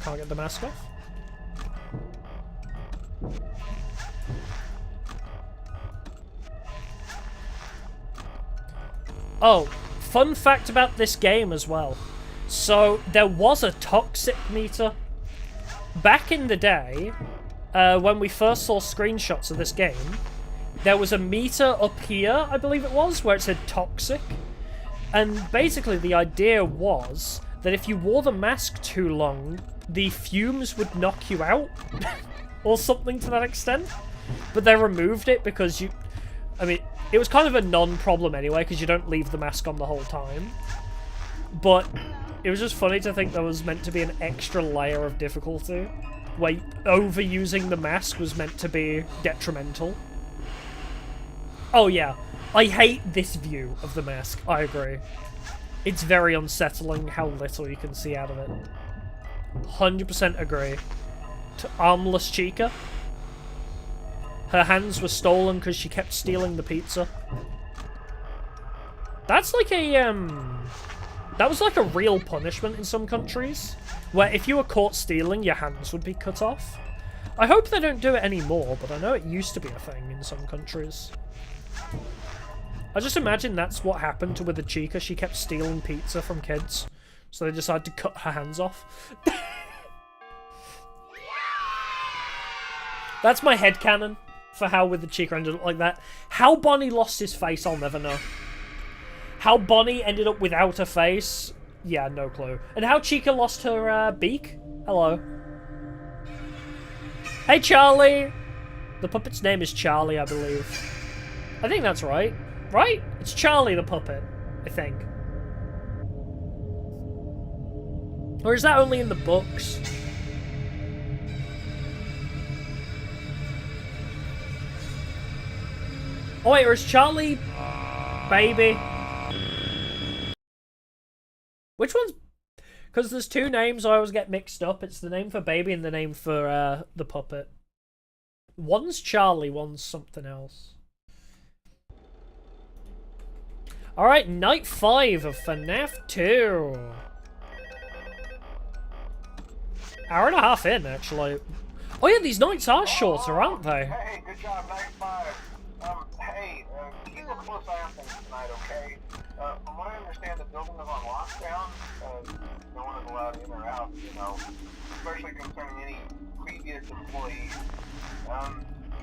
Can't get the mask off. Oh, fun fact about this game as well. So, there was a toxic meter. Back in the day, when we first saw screenshots of this game, there was a meter up here, I believe it was, where it said toxic. And basically the idea was that if you wore the mask too long, the fumes would knock you out. Or something to that extent. But they removed it because you... I mean, it was kind of a non-problem anyway, because you don't leave the mask on the whole time. But It was just funny to think there was meant to be an extra layer of difficulty, where overusing the mask was meant to be detrimental. Oh yeah, I hate this view of the mask, I agree. It's very unsettling how little you can see out of it. 100% agree. To armless Chica. Her hands were stolen because she kept stealing the pizza. That's like a, that was like a real punishment in some countries, where if you were caught stealing, your hands would be cut off. I hope they don't do it anymore, but I know it used to be a thing in some countries. I just imagine that's what happened with the Chica. She kept stealing pizza from kids, so they decided to cut her hands off. That's my headcanon for how with the Chica ended up like that. How Bonnie lost his face, I'll never know. How Bonnie ended up without a face, yeah, no clue. And how Chica lost her beak? Hello. Hey, Charlie! The puppet's name is Charlie, I believe. I think that's right. Right? It's Charlie the puppet, I think. Or is that only in the books? Oh wait, or is Charlie Baby? Which one's... Because there's two names I always get mixed up. It's the name for Baby and the name for the puppet. One's Charlie, one's something else. Alright, night 5 of Fnaf 2. Hour and a half in, actually. Oh yeah, these nights are shorter, aren't they? Hey, good job, night 5. Hey, keep a close eye on things tonight, okay? From what I understand, the building is on lockdown. No one is allowed in or out, you know, especially concerning any previous employees.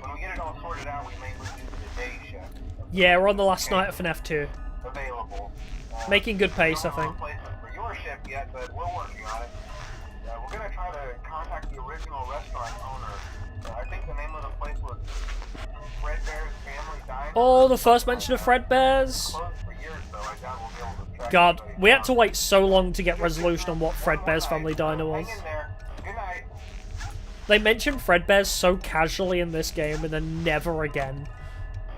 When we get it all sorted out, we may move into the day shift. Yeah, we're on the last night of Fnaf 2. Available. Making good pace, I think. For your shift yet, but we're working on it. We're gonna try to contact the original restaurant owner. I think the name of the place was Fredbear's Family Diner. Oh, the first mention of Fredbear's. Closed for years, though. I doubt we'll be able to track God, anybody we had down. to wait so long to get resolution on what Fredbear's Family Diner was. Hang in there. Good night. They mentioned Fredbear's so casually in this game and then never again.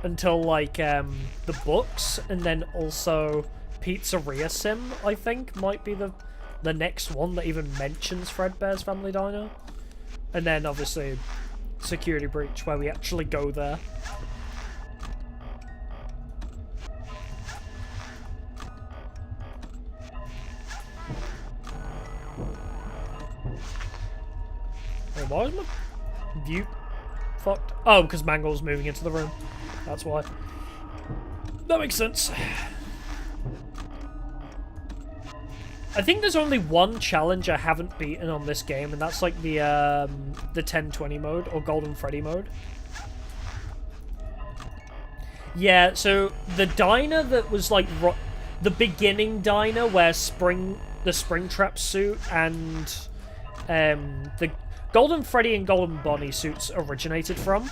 Until, like, the books, and then also Pizzeria Sim, I think, might be the next one that even mentions Fredbear's Family Diner. And then, obviously, Security Breach, where we actually go there. Wait, why is my view fucked? Oh, because Mangle's moving into the room. That's why. That makes sense. I think there's only one challenge I haven't beaten on this game, and that's like the 1020 mode, or Golden Freddy mode. Yeah, so the diner that was like the beginning diner where the Springtrap suit and the Golden Freddy and Golden Bonnie suits originated from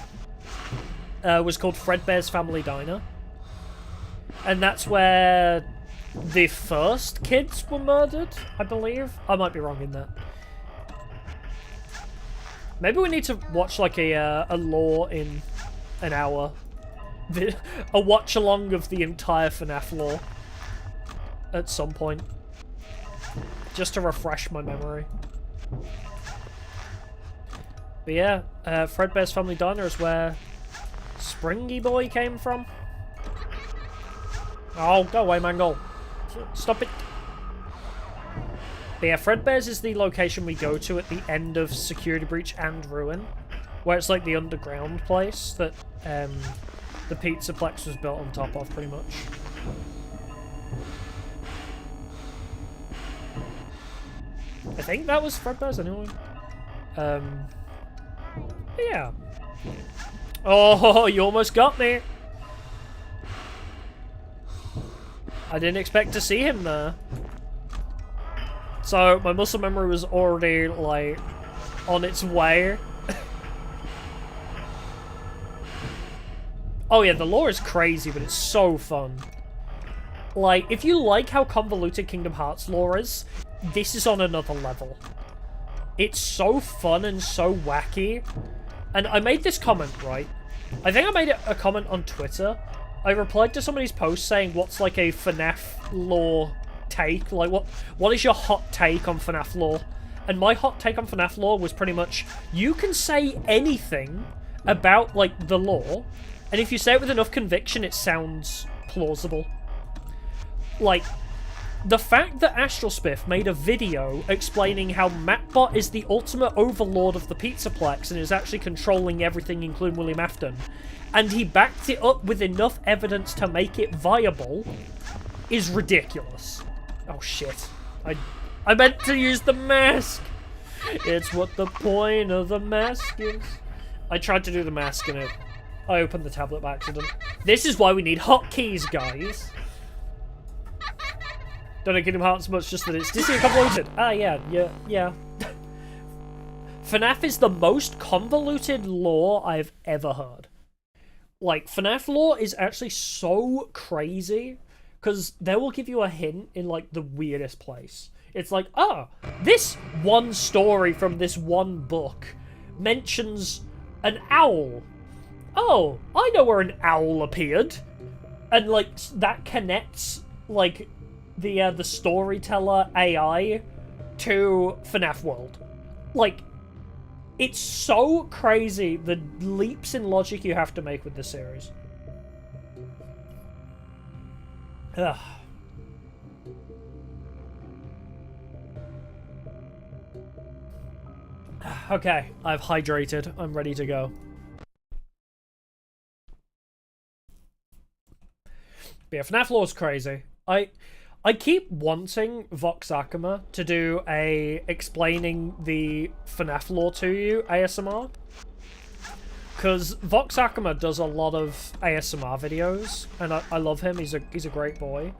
was called Fredbear's Family Diner. And that's where the first kids were murdered, I believe. I might be wrong in that. Maybe we need to watch like a lore in an hour. A watch-along of the entire FNAF lore at some point. Just to refresh my memory. But yeah, Fredbear's Family Diner is where Springy Boy came from. Oh, go away, Mangle. Stop it. But yeah, Fredbear's is the location we go to at the end of Security Breach and Ruin. Where it's like the underground place that the Pizzaplex was built on top of, pretty much. I think that was Fredbear's anyway. Yeah. Oh, you almost got me. I didn't expect to see him there. So, my muscle memory was already, like, on its way. Oh yeah, the lore is crazy, but it's so fun. Like, if you like how convoluted Kingdom Hearts lore is, this is on another level. It's so fun and so wacky. And I made this comment, right? I think I made a comment on Twitter. I replied to somebody's post saying, what's like a FNAF lore take? Like, what is your hot take on FNAF lore? And my hot take on FNAF lore was pretty much, you can say anything about, like, the lore, and if you say it with enough conviction, it sounds plausible. Like, the fact that Astralspiff made a video explaining how Mapbot is the ultimate overlord of the Pizzaplex and is actually controlling everything, including William Afton, and he backed it up with enough evidence to make it viable, is ridiculous. Oh shit. I meant to use the mask! It's what the point of the mask is. I tried to do the mask and I opened the tablet by accident. This is why we need hotkeys, guys. Don't know Kingdom Hearts much, just that it's Disney convoluted. Ah, yeah. FNAF is the most convoluted lore I've ever heard. Like, FNAF lore is actually so crazy, because they will give you a hint in, like, the weirdest place. It's like, this one story from this one book mentions an owl. Oh, I know where an owl appeared. And, like, that connects, like, the storyteller AI to FNAF World. Like, it's so crazy the leaps in logic you have to make with this series. Ugh. Okay, I've hydrated. I'm ready to go. But yeah, FNAF lore is crazy. I keep wanting Vox Akuma to do a explaining the FNAF lore to you ASMR. Because Vox Akuma does a lot of ASMR videos, and I love him. He's a great boy.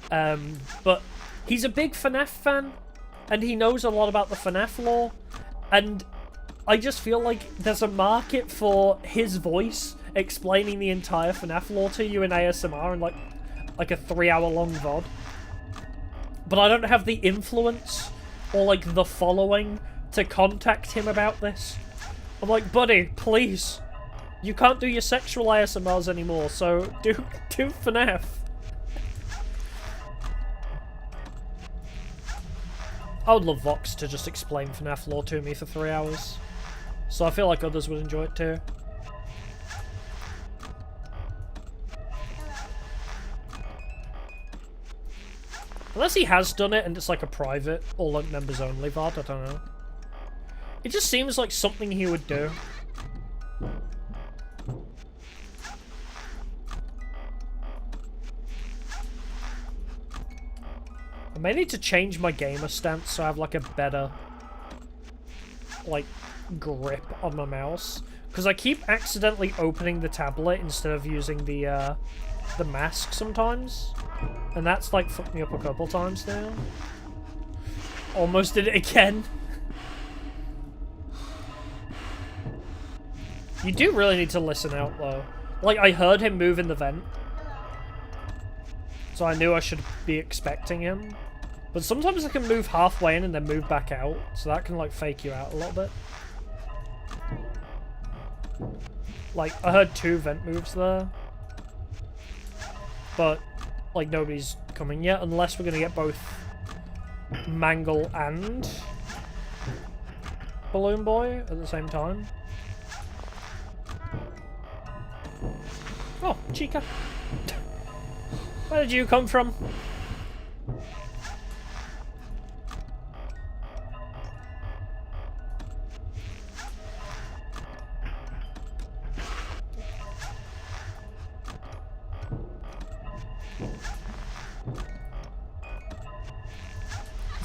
But he's a big FNAF fan, and he knows a lot about the FNAF lore. And I just feel like there's a market for his voice explaining the entire FNAF lore to you in ASMR in like a 3-hour-long VOD. But I don't have the influence or like the following to contact him about this. I'm like, buddy, please. You can't do your sexual ASMRs anymore, so do FNAF. I would love Vox to just explain FNAF lore to me for 3 hours. So I feel like others would enjoy it too. Unless he has done it and it's like a private or like members only VOD, I don't know. It just seems like something he would do. I may need to change my gamer stance so I have like a better like grip on my mouse. Because I keep accidentally opening the tablet instead of using the mask sometimes. And that's like fucked me up a couple times now. Almost did it again. You do really need to listen out though. Like, I heard him move in the vent. So I knew I should be expecting him. But sometimes I can move halfway in and then move back out. So that can like fake you out a little bit. Like, I heard 2 vent moves there. But like, nobody's coming yet, unless we're gonna get both Mangle and Balloon Boy at the same time. Oh, Chica. Where did you come from?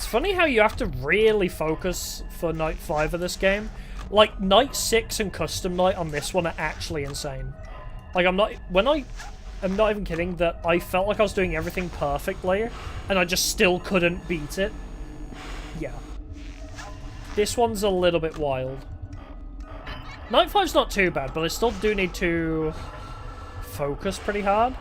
Funny how you have to really focus for Night 5 of this game. Like, Night 6 and Custom Night on this one are actually insane. Like, I'm not even kidding that I felt like I was doing everything perfectly, and I just still couldn't beat it. Yeah. This one's a little bit wild. Night 5's not too bad, but I still do need to focus pretty hard.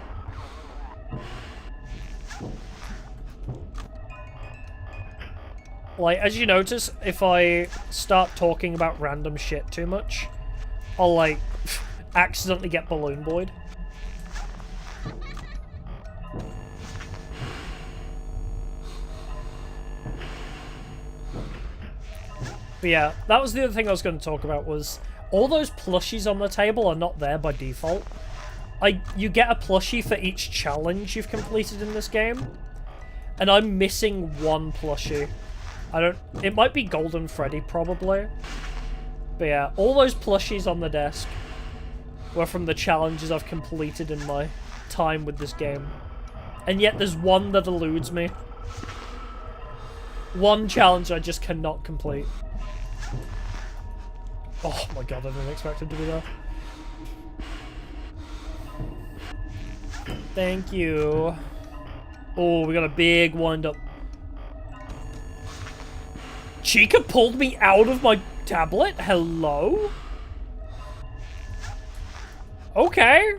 Like, as you notice, if I start talking about random shit too much, I'll, like, accidentally get balloon boyed. But yeah, that was the other thing I was going to talk about, was all those plushies on the table are not there by default. You get a plushie for each challenge you've completed in this game, and I'm missing one plushie. It might be Golden Freddy, probably. But yeah, all those plushies on the desk were from the challenges I've completed in my time with this game. And yet there's one that eludes me. One challenge I just cannot complete. Oh my god, I didn't expect him to be there. Thank you. Oh, we got a big wind-up. Chica pulled me out of my tablet? Hello? Okay.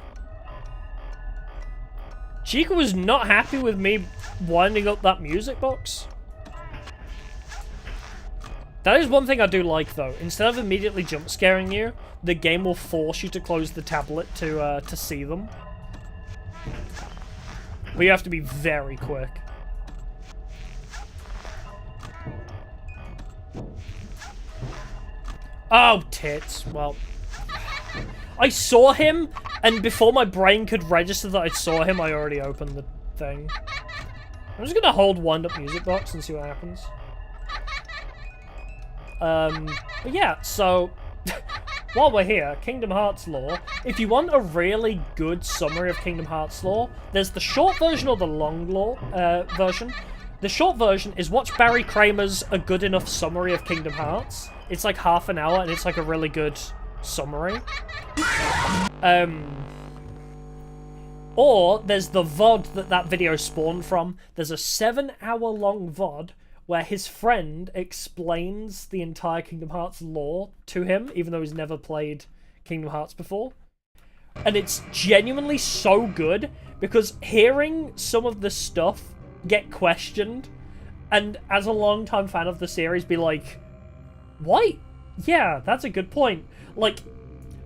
Chica was not happy with me winding up that music box. That is one thing I do like, though. Instead of immediately jump scaring you, the game will force you to close the tablet to see them. But you have to be very quick. Oh, tits. Well, I saw him, and before my brain could register that I saw him, I already opened the thing. I'm just gonna hold wind-up music box and see what happens. But yeah, so, while we're here, Kingdom Hearts lore. If you want a really good summary of Kingdom Hearts lore, there's the short version or the long lore version. The short version is watch Barry Kramer's A Good Enough Summary of Kingdom Hearts. It's like half an hour, and it's like a really good summary. Or there's the VOD that video spawned from. There's a 7-hour-long VOD where his friend explains the entire Kingdom Hearts lore to him, even though he's never played Kingdom Hearts before. And it's genuinely so good, because hearing some of the stuff get questioned, and as a long-time fan of the series, be like, what? Yeah, that's a good point. Like,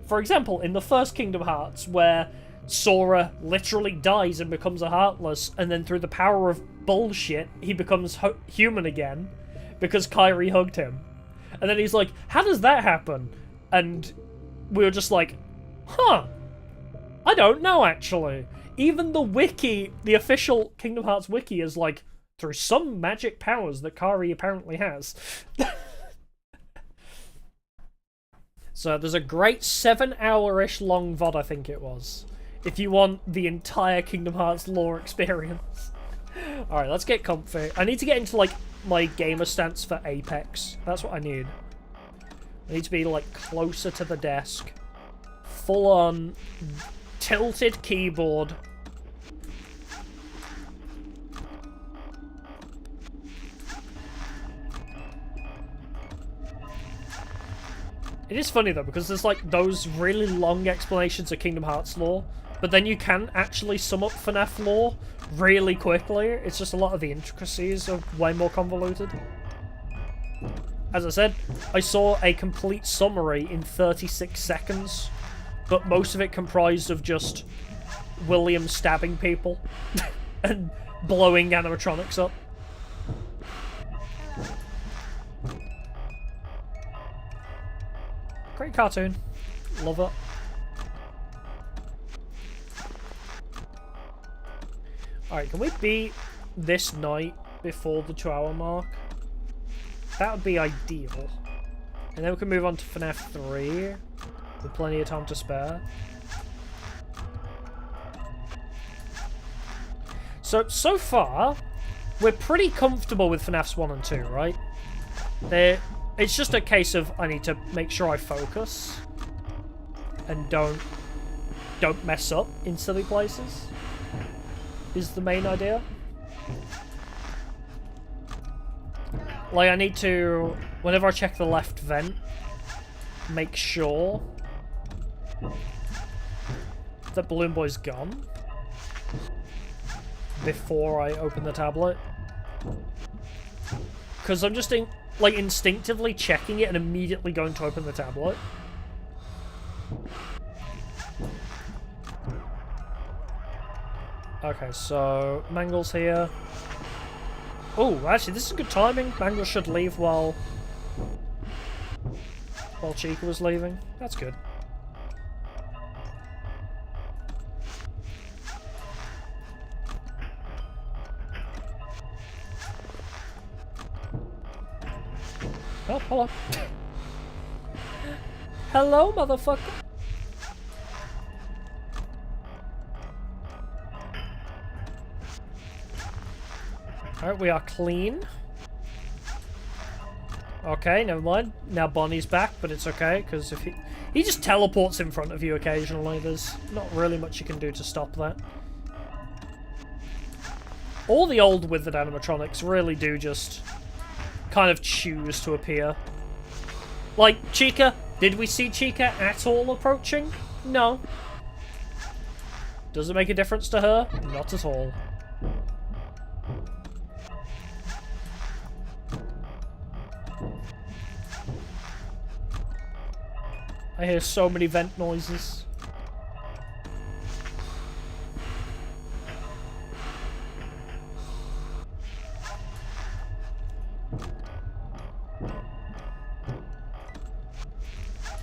for example, in the first Kingdom Hearts, where Sora literally dies and becomes a Heartless, and then through the power of bullshit, he becomes human again, because Kairi hugged him. And then he's like, how does that happen? And we were just like, huh, I don't know, actually. Even the wiki, the official Kingdom Hearts wiki, is like, through some magic powers that Kairi apparently has. So there's a great 7-hour-ish long VOD, I think it was, if you want the entire Kingdom Hearts lore experience. Alright, let's get comfy. I need to get into, like, my gamer stance for Apex. That's what I need. I need to be, like, closer to the desk. Full-on tilted keyboard. It is funny, though, because there's, like, those really long explanations of Kingdom Hearts lore, but then you can actually sum up FNAF lore really quickly. It's just a lot of the intricacies are way more convoluted. As I said, I saw a complete summary in 36 seconds, but most of it comprised of just William stabbing people and blowing animatronics up. Great cartoon. Love it. Alright, can we beat this night before the 2-hour mark? That would be ideal. And then we can move on to FNAF 3 with plenty of time to spare. So far, we're pretty comfortable with FNAFs 1 and 2, right? It's just a case of I need to make sure I focus and don't mess up in silly places, is the main idea. Like, I need to, whenever I check the left vent, make sure that Balloon Boy's gone before I open the tablet. Because I'm just like instinctively checking it and immediately going to open the tablet. Okay, so Mangle's here. Oh, actually, this is good timing. Mangle should leave while Chica was leaving. That's good. Oh, hello. Hello, motherfucker. Alright, we are clean. Okay, never mind. Now Bonnie's back, but it's okay, because if he just teleports in front of you occasionally, there's not really much you can do to stop that. All the old withered animatronics really do just kind of choose to appear. Like, Chica. Did we see Chica at all approaching? No. Does it make a difference to her? Not at all. I hear so many vent noises.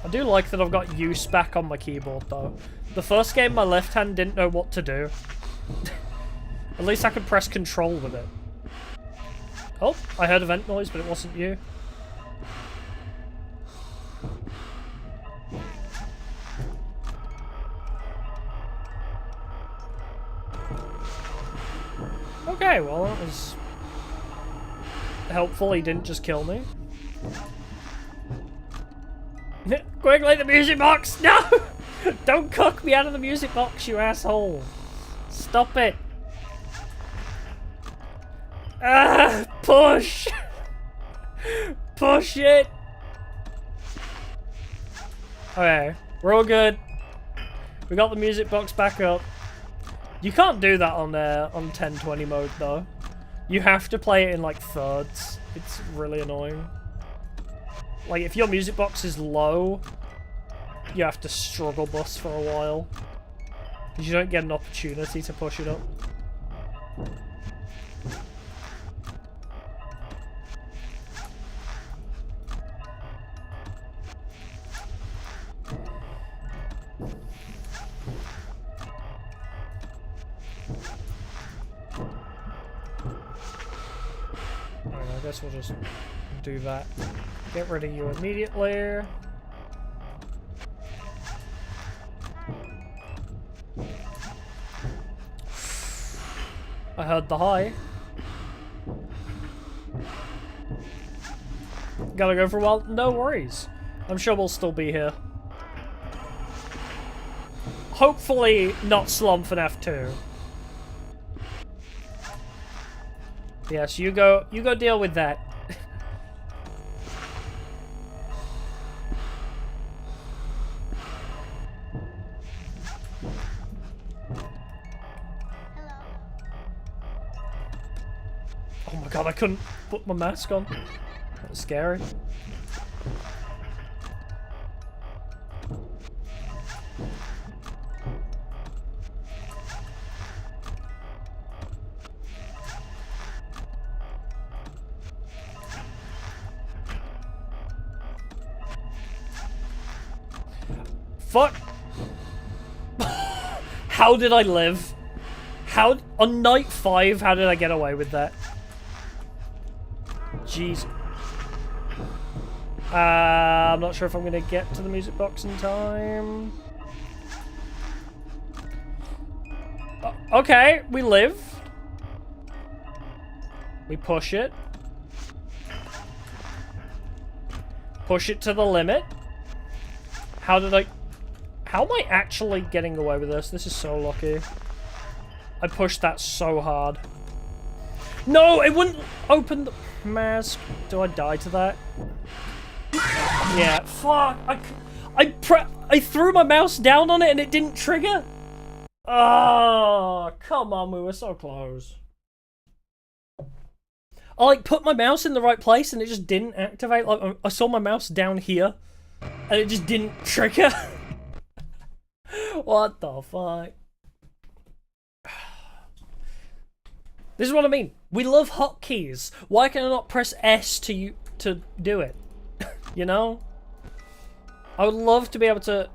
I do like that I've got use back on my keyboard though. The first game my left hand didn't know what to do. At least I could press control with it. Oh, I heard a vent noise, but it wasn't you. Okay, well that was helpful. He didn't just kill me. Quickly, the music box! No! Don't cook me out of the music box, you asshole! Stop it! Ah! Push! Push it! Okay, we're all good. We got the music box back up. You can't do that on 1020 mode though. You have to play it in like thirds. It's really annoying. Like if your music box is low, you have to struggle bus for a while. Because you don't get an opportunity to push it up. I guess we'll just do that. Get rid of you immediately. I heard the hi. Gotta go for a while? No worries. I'm sure we'll still be here. Hopefully not Slum Fnaf 2. Yes, you go deal with that. Oh my god, I couldn't put my mask on. That was scary. Fuck! How did I live? On night 5, how did I get away with that? Jeez. I'm not sure if I'm gonna get to the music box in time. Okay, we live. We push it. Push it to the limit. How am I actually getting away with this? This is so lucky. I pushed that so hard. No, it wouldn't open the mask. Do I die to that? Yeah, fuck. I threw my mouse down on it and it didn't trigger. Oh, come on, we were so close. I like put my mouse in the right place and it just didn't activate. Like I saw my mouse down here and it just didn't trigger. What the fuck? This is what I mean. We love hotkeys. Why can I not press S to do it? You know? I would love to be able to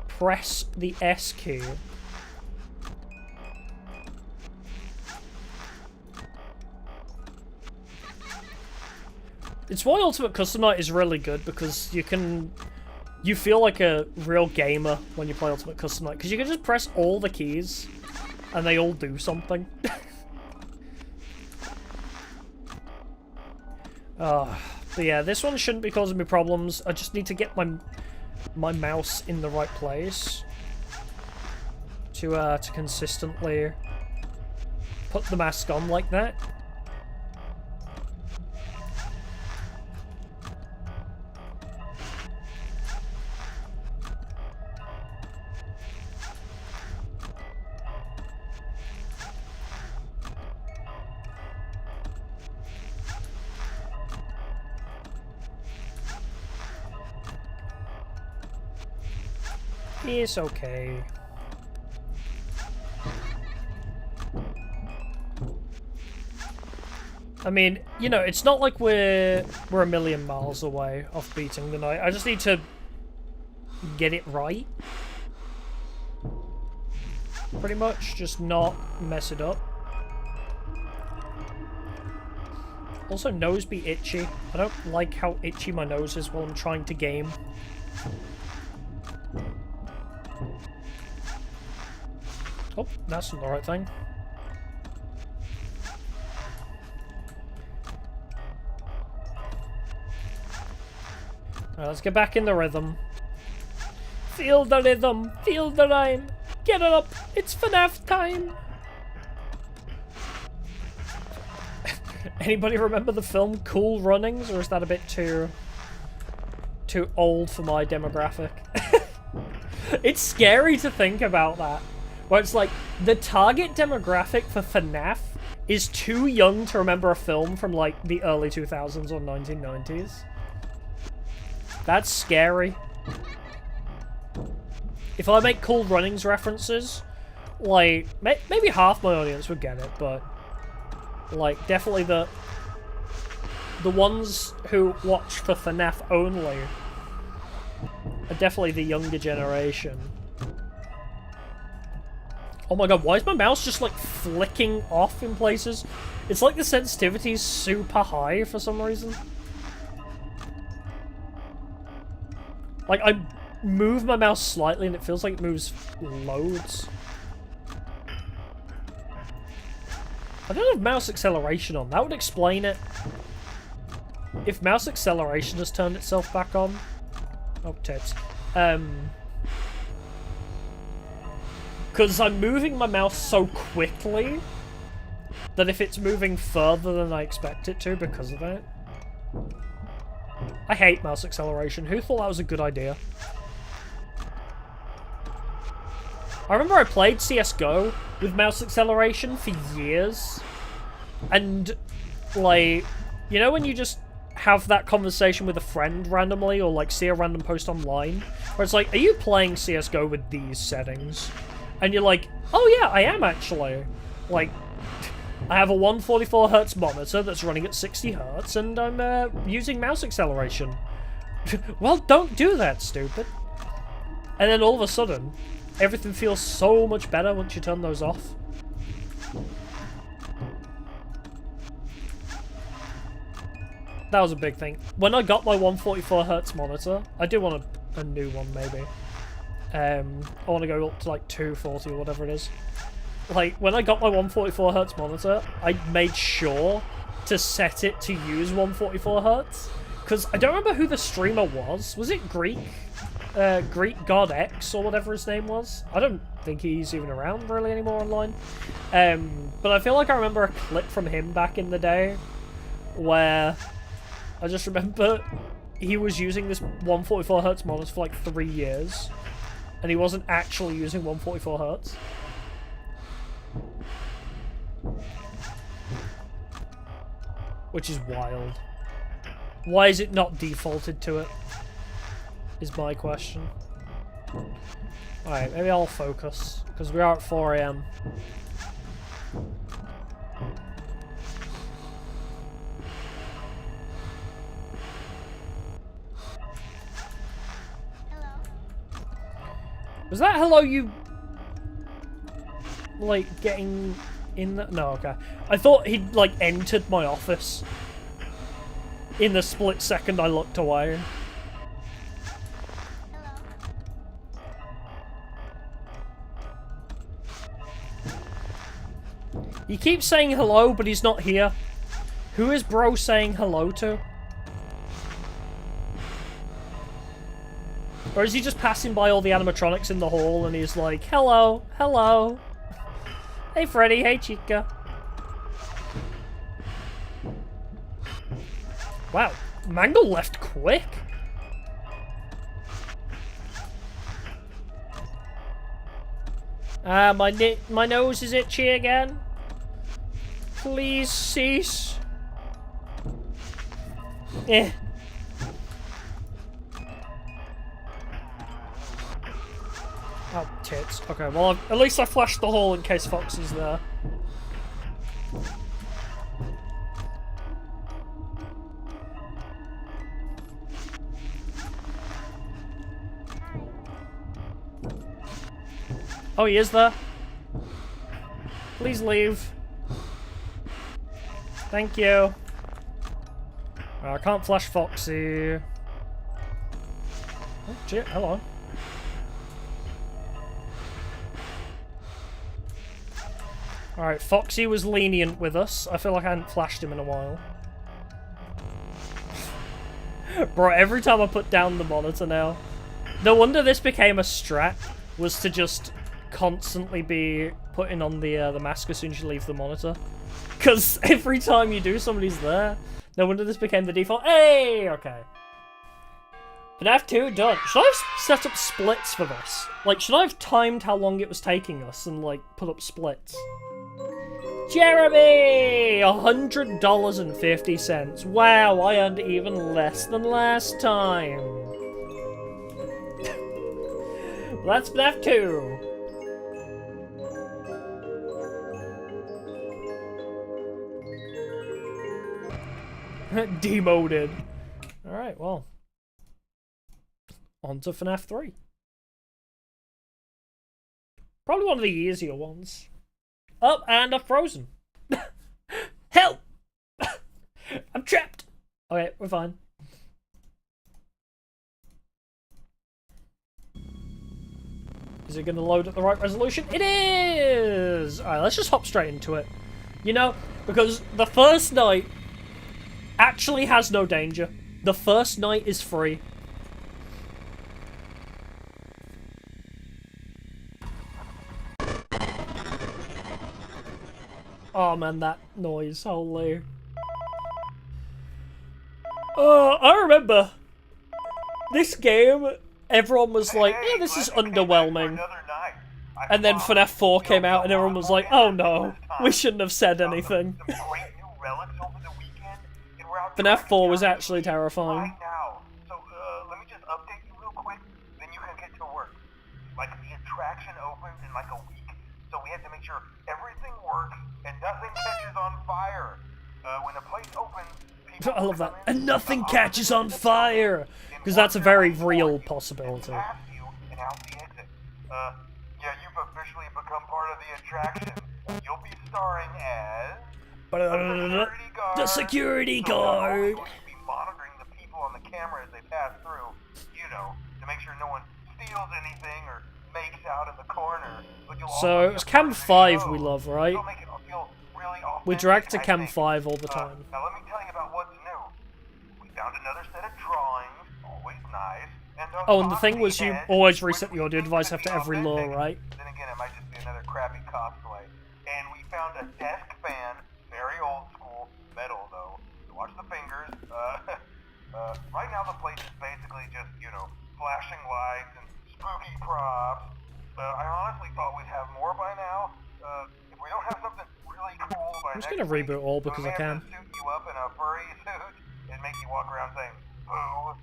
press the S key. It's why Ultimate Custom Night is really good, because you feel like a real gamer when you play Ultimate Custom Night, because you can just press all the keys and they all do something. But yeah, this one shouldn't be causing me problems. I just need to get my mouse in the right place to consistently put the mask on like that. It's okay. I mean, you know, it's not like we're a million miles away off beating the night. I just need to get it right. Pretty much, just not mess it up. Also, nose be itchy. I don't like how itchy my nose is while I'm trying to game. Oh, that's not the right thing. Alright, let's get back in the rhythm. Feel the rhythm, feel the rhyme. Get it up, it's FNAF time. Anybody remember the film Cool Runnings, or is that a bit too old for my demographic? It's scary to think about that. Where it's like, the target demographic for FNAF is too young to remember a film from like the early 2000s or 1990s. That's scary. If I make Cool Runnings references, like, maybe half my audience would get it, but like, definitely the ones who watch for FNAF only are definitely the younger generation. Oh my god, why is my mouse just like flicking off in places? It's like the sensitivity is super high for some reason. Like, I move my mouse slightly and it feels like it moves loads. I don't have mouse acceleration on. That would explain it. If mouse acceleration has turned itself back on. Oh, tits. Because I'm moving my mouse so quickly that if it's moving further than I expect it to because of it. I hate mouse acceleration. Who thought that was a good idea? I remember I played CSGO with mouse acceleration for years. And, like, you know when you just have that conversation with a friend randomly, or like see a random post online, where it's like, are you playing CSGO with these settings? And you're like, oh yeah, I am actually. Like, I have a 144Hz monitor that's running at 60Hz, and I'm using mouse acceleration. Well, don't do that, stupid. And then all of a sudden, everything feels so much better once you turn those off. That was a big thing. When I got my 144Hz monitor, I do want a new one, maybe. I want to go up to like 240 or whatever it is. Like, when I got my 144Hz monitor, I made sure to set it to use 144Hz. Because I don't remember who the streamer was. Was it Greek? Greek God X or whatever his name was? I don't think he's even around really anymore online. But I feel like I remember a clip from him back in the day where I just remember he was using this 144Hz monitor for like 3 years. And he wasn't actually using 144Hz. which is wild. Why is it not defaulted to it? Is my question. Alright, maybe I'll focus, because we are at 4 AM. Was that hello you... like, getting in the... No, okay. I thought he'd, like, entered my office. In the split second I looked away. He keeps saying hello, but he's not here. Who is bro saying hello to? Or is he just passing by all the animatronics in the hall and he's like, hello, hello. Hey Freddy, hey Chica. Wow, Mangle left quick. My nose is itchy again. Please cease. Eh. Oh, tits. Okay, well, at least I flashed the hole in case Fox is there. Oh, he is there. Please leave. Thank you. I can't flash Foxy. Oh, shit, hello. Alright, Foxy was lenient with us. I feel like I hadn't flashed him in a while. Bro, every time I put down the monitor now. No wonder this became a strat, was to just constantly be putting on the mask as soon as you leave the monitor. Because every time you do, somebody's there. No wonder this became the default. Hey! Okay. Fnaf 2 done. Should I have set up splits for this? Like, should I have timed how long it was taking us and, like, put up splits? Jeremy! $100.50. Wow, I earned even less than last time. Well, that's Fnaf 2. Demoted. Alright, well. On to Fnaf 3. Probably one of the easier ones. Oh, and I've frozen. Help! I'm trapped! Okay, we're fine. Is it going to load at the right resolution? It is! Alright, let's just hop straight into it. You know, because the first night actually has no danger. The first night is free. Oh man, that noise, holy. I remember this game, everyone was like, yeah, this is underwhelming. And then Fnaf 4 came out and everyone was like, oh no, we shouldn't have said anything. Fnaf 4 was actually terrifying. So, let me just update you real quick, then you can get to work. Like, the attraction opens in like a week, so we have to make sure everything works and nothing catches on fire. When the place opens, people I love that. And nothing catches on fire! Because that's a very real possibility. Yeah, you've officially become part of the attraction. You'll be starring as the security guard. So be monitoring the people on the camera as they pass through, you know, to make sure no one steals anything or makes out in the corner. But so it's Cam 5 we love, right? Really we drag to Cam 5 all the time. Now let me tell you about what's new. We found another set of drawings, always nice. And the thing was, you always reset the audio device after every lure, right? Then again, it might just be another crappy cosplay. And we found a desk fan, very old school, metal though. So watch the fingers. Right now the place is basically just, you know, flashing lights and spooky props. I honestly thought we'd have more by now. If we don't have something really cool by I'm just next gonna week, reboot all so because we I may can. have to suit you up in a furry suit and make you walk around saying, boo.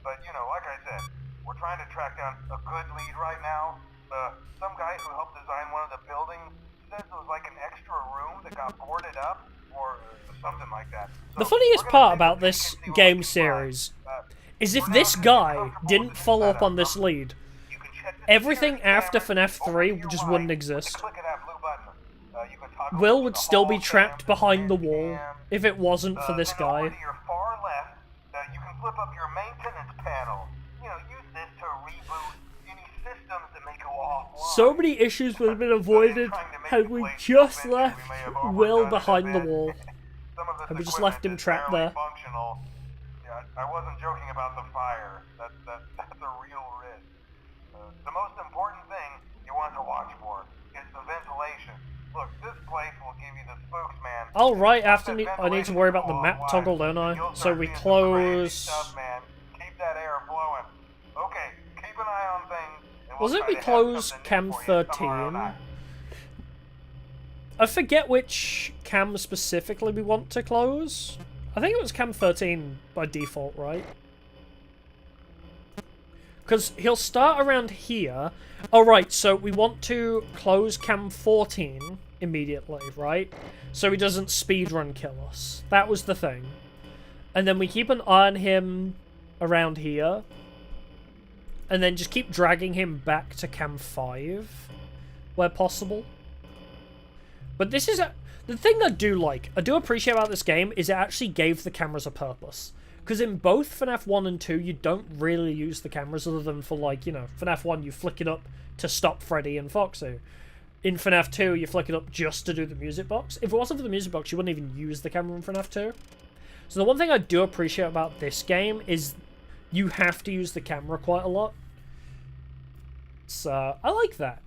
But, you know, like I said, we're trying to track down a good lead right now. Some guy who helped design one of the buildings says it was like an extra room that got boarded up, or something like that. So The funniest we're gonna part take a about peek this and see what game we can find. series is if For now, this just get guy comfortable didn't with the new follow up on setup. this lead, You can check the everything security after cameras FNAF over 3 to your just right wouldn't with the exist. click of that blue button. You can toggle Will between would the still be hall trapped cams, behind the advanced wall cams. if it wasn't for this Then over guy. to your far left, you can flip up your maintenance panel. You know, use this to reboot any systems that may go offline. So many issues would have been avoided had we just left Will behind the wall. Had we just left him trapped there. Functional. Yeah, I wasn't joking about the fire. That's a real risk. The most important thing you want to watch for is the ventilation. Look, this place will give you the spooks, man. Oh right, I need to worry about the map toggle, don't I? So we close... Keep that air flowing. Okay, keep an eye on things. And Was we'll it try we to have close something cam new for you tomorrow 13? night. I forget which cam specifically we want to close. I think it was cam 13 by default, right? Because he'll start around here. Oh, right, so we want to close cam 14 immediately, right? So he doesn't speedrun kill us. That was the thing. And then we keep an eye on him around here. And then just keep dragging him back to cam 5 where possible. But this is the thing I do appreciate about this game is it actually gave the cameras a purpose. Because in both FNAF 1 and 2, you don't really use the cameras other than for, like, you know, FNAF 1, you flick it up to stop Freddy and Foxy. In FNAF 2, you flick it up just to do the music box. If it wasn't for the music box, you wouldn't even use the camera in FNAF 2. So the one thing I do appreciate about this game is you have to use the camera quite a lot. So, I like that.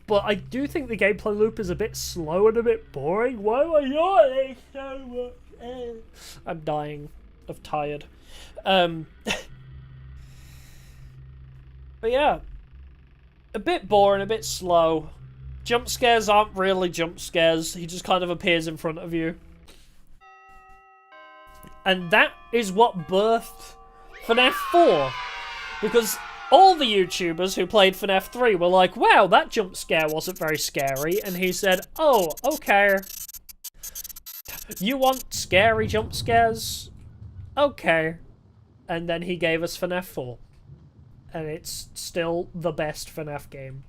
But I do think the gameplay loop is a bit slow and a bit boring. Why am I yawning so much? I'm dying of tired. But yeah. A bit boring, a bit slow. Jump scares aren't really jump scares. He just kind of appears in front of you. And that is what birthed FNAF 4. Because all the YouTubers who played FNAF 3 were like, wow, that jump scare wasn't very scary. And he said, oh, okay. You want scary jump scares? Okay. And then he gave us FNAF 4. And it's still the best FNAF game.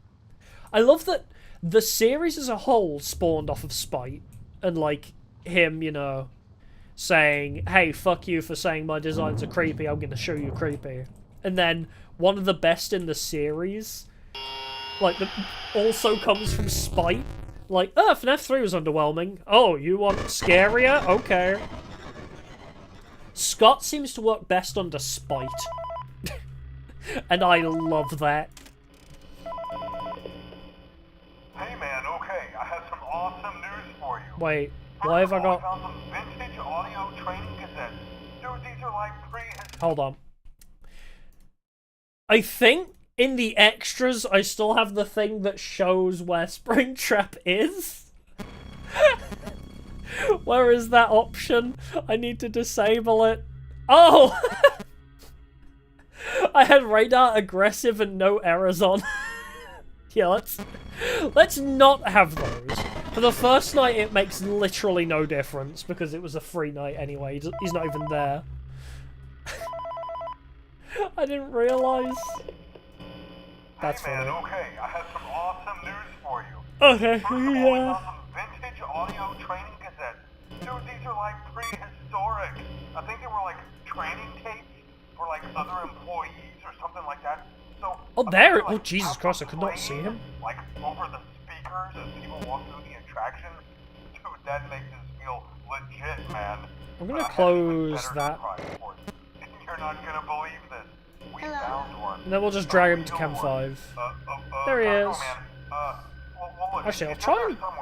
I love that the series as a whole spawned off of spite. And, like, him, you know, saying, hey, fuck you for saying my designs are creepy, I'm gonna show you creepy. And then one of the best in the series, like, also comes from spite. Like, oh, FNAF 3 was underwhelming. Oh, you want scarier? Okay. Scott seems to work best under spite. And I love that. Hey man, okay, I have some awesome news for you. Wait, why have I got... I found some vintage audio training cassettes. Dude, these are like prehistoric. Hold on. I think in the extras, I still have the thing that shows where Springtrap is. Where is that option? I need to disable it. Oh! I had radar aggressive and no errors on. Yeah, let's not have those. For the first night, it makes literally no difference because it was a free night anyway. He's not even there. I didn't realize. That's hey man, funny. okay, I have some awesome news for you. Okay, First of all, I yeah. found some vintage audio training cassettes. Dude, these are like prehistoric. I think they were like training tapes for like other employees or something like that. So Oh, there! like, Oh, Jesus Christ, I could not see him. Like over the speakers as people walk through the attraction. Dude, that makes this feel legit, man. I'm gonna But I have even close better that. surprise for you. You're not gonna believe this. We Hello? found one. And then we'll just drag him to Cam 5. There he is. Actually,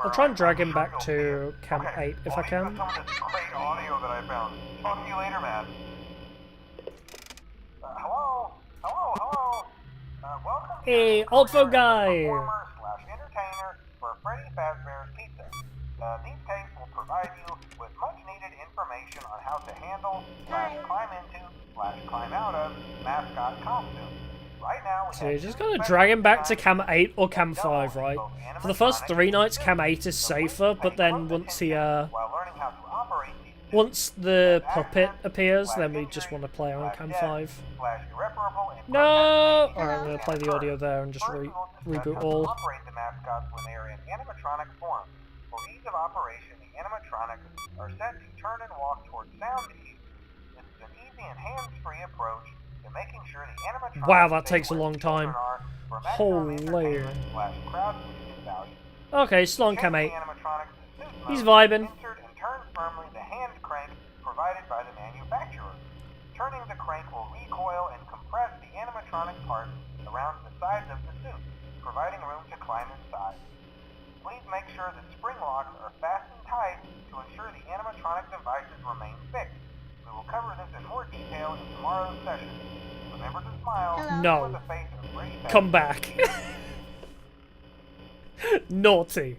I'll try and drag him back to Cam 8 if I can. Some of this great audio that I found. Talk to you later, man. Hello? Welcome Hey, to Altfo Pizzeria, guy. performer/entertainer for Freddy Fazbear's Pizza. These tapes will provide you with much-needed information on how to handle, /climb into, /climb out of mascot costumes. Right now, So you're just gonna drag him back to Cam 8 or Cam 5, right? For the first 3 nights, Cam 8 is safer, but then once he, once the puppet appears, then we just want to play on Cam 5. No! Alright, I'm gonna play the audio there and just reboot all. Operate the mascots when they are in animatronic form. For ease of operation, the animatronics are set to turn and walk towards sound cues. This is an easy and hands-free approach to making sure the animatronics Wow, that takes a long time. Holy. Okay, still on Cam 8. He's vibing. Insert and turn firmly the hand crank provided by the manufacturer. Turning the crank will recoil and compress the animatronic parts around the sides of the suit, providing room to climb inside. Please make sure that spring locks are fastened tight to ensure the animatronic devices remain fixed. We will cover this in more detail in tomorrow's session. Remember to smile. No. With the face of pretty face. Come back. Naughty.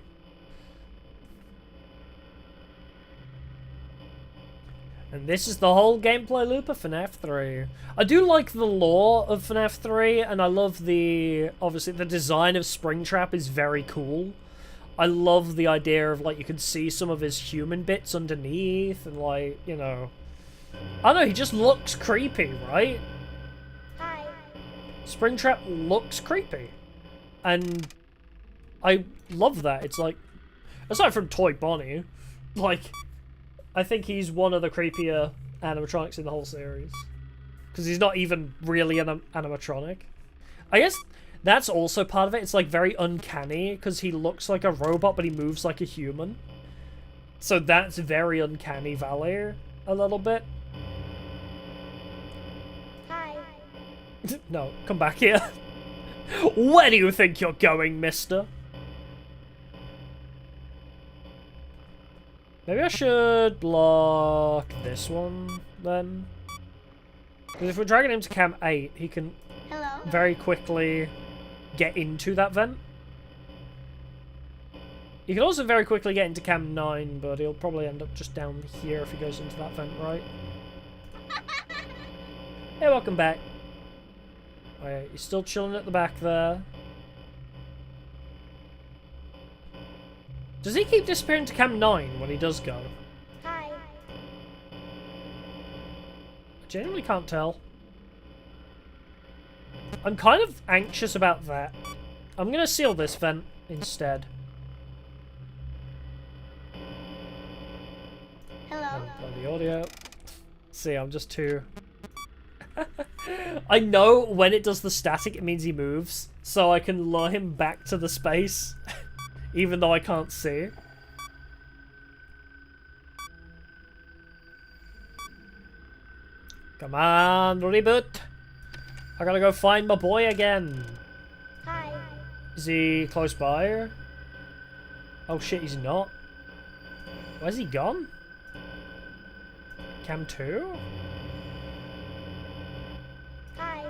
And this is the whole gameplay loop of FNAF 3. I do like the lore of FNAF 3, and I love the... Obviously, the design of Springtrap is very cool. I love the idea of, like, you can see some of his human bits underneath, and, like, you know... I don't know, he just looks creepy, right? Hi. Springtrap looks creepy. And I love that. It's like... Aside from Toy Bonnie, like... I think he's one of the creepier animatronics in the whole series. Because he's not even really an animatronic. I guess that's also part of it. It's like very uncanny because he looks like a robot but he moves like a human. So that's very uncanny valley a little bit. Hi. No, come back here. Where do you think you're going, mister? Maybe I should block this one, then. Because if we're dragging him to Cam 8, he can very quickly get into that vent. He can also very quickly get into Cam 9, but he'll probably end up just down here if he goes into that vent, right? Hey, welcome back. Alright, you're still chilling at the back there. Does he keep disappearing to Cam 9 when he does go? Hi. I genuinely can't tell. I'm kind of anxious about that. I'm gonna seal this vent instead. Hello. Play the audio. See, I'm just too... I know when it does the static, it means he moves, so I can lure him back to the space. Even though I can't see. Come on, reboot. I gotta go find my boy again. Hi. Is he close by? Oh shit, he's not. Where's he gone? Cam 2? Hi.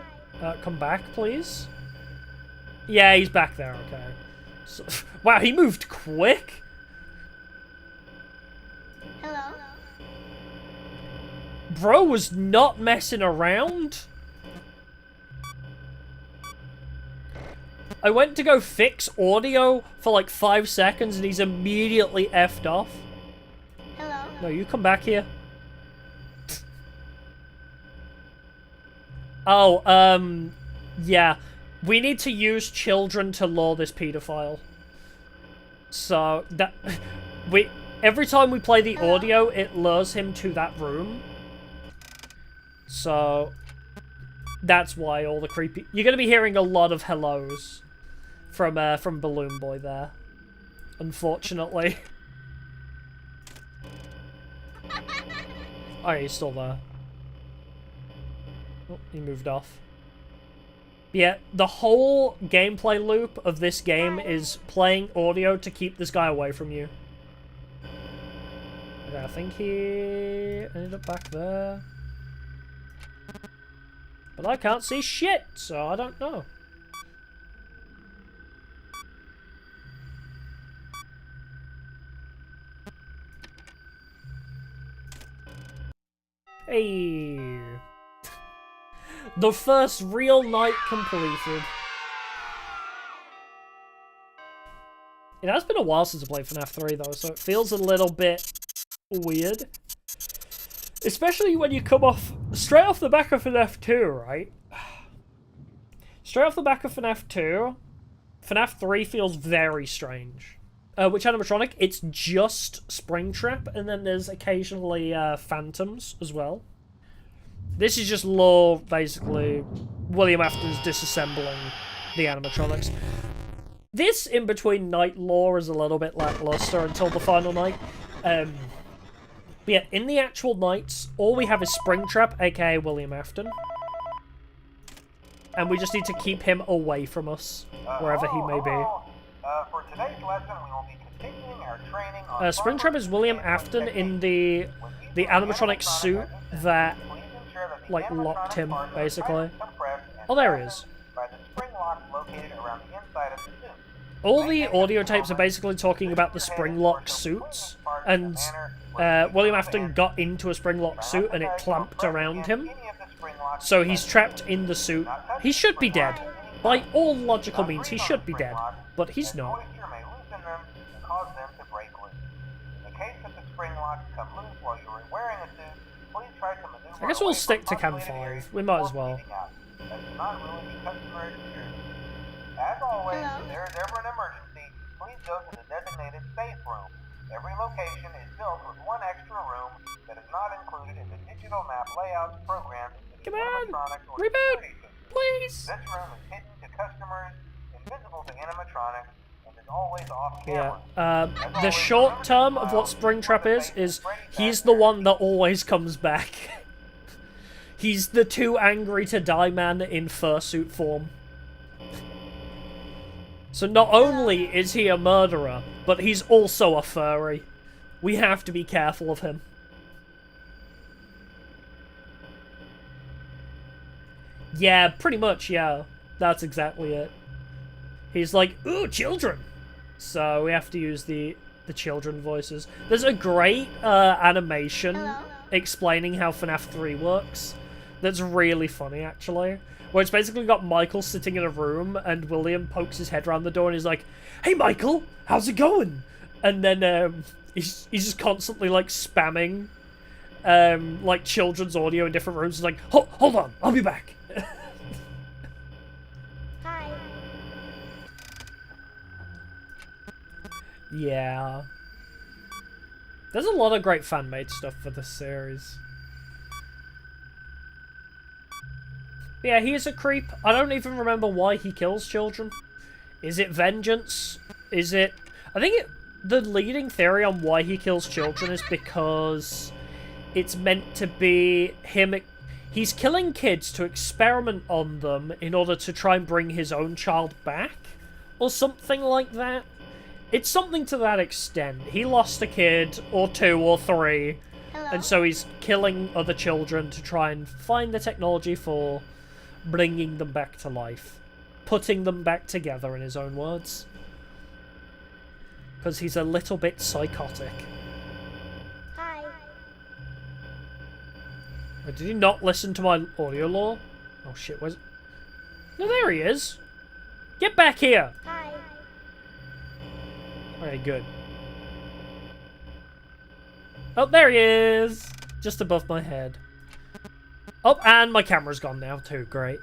Come back, please. Yeah, he's back there, okay. So, wow, he moved quick. Hello. Bro was not messing around. I went to go fix audio for like 5 seconds and he's immediately effed off. Hello. No, you come back here. Oh, yeah. We need to use children to lure this pedophile. So, that... Every time we play the audio, it lures him to that room. So... That's why all the creepy... You're gonna be hearing a lot of hellos from Balloon Boy there. Unfortunately. Oh, he's still there. Oh, he moved off. Yeah, the whole gameplay loop of this game is playing audio to keep this guy away from you. Okay, I think he ended up back there. But I can't see shit, so I don't know. Hey. The first real night completed. It has been a while since I played Fnaf 3 though, so it feels a little bit weird. Especially when you come off straight off the back of Fnaf 2, right? Straight off the back of Fnaf 2, Fnaf 3 feels very strange. Which animatronic? It's just Springtrap, and then there's occasionally phantoms as well. This is just lore, basically. William Afton's disassembling the animatronics. This in-between night lore is a little bit lackluster until the final night. But yeah, in the actual nights, all we have is Springtrap, aka William Afton. And we just need to keep him away from us, wherever he may be. For today's lesson, we will be continuing our training on Springtrap is William Afton in the animatronic suit that, like, locked him, basically. Oh, there he is. All the audio tapes are basically talking about the spring lock suits, and William Afton got into a spring lock suit and it clamped around him. So he's trapped in the suit. He should be dead. By all logical means, he should be dead. But he's not. I guess we'll stick to Cam 5. We might as well. As always, if there is ever an emergency, please go to the designated safe room. Every location is built with one extra room that is not included in the digital map layouts programmed into the animatronics or security system. Please! This room is hidden to customers, invisible to animatronics, and is always off camera. Yeah. The short term of what Springtrap is he's the one that always comes back. He's the too angry to die man in fursuit form. So not only is he a murderer, but he's also a furry. We have to be careful of him. Yeah, pretty much, yeah. That's exactly it. He's like, ooh, children! So we have to use the children voices. There's a great animation explaining how FNAF 3 works. That's really funny, actually. Where it's basically got Michael sitting in a room, and William pokes his head around the door, and he's like, "Hey, Michael, how's it going?" And then he's just constantly like spamming like children's audio in different rooms. He's like, "Hold on, I'll be back." Hi. Yeah. There's a lot of great fan-made stuff for this series. Yeah, he is a creep. I don't even remember why he kills children. Is it vengeance? Is it... I think the leading theory on why he kills children is because it's meant to be him... He's killing kids to experiment on them in order to try and bring his own child back? Or something like that? It's something to that extent. He lost a kid, or two, or three, and so he's killing other children to try and find the technology for bringing them back to life. Putting them back together, in his own words. Because he's a little bit psychotic. Hi. Wait, did he not listen to my audio lore? Oh shit, where's... No, there he is! Get back here! Hi. Okay, good. Oh, there he is! Just above my head. Oh, and my camera's gone now too, great.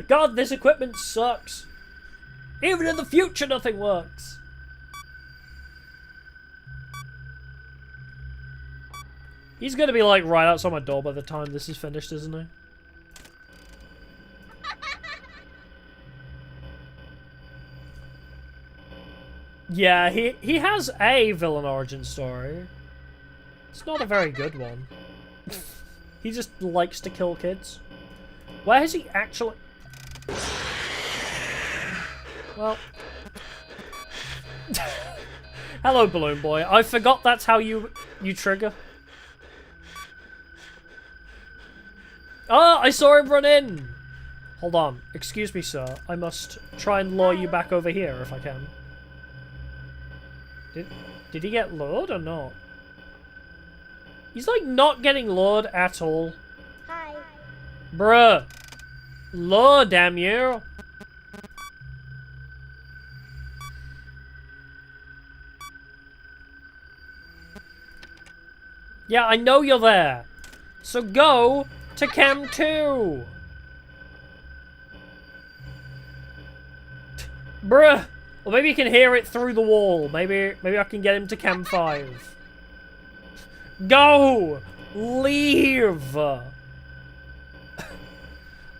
God, this equipment sucks! Even in the future, nothing works! He's gonna be, like, right outside my door by the time this is finished, isn't he? Yeah, he has a villain origin story. It's not a very good one. He just likes to kill kids. Where has he actually... Well... Hello, Balloon Boy. I forgot that's how you trigger. Ah, I saw him run in! Hold on. Excuse me, sir. I must try and lure you back over here if I can. Did he get lured or not? He's like not getting lured at all. Hi. Bruh. Lure, damn you. Yeah, I know you're there. So go to Cam 2. Bruh. Or maybe you can hear it through the wall. Maybe I can get him to Cam 5. Go! Leave!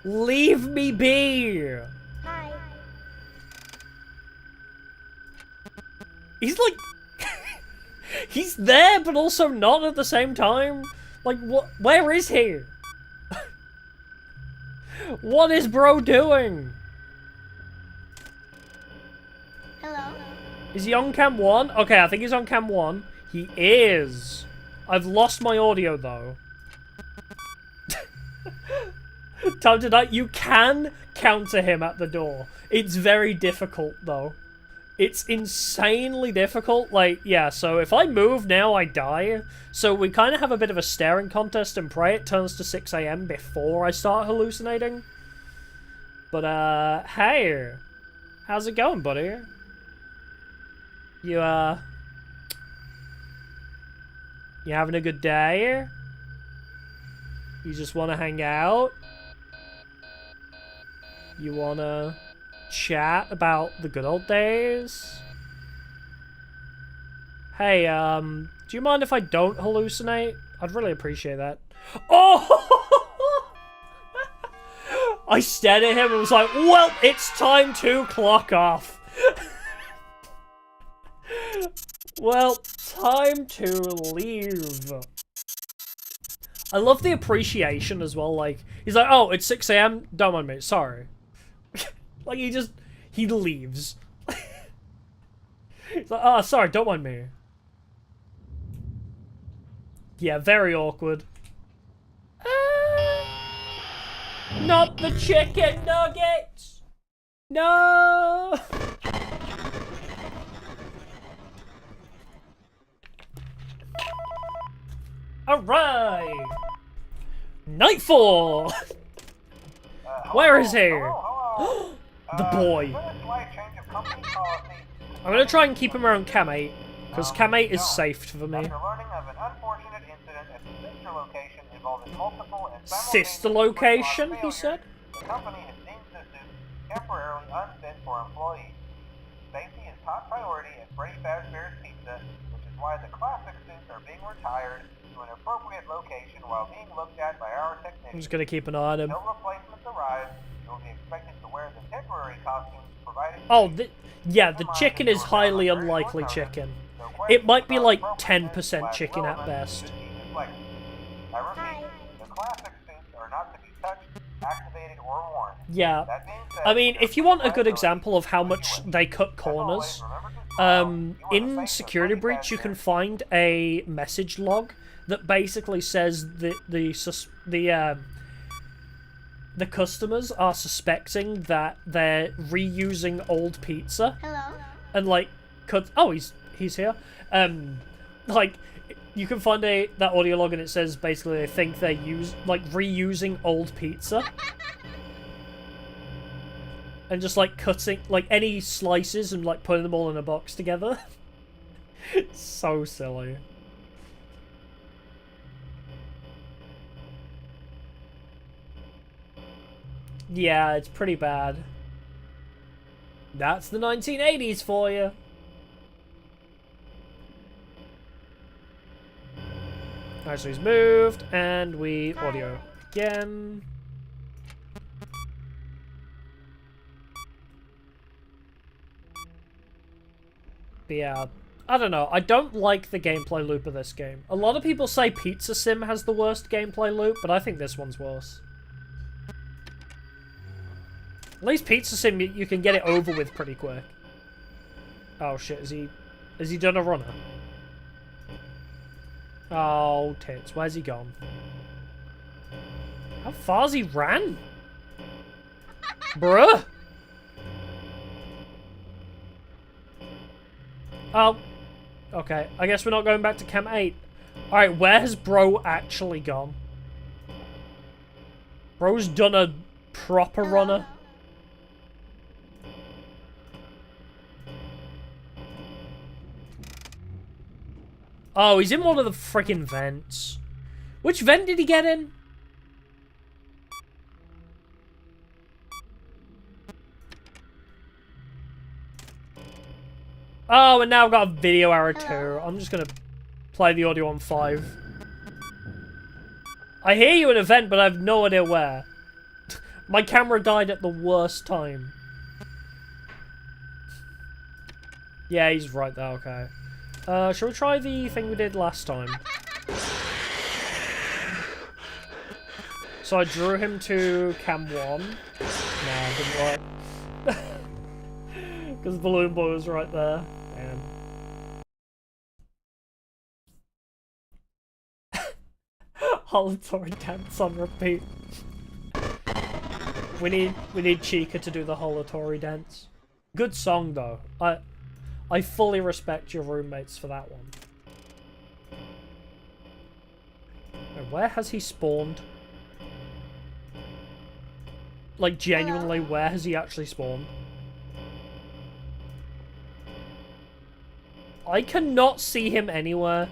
Leave me be! Hi. He's like... He's there, but also not at the same time. Like, what? Where is he? What is bro doing? Hello. Is he on cam 1? Okay, I think he's on cam 1. He is. I've lost my audio, though. Time to die. You can counter him at the door. It's very difficult, though. It's insanely difficult. Like, yeah, so if I move now, I die. So we kind of have a bit of a staring contest and pray it turns to 6 AM before I start hallucinating. But, hey. How's it going, buddy? You having a good day? You just want to hang out? You want to chat about the good old days? Hey, do you mind if I don't hallucinate? I'd really appreciate that. Oh! I stared at him and was like, well, it's time to clock off. Well, time to leave. I love the appreciation as well, like, he's like, oh, it's 6 AM? Don't mind me, sorry. Like, he leaves. He's like, oh, sorry, don't mind me. Yeah, very awkward. Not the chicken nuggets! No! Alright! Nightfall! Where is he? Hello. The boy. Been a slight change of company policy. I'm gonna try and keep him around Cam 8, because Cam 8 is safe for me. After learning of an unfortunate incident at the sister location involving multiple and Sister location, he said? The company has deemed the suit temporarily unfit for employees. Safety is top priority at Freddy Fazbear's Pizza, which is why the classic suits are being retired to an appropriate location while being looked at by our technicians. I'm just gonna keep an eye on him. Until replacements arrive, you will be expected to wear the temporary costumes provided. Oh, yeah, the chicken is highly unlikely chicken. It might be like 10% chicken at best. I repeat, the classic suits are not to be touched, activated, or worn. Yeah. That being said, I mean, if you want a good example of how much they cut corners, in Security Breach you can find a message log that basically says that the customers are suspecting that they're reusing old pizza. Hello. And like oh, he's here. Like you can find that audio log and it says basically they think they're reusing old pizza. And just like cutting like any slices and like putting them all in a box together. It's so silly. Yeah, it's pretty bad. That's the 1980s for you. Alright, so he's moved, and we audio again. But yeah, I don't know. I don't like the gameplay loop of this game. A lot of people say Pizza Sim has the worst gameplay loop, but I think this one's worse. At least Pizza Sim, you can get it over with pretty quick. Oh shit, has he done a runner? Oh, tits, where's he gone? How far's he ran? Bruh! Oh. Okay, I guess we're not going back to Cam 8. Alright, where has bro actually gone? Bro's done a proper runner. Oh, he's in one of the freaking vents. Which vent did he get in? Oh, and now I've got a video error too. I'm just gonna play the audio on 5. I hear you in a vent, but I have no idea where. My camera died at the worst time. Yeah, he's right there, okay. Shall we try the thing we did last time? So I drew him to cam 1. Nah, it didn't work. Because Balloon Boy was right there. Man. Holatory dance on repeat. We need Chica to do the Holatory dance. Good song though. I fully respect your roommates for that one. And where has he spawned? Like genuinely, where has he actually spawned? I cannot see him anywhere.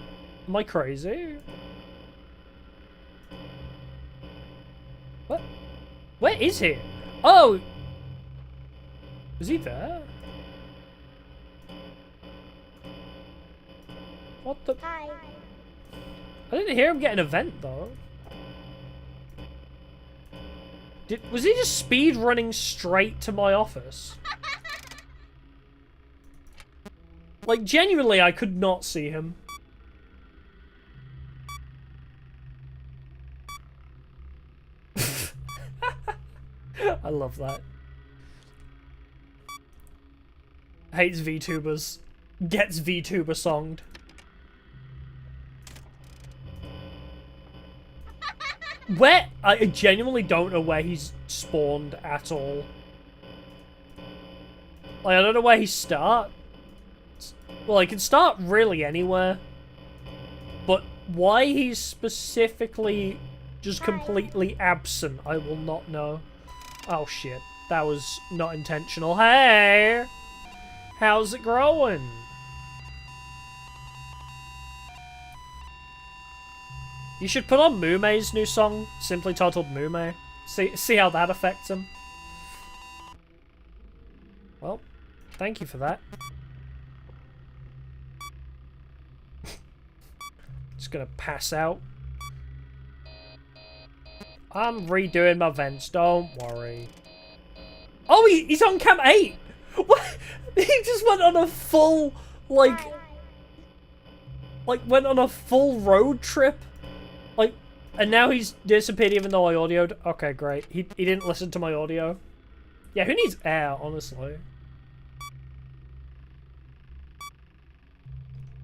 Am I crazy? What? Where is he? Oh! Is he there? What the? Hi. I didn't hear him get an event though. Was he just speed running straight to my office? Like, genuinely, I could not see him. I love that. Hates VTubers. Gets VTuber songed. Where? I genuinely don't know where he's spawned at all. Like, I don't know where he starts. Well, he can start really anywhere. But why he's specifically just completely absent, I will not know. Oh shit, that was not intentional. Hey! How's it growing? You should put on Mume's new song, simply titled Mume. See how that affects him. Well, thank you for that. Just gonna pass out. I'm redoing my vents, don't worry. Oh, he's on cam 8! What? He just went on a full, like, went on a full road trip. Like, and now he's disappeared even though I audioed. Okay, great. He didn't listen to my audio. Yeah, who needs air, honestly?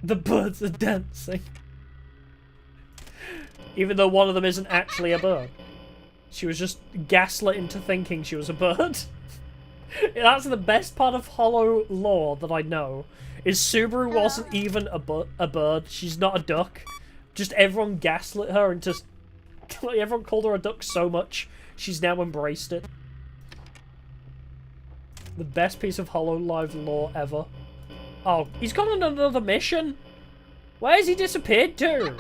The birds are dancing. Even though one of them isn't actually a bird. She was just gaslit into thinking she was a bird. That's the best part of Hollow lore that I know. Is Subaru wasn't even a bird. She's not a duck. Just everyone gaslit her into... Like, everyone called her a duck so much, she's now embraced it. The best piece of Hollow Live lore ever. Oh, he's gone on another mission? Where has he disappeared to?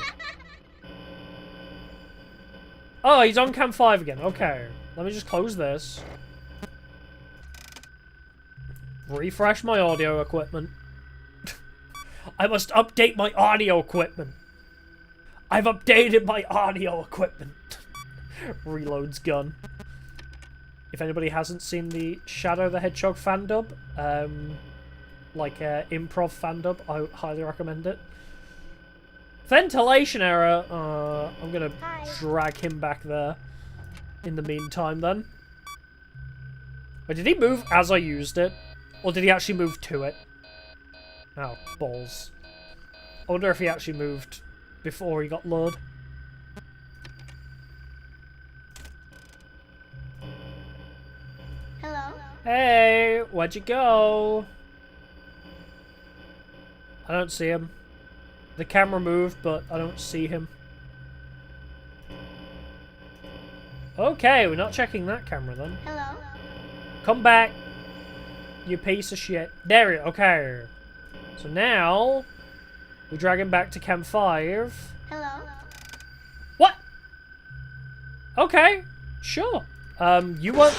Oh, he's on cam 5 again. Okay. Let me just close this. Refresh my audio equipment. I must update my audio equipment. I've updated my audio equipment. Reloads gun. If anybody hasn't seen the Shadow the Hedgehog fan dub, like improv fan dub, I highly recommend it. Ventilation error. I'm gonna drag him back there. In the meantime, then. Wait, did he move as I used it? Or did he actually move to it? Oh, balls. I wonder if he actually moved before he got lured. Hello. Hey, where'd you go? I don't see him. The camera moved, but I don't see him. Okay, we're not checking that camera then. Hello? Come back, you piece of shit. There we go. Okay. So now we drag him back to Camp 5. Hello? What? Okay, sure. You weren't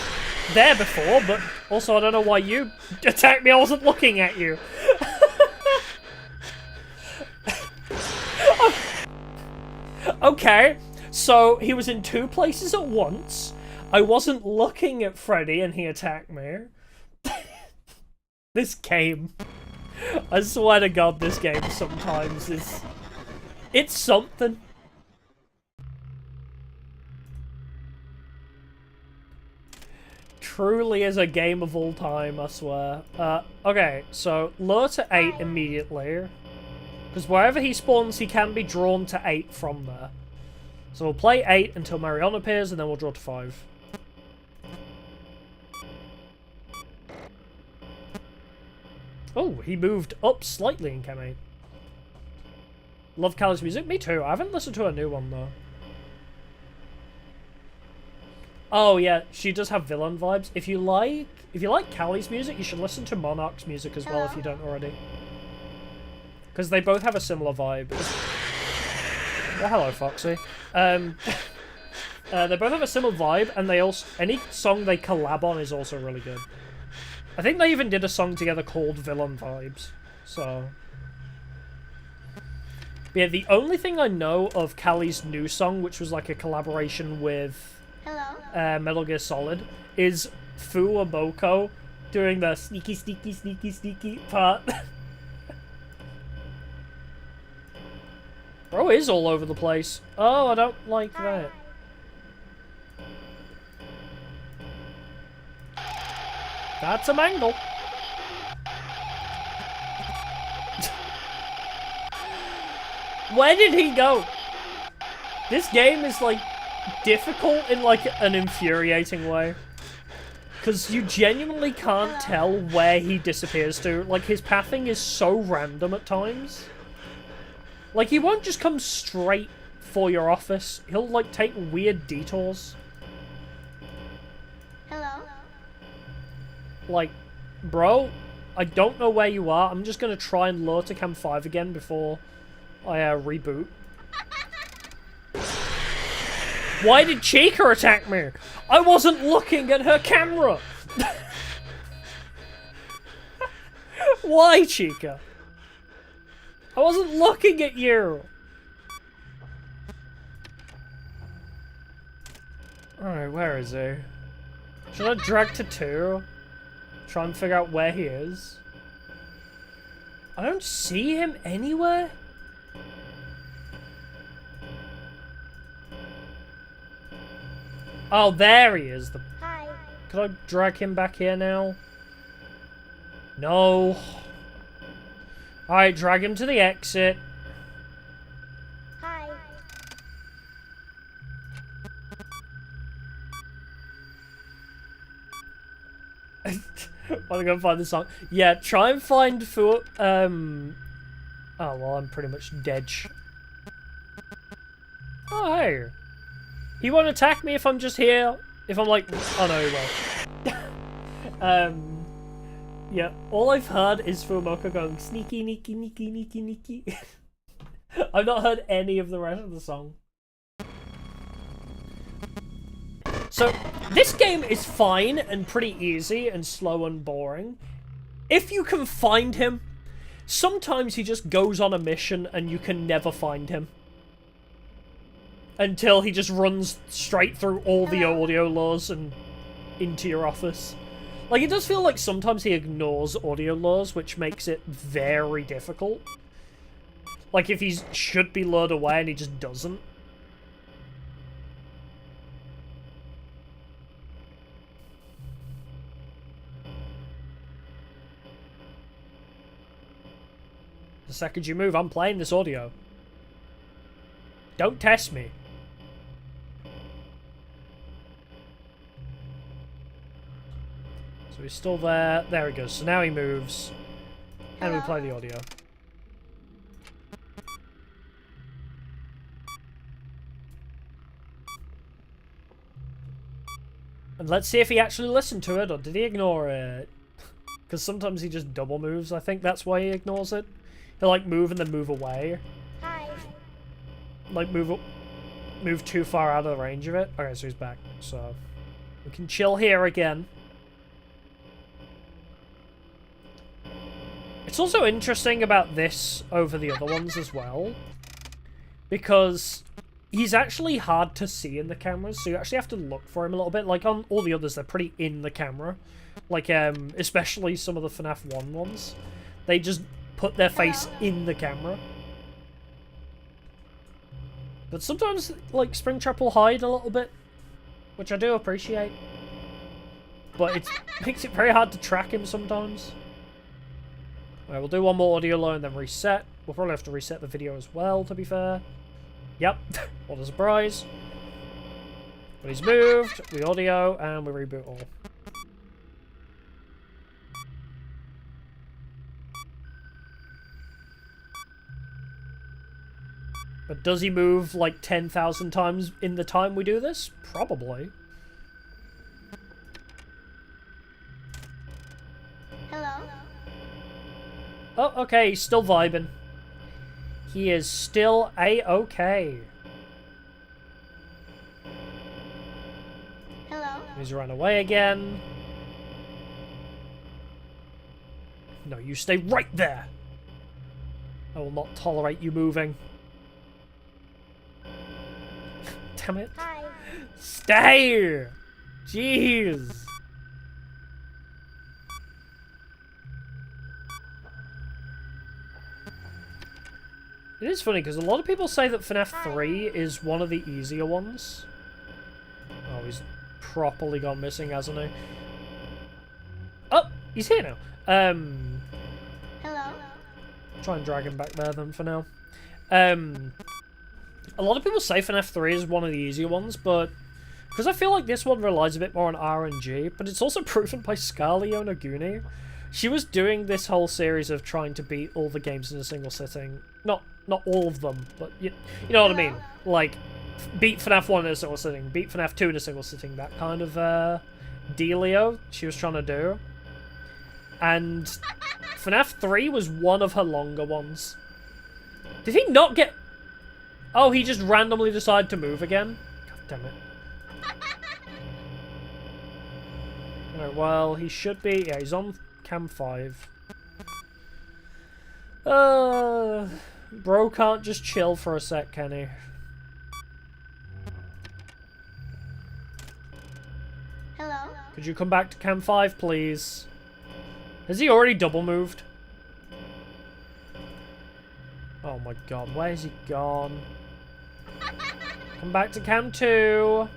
there before, but also I don't know why you attacked me. I wasn't looking at you. Okay, so he was in two places at once. I wasn't looking at Freddy and he attacked me. This game. I swear to God, this game sometimes is... It's something. Truly is a game of all time, I swear. Okay, so lure to 8 immediately. Because wherever he spawns, he can be drawn to 8 from there. So we'll play 8 until Marion appears, and then we'll draw to 5. Oh, he moved up slightly in Chem 8. Love Callie's music? Me too. I haven't listened to a new one, though. Oh, yeah, she does have villain vibes. If you like Callie's music, you should listen to Monarch's music as well if you don't already. Because they both have a similar vibe. Oh, hello, Foxy. They both have a similar vibe, and they also... Any song they collab on is also really good. I think they even did a song together called Villain Vibes. So... But yeah, the only thing I know of Callie's new song, which was like a collaboration with... Hello? Metal Gear Solid, is Fuwaboko doing the sneaky, sneaky, sneaky, sneaky part. Bro is all over the place. Oh, I don't like that. That's a mangle. Where did he go? This game is like difficult in like an infuriating way. Because you genuinely can't tell where he disappears to. Like, his pathing is so random at times. Like, he won't just come straight for your office. He'll, like, take weird detours. Hello? Like, bro, I don't know where you are. I'm just gonna try and lure to Camp 5 again before I, reboot. Why did Chica attack me? I wasn't looking at her camera! Why, Chica? I wasn't looking at you! Alright, where is he? Should I drag to 2? Try and figure out where he is? I don't see him anywhere? Oh, there he is. Hi. Could I drag him back here now? No. Alright, drag him to the exit. Hi. Wanna go find the song? Yeah, try and find for oh well, I'm pretty much dead. Oh hey. He won't attack me if I'm just here. If I'm like, oh no, he won't. Yeah, all I've heard is Fumoko going sneaky, neaky, neaky, neaky, neaky. I've not heard any of the rest of the song. So, this game is fine and pretty easy and slow and boring. If you can find him, sometimes he just goes on a mission and you can never find him. Until he just runs straight through all the audio laws and into your office. Like, it does feel like sometimes he ignores audio laws, which makes it very difficult. Like, if he should be lured away and he just doesn't. The second you move, I'm playing this audio. Don't test me. So he's still there. There he goes. So now he moves. And we play the audio. And let's see if he actually listened to it, or did he ignore it? Because sometimes he just double moves. I think that's why he ignores it. He'll like move and then move away. Hi. Like move too far out of the range of it. Okay, so he's back. So we can chill here again. It's also interesting about this over the other ones as well, because he's actually hard to see in the cameras, so you actually have to look for him a little bit. Like on all the others, they're pretty in the camera. Like, especially some of the Fnaf 1 ones. They just put their face in the camera. But sometimes, like, Springtrap will hide a little bit, which I do appreciate. But it makes it very hard to track him sometimes. Alright, we'll do one more audio low and then reset. We'll probably have to reset the video as well, to be fair. Yep, what a surprise. But he's moved, we audio, and we reboot all. But does he move like 10,000 times in the time we do this? Probably. Hello. Oh, okay, he's still vibing. He is still A-okay. Hello. He's run away again. No, you stay right there. I will not tolerate you moving. Damn it. Hi. Stay! Jeez. It is funny because a lot of people say that Fnaf 3 is one of the easier ones. Oh, he's properly gone missing, hasn't he? Oh, he's here now. Hello. Try and drag him back there then for now. A lot of people say Fnaf 3 is one of the easier ones, but because I feel like this one relies a bit more on RNG, but it's also proven by Scarly Onaguni. She was doing this whole series of trying to beat all the games in a single sitting. Not all of them, but you know what I mean. Like, beat FNAF 1 in a single sitting, beat FNAF 2 in a single sitting, that kind of dealio she was trying to do. And FNAF 3 was one of her longer ones. Did he not get... Oh, he just randomly decided to move again? God damn it. Alright, well, he should be... Yeah, he's on cam 5. Bro can't just chill for a sec, can he? Hello. Could you come back to cam 5, please? Has he already double moved? Oh my god, where has he gone? Come back to cam 2.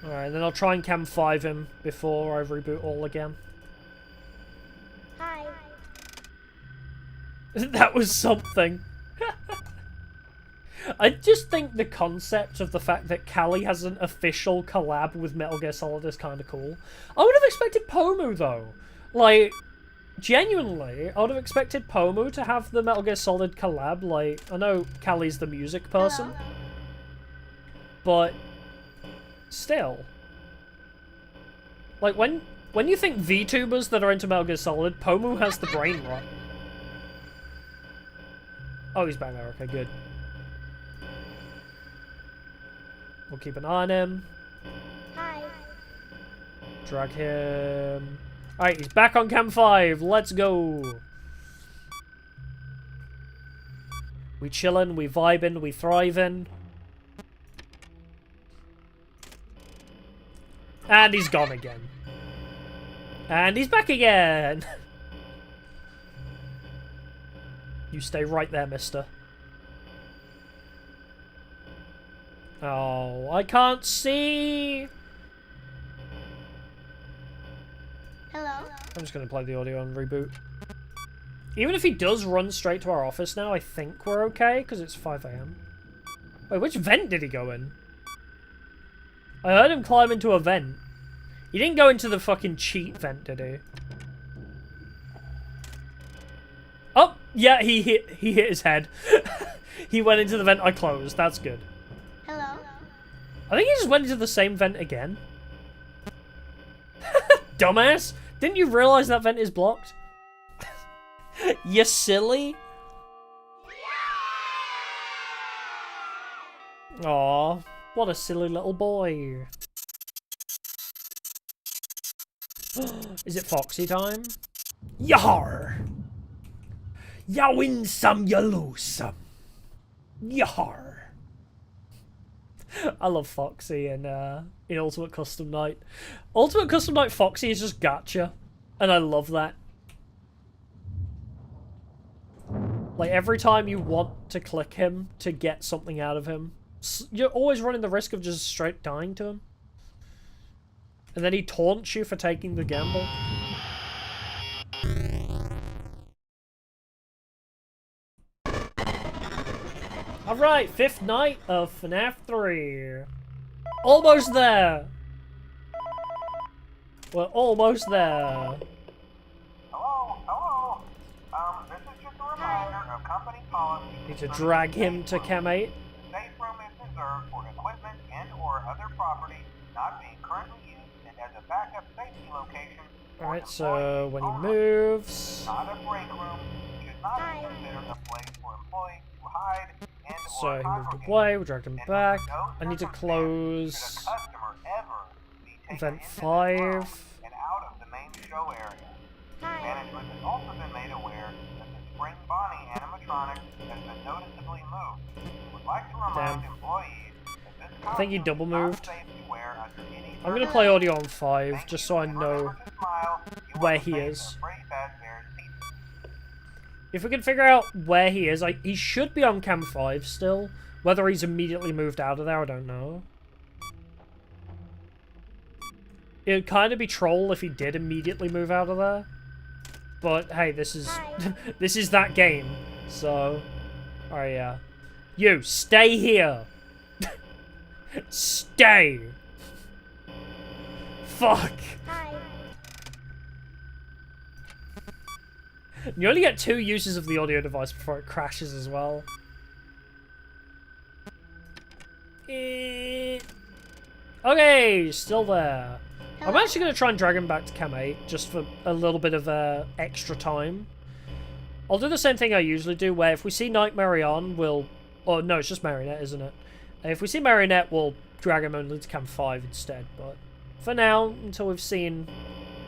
Alright, then I'll try and cam 5 him before I reboot all again. Hi. That was something. I just think the concept of the fact that Callie has an official collab with Metal Gear Solid is kind of cool. I would have expected Pomu, though. Like, genuinely, I would have expected Pomu to have the Metal Gear Solid collab. Like, I know Callie's the music person. Hello. But still. Like, when you think VTubers that are into Metal Gear Solid, Pomu has the brain rot. Oh, he's back there. Okay, good. We'll keep an eye on him. Hi. Drag him. Alright, he's back on cam 5. Let's go. We chillin', we vibin', we thrivin'. And he's gone again. And he's back again. You stay right there, mister. Oh, I can't see. Hello. I'm just going to play the audio and reboot. Even if he does run straight to our office now, I think we're okay, because it's 5 AM. Wait, which vent did he go in? I heard him climb into a vent. He didn't go into the fucking cheat vent, did he? Oh, yeah, he hit his head. He went into the vent I closed. That's good. Hello. I think he just went into the same vent again. dumbass! Didn't you realize that vent is blocked? You silly? Aw, what a silly little boy. Is it Foxy time? Yar! Ya win some, ya lose some. Yar! I love Foxy in Ultimate Custom Night. Ultimate Custom Night Foxy is just gacha, and I love that. Like, every time you want to click him to get something out of him, you're always running the risk of just straight dying to him. And then he taunts you for taking the gamble. Alright, 5th night of Fnaf 3. Almost there! We're almost there. Hello? This is just a reminder of company policy. Need to drag him to Cam 8. Safe room is reserved for equipment and or other property not being currently used and as a backup safety location. Alright, so when he moves... Not a break room. Should not be considered a place for employees to hide and So or he moved congregate. away, we dragged him And back. under no I need to circumstance close should a customer ever be taken event into this 5. room and out of the main show area. Management has also been made aware that the Spring Bonnie animatronic has been noticeably moved. Would like to remind employees that this I think he double moved. I'm going gonna play audio on 5, just so I know where he is. If we can figure out where he is, he should be on Cam 5 still. Whether he's immediately moved out of there, I don't know. It would kind of be troll if he did immediately move out of there. But hey, this is this is that game. So, oh yeah. You, stay here. Stay. Fuck. Hi. You only get 2 uses of the audio device before it crashes as well. Okay, still there. I'm actually going to try and drag him back to Cam 8, just for a little bit of extra time. I'll do the same thing I usually do, where if we see Nightmare on, we'll... Oh, no, it's just Marionette, isn't it? If we see Marionette, we'll drag him only to Cam 5 instead, but... For now, until we've seen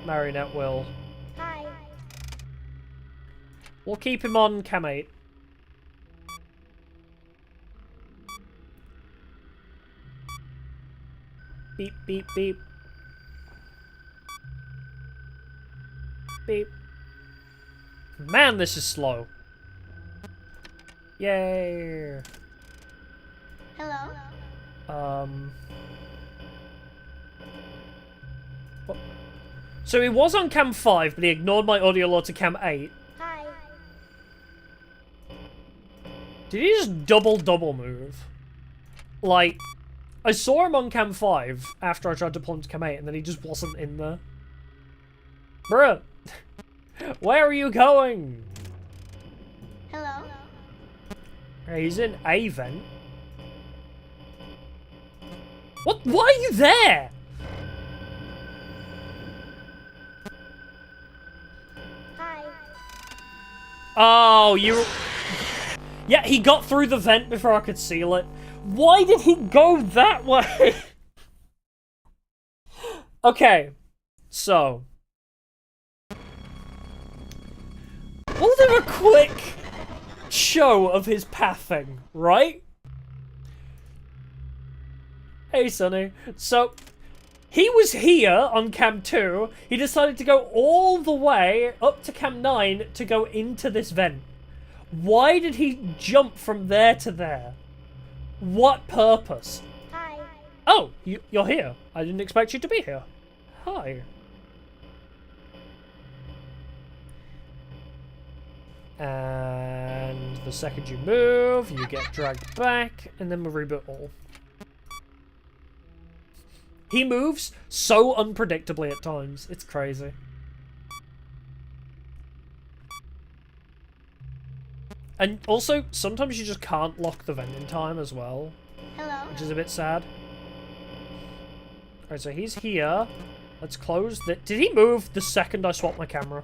Marionette, we'll keep him on Cam 8. Beep, beep, beep. Beep. Man, this is slow. Yay. Hello. What? So he was on Cam 5, but he ignored my audio load to Cam 8. Hi. Did he just double move? Like, I saw him on Cam 5 after I tried to pull him to Cam 8, and then he just wasn't in there. Bruh. Where are you going? Hello. He's in a vent. What? Why are you there? Hi. Oh, you... Yeah, he got through the vent before I could seal it. Why did he go that way? Okay, so... We'll do a quick show of his pathing, right? Hey, Sonny. So, he was here on Cam 2. He decided to go all the way up to Cam 9 to go into this vent. Why did he jump from there to there? What purpose? Hi. Oh, you're here. I didn't expect you to be here. Hi. And the second you move, you get dragged back, and then we reboot all. He moves so unpredictably at times. It's crazy. And also, sometimes you just can't lock the vent in time as well. Hello. Which is a bit sad. Alright, so he's here. Let's close the... Did he move the second I swapped my camera?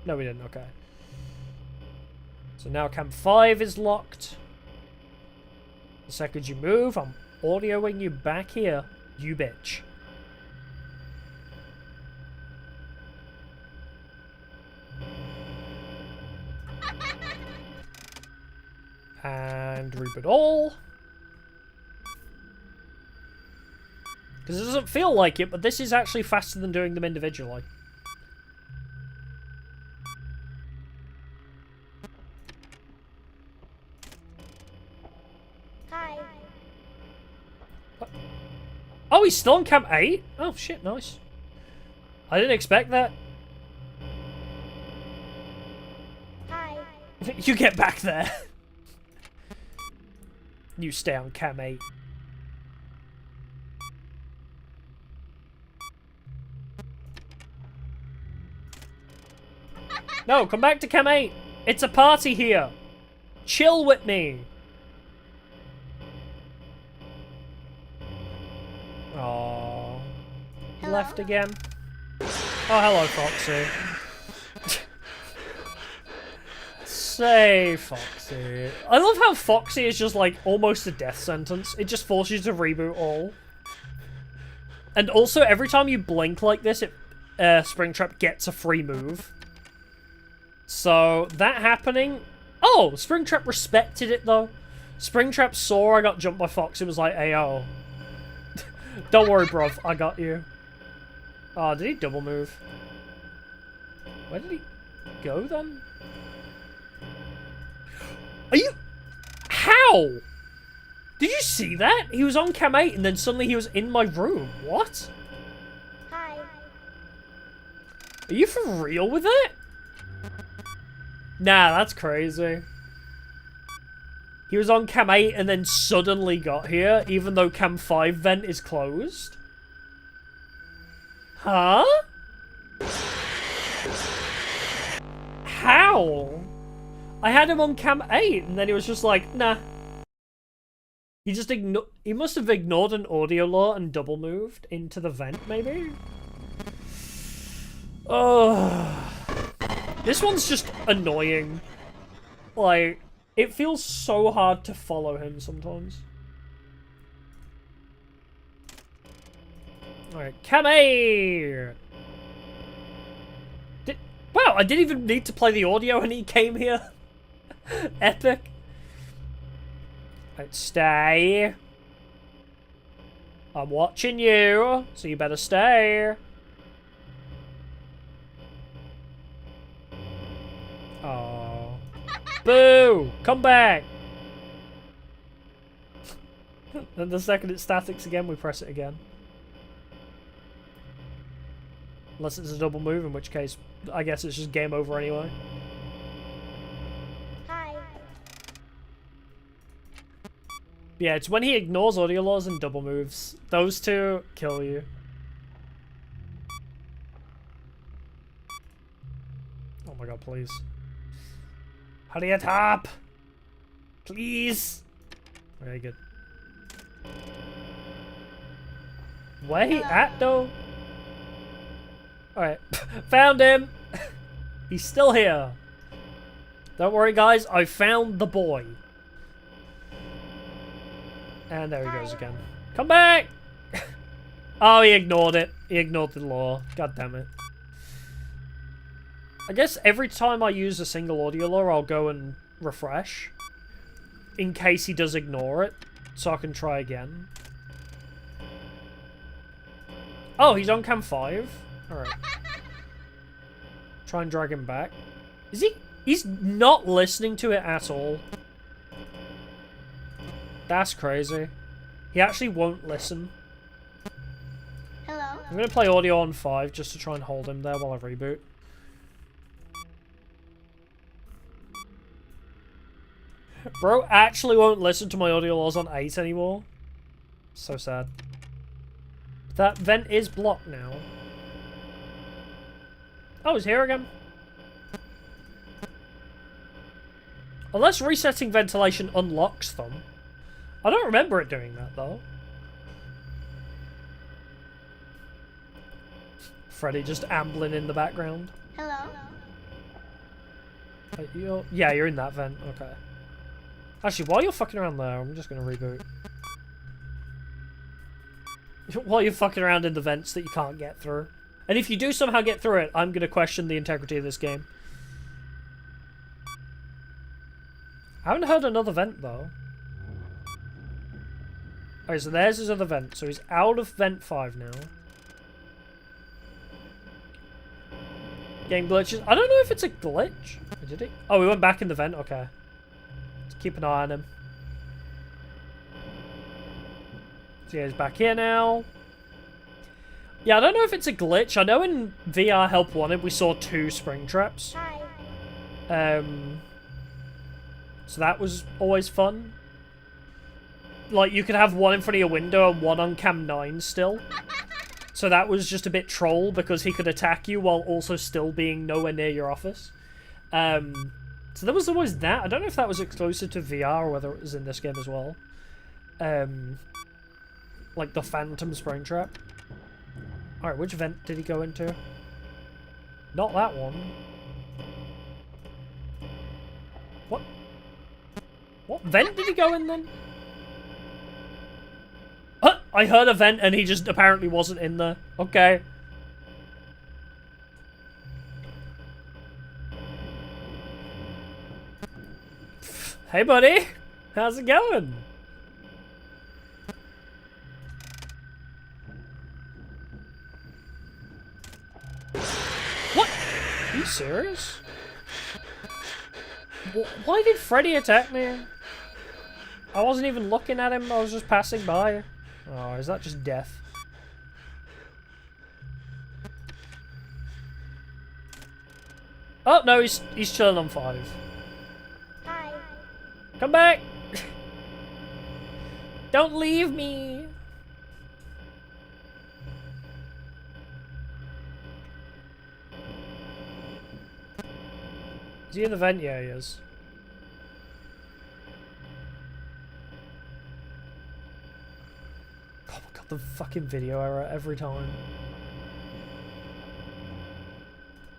No, he didn't. Okay. So now cam 5 is locked. The second you move, I'm audioing you back here. You bitch. And reboot all. Because it doesn't feel like it, but this is actually faster than doing them individually. Hi. Oh, he's still on cam 8? Oh, shit, nice. I didn't expect that. Hi. You get back there. You stay on cam 8. No, come back to cam 8. It's a party here. Chill with me. Oh, left again. Oh, hello, Foxy. Say, Foxy. I love how Foxy is just like almost a death sentence. It just forces you to reboot all. And also, every time you blink like this, Springtrap gets a free move. So, that happening... Oh! Springtrap respected it, though. Springtrap saw I got jumped by Foxy and was like, Ayo. Don't worry, bruv. I got you. Oh, did he double move? Where did he go, then? Are you... How? Did you see that? He was on cam 8 and then suddenly he was in my room. What? Hi. Are you for real with it? Nah, that's crazy. He was on cam 8 and then suddenly got here, even though cam 5 vent is closed? Huh? How? I had him on cam 8 and then he was just like, nah. He just he must have ignored an audio law and double moved into the vent, maybe? Oh. This one's just annoying. Like, it feels so hard to follow him sometimes. Alright, cam 8! Wow, I didn't even need to play the audio and he came here. Epic. Right, stay. I'm watching you, so you better stay. Oh. Boo! Come back! Then the second it statics again, we press it again. Unless it's a double move, in which case, I guess it's just game over anyway. Hi. Yeah, it's when he ignores audio laws and double moves. Those two kill you. Oh my god, please. Hurry it up! Please! Very good. Where he at, though? Alright. Found him! He's still here. Don't worry, guys. I found the boy. And there he goes again. Come back! Oh, he ignored it. He ignored the law. God damn it. I guess every time I use a single audio law, I'll go and refresh. In case he does ignore it. So I can try again. Oh, he's on cam 5? Alright. Try and drag him back. Is he? He's not listening to it at all. That's crazy. He actually won't listen. Hello. I'm going to play audio on 5 just to try and hold him there while I reboot. Bro actually won't listen to my audio laws on 8 anymore. So sad. That vent is blocked now. Oh, he's here again. Unless resetting ventilation unlocks them. I don't remember it doing that, though. Freddy just ambling in the background. Hello. Yeah, you're in that vent. Okay. Actually, while you're fucking around there, I'm just gonna reboot. While you're fucking around in the vents that you can't get through. And if you do somehow get through it, I'm gonna question the integrity of this game. I haven't heard another vent, though. Okay, so there's his other vent. So he's out of vent 5 now. Game glitches. I don't know if it's a glitch. Did he? Oh, we went back in the vent. Okay. Let's keep an eye on him. So yeah, he's back here now. Yeah, I don't know if it's a glitch. I know in VR Help Wanted we saw 2 spring traps. Hi. So that was always fun. Like, you could have one in front of your window and one on cam 9 still. So that was just a bit troll because he could attack you while also still being nowhere near your office. So there was always that. I don't know if that was exclusive to VR or whether it was in this game as well. Like the Phantom Springtrap. Alright, which vent did he go into? Not that one. What? What vent did he go in then? I heard a vent and he just apparently wasn't in there. Okay. Hey buddy, how's it going? What? Are you serious? Why did Freddy attack me? I wasn't even looking at him, I was just passing by. Oh, is that just death? Oh, no, he's chilling on 5. Hi. Come back! Don't leave me! Is he in the vent? Yeah, he is. Oh my god, the fucking video error every time.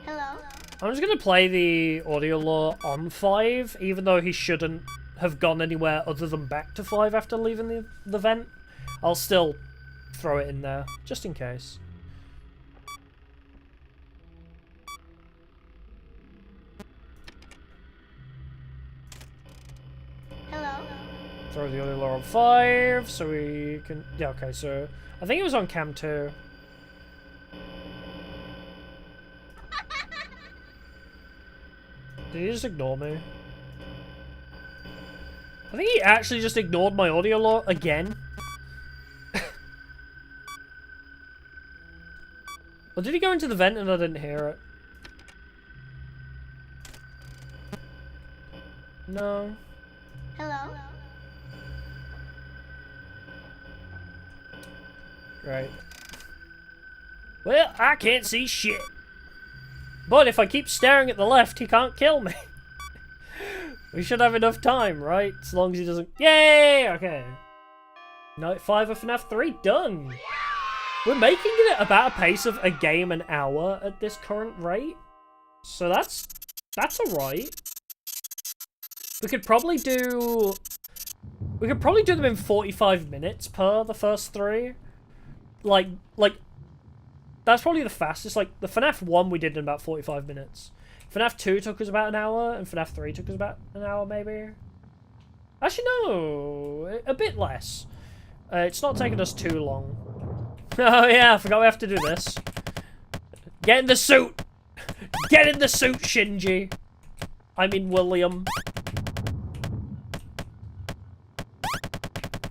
Hello. I'm just gonna play the audio lore on 5, even though he shouldn't have gone anywhere other than back to 5 after leaving the vent. I'll still throw it in there, just in case. Hello. Throw the audio lore on 5, so we can... Yeah, okay, so... I think it was on cam 2. Did he just ignore me? I think he actually just ignored my audio lore again. Or did he go into the vent and I didn't hear it? No. Hello. Right. Well, I can't see shit. But if I keep staring at the left, he can't kill me. We should have enough time, right? As long as he doesn't... Yay! Okay. Night 5 of Fnaf 3 done. We're making it about a pace of a game an hour at this current rate. So that's alright. We could probably do them in 45 minutes per the first 3. Like that's probably the fastest. Like the FNAF 1 we did in about 45 minutes. FNAF 2 took us about an hour, and FNAF 3 took us about an hour, maybe. Actually, no, a bit less. It's not taking us too long. Oh yeah, I forgot we have to do this. Get in the suit! Get in the suit, Shinji! I mean William.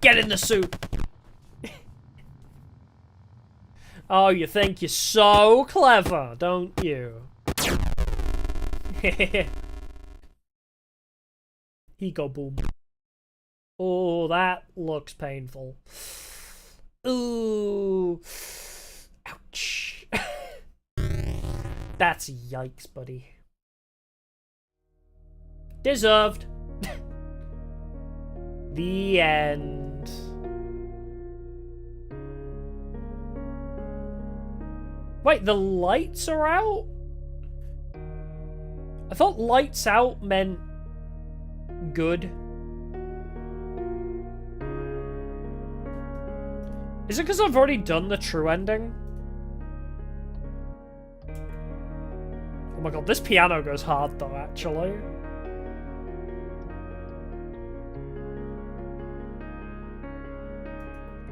Get in the suit! Oh, you think you're so clever, don't you? Ego boom. Oh, that looks painful. Ooh. Ouch. That's yikes, buddy. Deserved. The end. Wait, the lights are out? I thought lights out meant good. Is it because I've already done the true ending? Oh my god, this piano goes hard though, actually.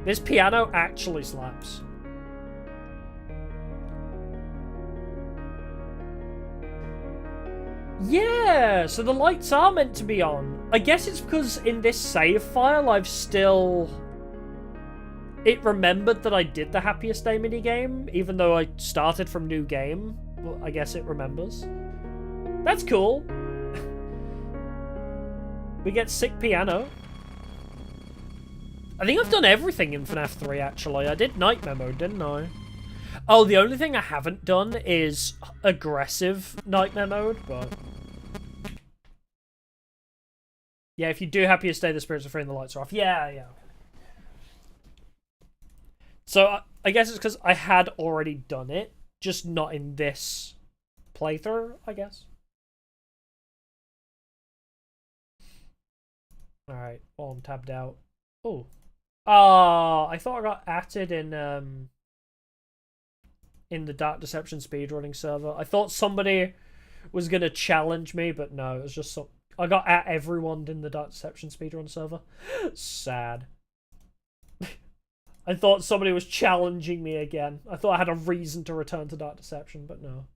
This piano actually slaps. Yeah, so the lights are meant to be on. I guess it's because in this save file, I've still... It remembered that I did the Happiest Day minigame, even though I started from new game. Well, I guess it remembers. That's cool. We get sick piano. I think I've done everything in FNAF 3, actually. I did Nightmare Mode, didn't I? Oh, the only thing I haven't done is aggressive Nightmare Mode, but... Yeah, if you do Happiest Day, the spirits are free and the lights are off. Yeah, yeah. So, I guess it's because I had already done it, just not in this playthrough, I guess. Alright, well, I'm tabbed out. Oh. I thought I got added in the Dark Deception speedrunning server. I thought somebody was going to challenge me, but no, it was just some... I got at everyone in the Dark Deception speedrun server. Sad. I thought somebody was challenging me again. I thought I had a reason to return to Dark Deception, but no.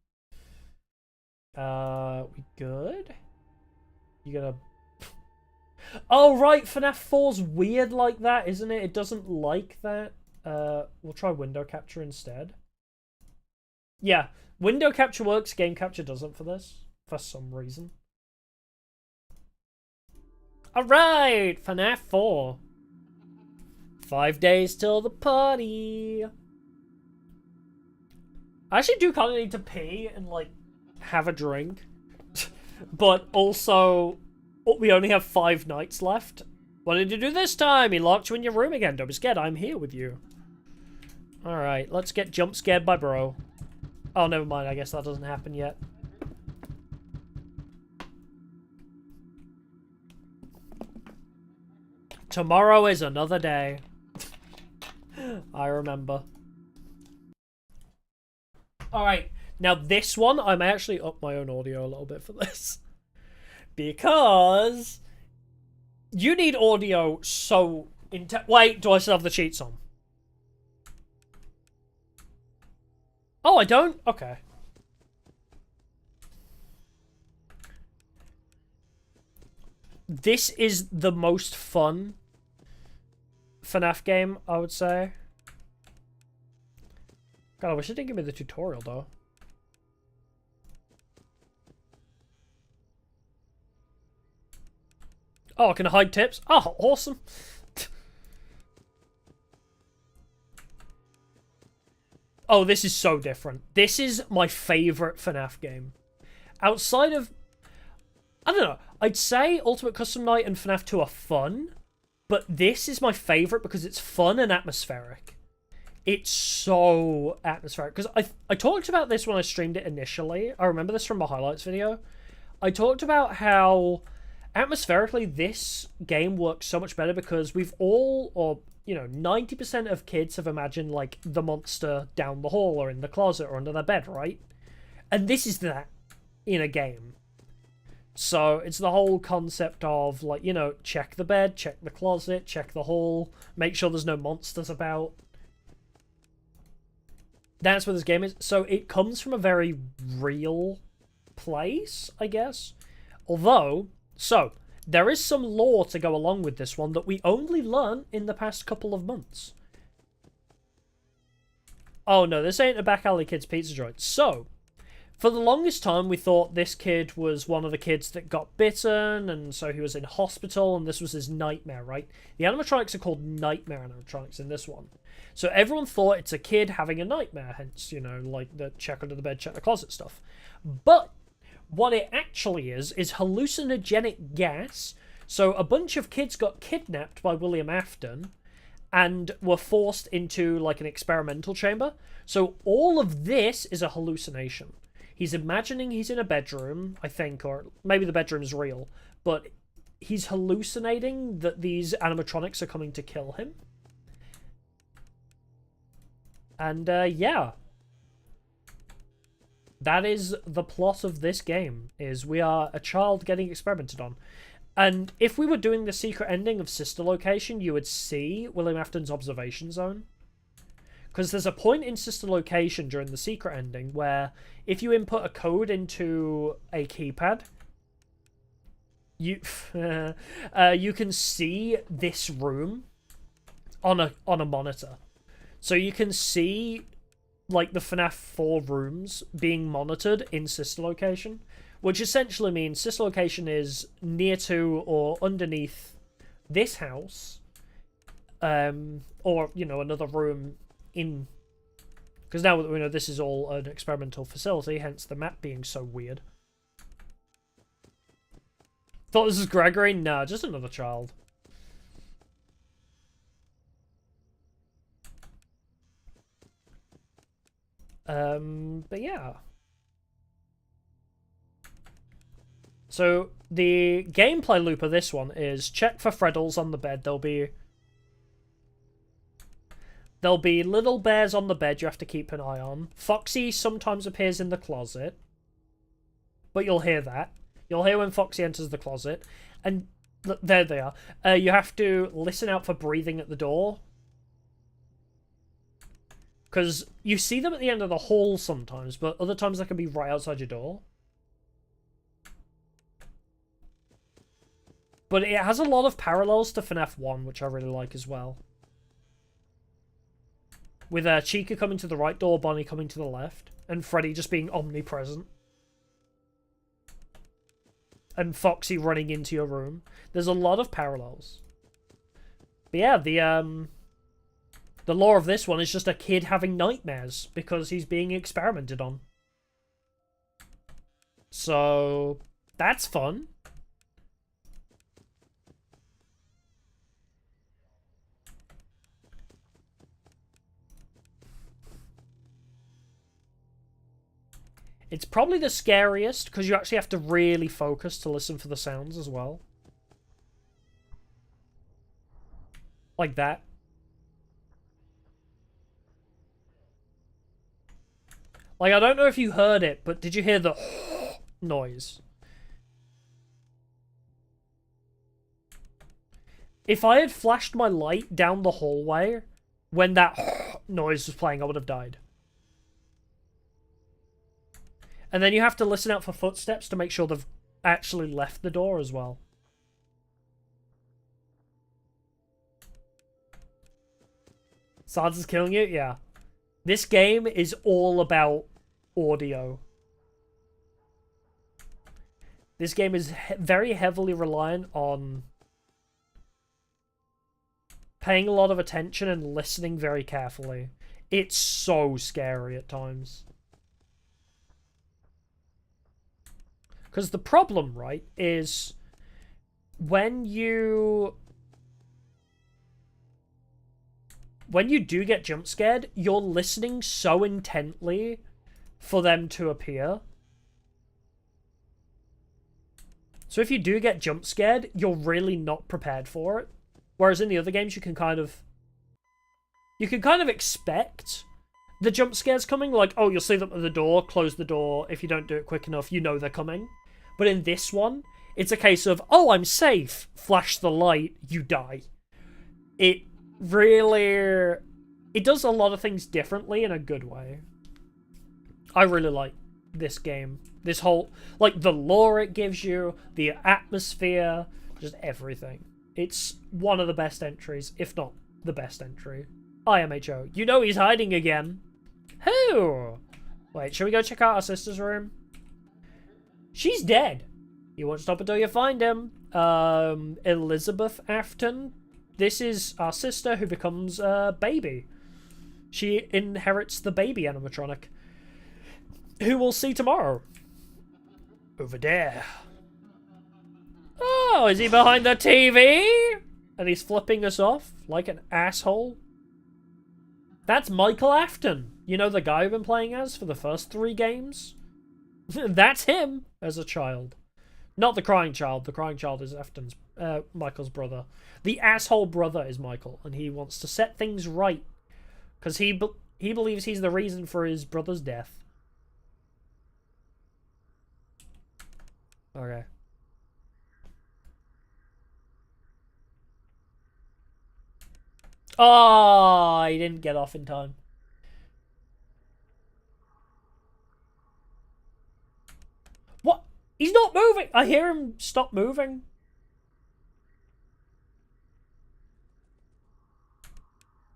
We good? You gonna... Oh, right, FNAF 4's weird like that, isn't it? It doesn't like that. We'll try window capture instead. Yeah, window capture works, game capture doesn't for this. For some reason. Alright, FNAF 4. 5 days till the party. I actually do kind of need to pee and, like, have a drink. But also, we only have 5 nights left. What did you do this time? He locked you in your room again. Don't be scared, I'm here with you. Alright, let's get jump scared by bro. Oh, never mind, I guess that doesn't happen yet. Tomorrow is another day. I remember. Alright, now this one, I may actually up my own audio a little bit for this. Because you need audio so... Wait, do I still have the cheats on? Oh, I don't? Okay. This is the most fun FNAF game, I would say. God, I wish it didn't give me the tutorial, though. Oh, I can hide tips? Oh, awesome. Oh, this is so different. This is my favourite FNAF game. Outside of... I don't know. I'd say Ultimate Custom Night and FNAF 2 are fun. But this is my favourite because it's fun and atmospheric. It's so atmospheric. Because I talked about this when I streamed it initially. I remember this from my highlights video. I talked about how atmospherically this game works so much better because we've all, or, you know, 90% of kids have imagined, like, the monster down the hall or in the closet or under their bed, right? And this is that in a game. So it's the whole concept of, like, you know, check the bed, check the closet, check the hall, make sure there's no monsters about. That's what this game is. So it comes from a very real place, I guess. Although, so, there is some lore to go along with this one that we only learned in the past couple of months. Oh no, this ain't a back alley kid's pizza joint. So, for the longest time, we thought this kid was one of the kids that got bitten, and so he was in hospital, and this was his nightmare, right? The animatronics are called nightmare animatronics in this one. So everyone thought it's a kid having a nightmare, hence, you know, like the check under the bed, check the closet stuff. But what it actually is hallucinogenic gas. So a bunch of kids got kidnapped by William Afton, and were forced into like an experimental chamber. So all of this is a hallucination. He's imagining he's in a bedroom, I think, or maybe the bedroom's real, but he's hallucinating that these animatronics are coming to kill him. And yeah. That is the plot of this game, is we are a child getting experimented on. And if we were doing the secret ending of Sister Location, you would see William Afton's observation zone. Because there's a point in Sister Location during the secret ending where if you input a code into a keypad, you you can see this room on a monitor. So you can see like the Fnaf 4 rooms being monitored in Sister Location, which essentially means Sister Location is near to or underneath this house, or, you know, another room in... Because now we know this is all an experimental facility, hence the map being so weird. Thought this was Gregory? Nah, just another child. But yeah. So, the gameplay loop of this one is check for Freddles on the bed. There'll be little bears on the bed you have to keep an eye on. Foxy sometimes appears in the closet. But you'll hear that. You'll hear when Foxy enters the closet. And there they are. You have to listen out for breathing at the door. Because you see them at the end of the hall sometimes, but other times they can be right outside your door. But it has a lot of parallels to Fnaf 1, which I really like as well. With Chica coming to the right door, Bonnie coming to the left, and Freddy just being omnipresent. And Foxy running into your room. There's a lot of parallels. But yeah, the lore of this one is just a kid having nightmares because he's being experimented on. So, that's fun. It's probably the scariest because you actually have to really focus to listen for the sounds as well. Like that. Like, I don't know if you heard it, but did you hear the noise? If I had flashed my light down the hallway when that noise was playing, I would have died. And then you have to listen out for footsteps to make sure they've actually left the door as well. SARS is killing you? Yeah. This game is all about audio. This game is very heavily reliant on paying a lot of attention and listening very carefully. It's so scary at times. Because the problem, right, is when you do get jump scared, you're listening so intently for them to appear. So if you do get jump scared, you're really not prepared for it. Whereas in the other games, you can kind of expect the jump scares coming. Like, oh, you'll see them at the door, close the door. If you don't do it quick enough, you know they're coming. But in this one, it's a case of, oh, I'm safe. Flash the light, you die. It really... It does a lot of things differently in a good way. I really like this game. This whole... Like, the lore it gives you, the atmosphere, just everything. It's one of the best entries, if not the best entry. IMHO. You know he's hiding again. Who? Wait, shall we go check out our sister's room? She's dead. You won't stop until you find him. Elizabeth Afton. This is our sister who becomes a baby. She inherits the baby animatronic. Who we'll see tomorrow. Over there. Oh, is he behind the TV? and he's flipping us off like an asshole. That's Michael Afton. You know, the guy I've been playing as for the first 3 games? That's him as a child. Not the crying child. The crying child is Afton's, Michael's brother. The asshole brother is Michael, and he wants to set things right. Because he believes he's the reason for his brother's death. Okay. Oh, he didn't get off in time. What? He's not moving! I hear him stop moving.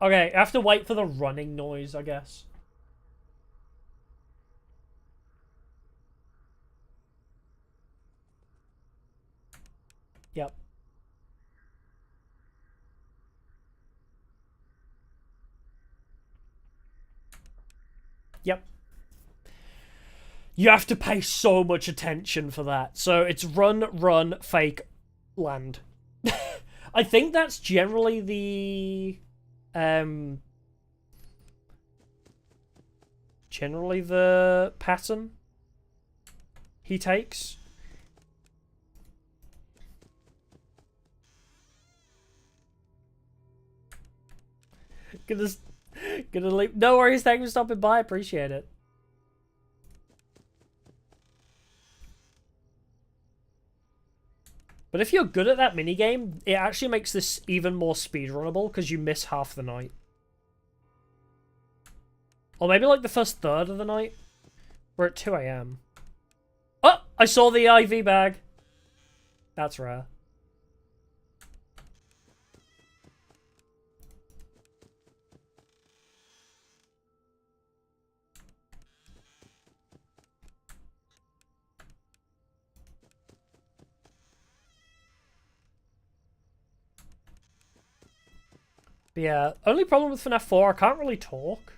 Okay, I have to wait for the running noise, I guess. Yep. Yep. You have to pay so much attention for that. So it's run, run, fake, land. I think that's generally the... generally the pattern he takes. Gonna leave. No worries, thanks for stopping by, appreciate it. But if you're good at that minigame, it actually makes this even more speedrunnable because you miss half the night. Or maybe like the first third of the night. We're at 2 AM. Oh! I saw the IV bag. That's rare. But yeah, only problem with Fnaf 4, I can't really talk.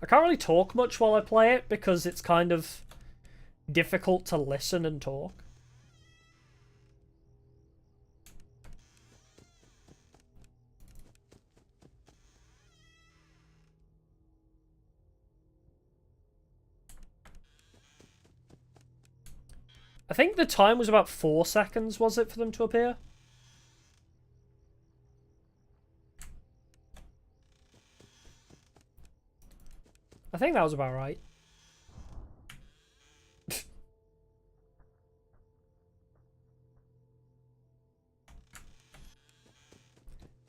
I can't really talk much while I play it because it's kind of difficult to listen and talk. I think the time was about 4 seconds, was it, for them to appear? I think that was about right.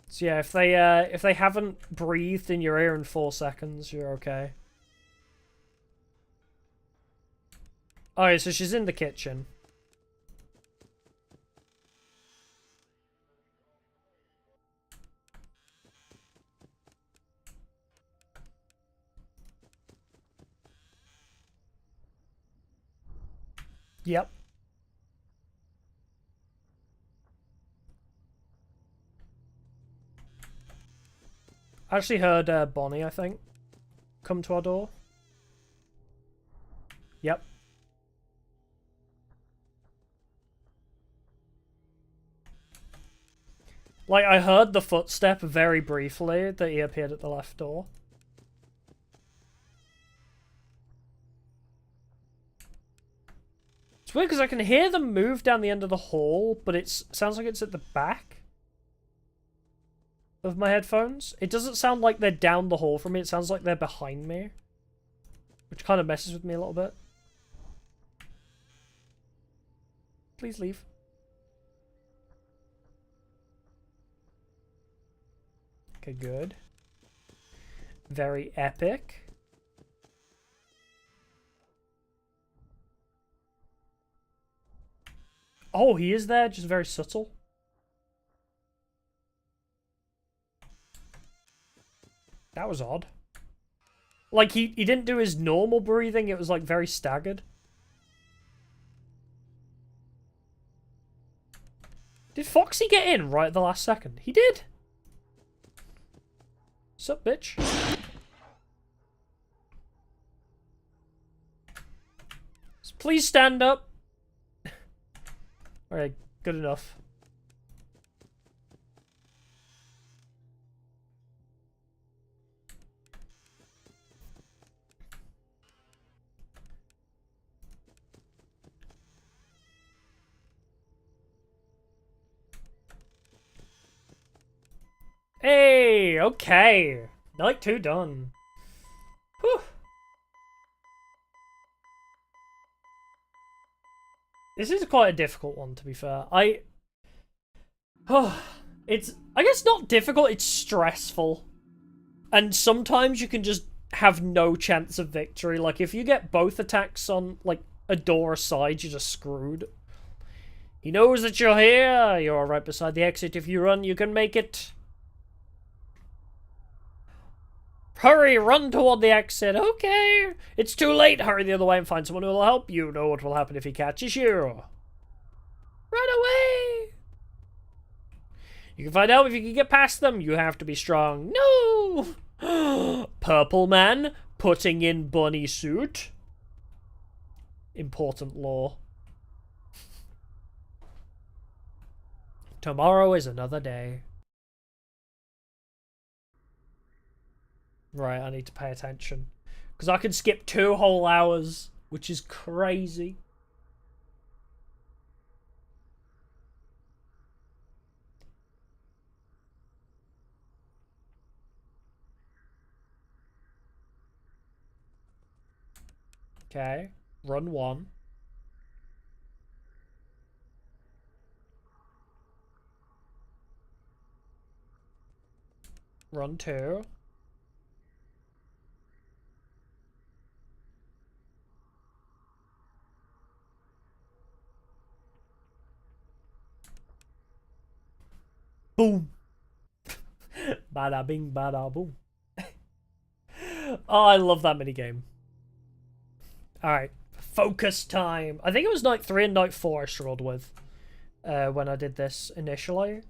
So yeah, if they haven't breathed in your ear in 4 seconds, you're okay. Oh, so she's in the kitchen. Yep. I actually heard Bonnie, I think, come to our door. Yep. Like, I heard the footstep very briefly that he appeared at the left door. It's weird because I can hear them move down the end of the hall, but it sounds like it's at the back of my headphones. It doesn't sound like they're down the hall from me, it sounds like they're behind me. Which kind of messes with me a little bit. Please leave. Okay, good. Very epic. Oh, he is there, just very subtle. That was odd. Like, he didn't do his normal breathing, it was, like, very staggered. Did Foxy get in right at the last second? He did! Sup, bitch? Please stand up. Alright, good enough. Hey, okay. Night 2 done. Whew. This is quite a difficult one, to be fair. It's, I guess, not difficult, it's stressful. And sometimes you can just have no chance of victory. Like, if you get both attacks on, like, a door aside, you're just screwed. He knows that you're here. You're right beside the exit. If you run, you can make it. Hurry, run toward the exit. Okay. It's too late. Hurry the other way and find someone who will help you. Know what will happen if he catches you. Run away. You can find out if you can get past them. You have to be strong. No. Purple man putting in bunny suit. Important lore. Tomorrow is another day. Right, I need to pay attention. Because I could skip 2 whole hours, which is crazy. Okay, run 1. Run 2. Boom. Bada bing, bada boom. Oh, I love that minigame. Alright, focus time. I think it was night 3 and night 4 I struggled with when I did this initially.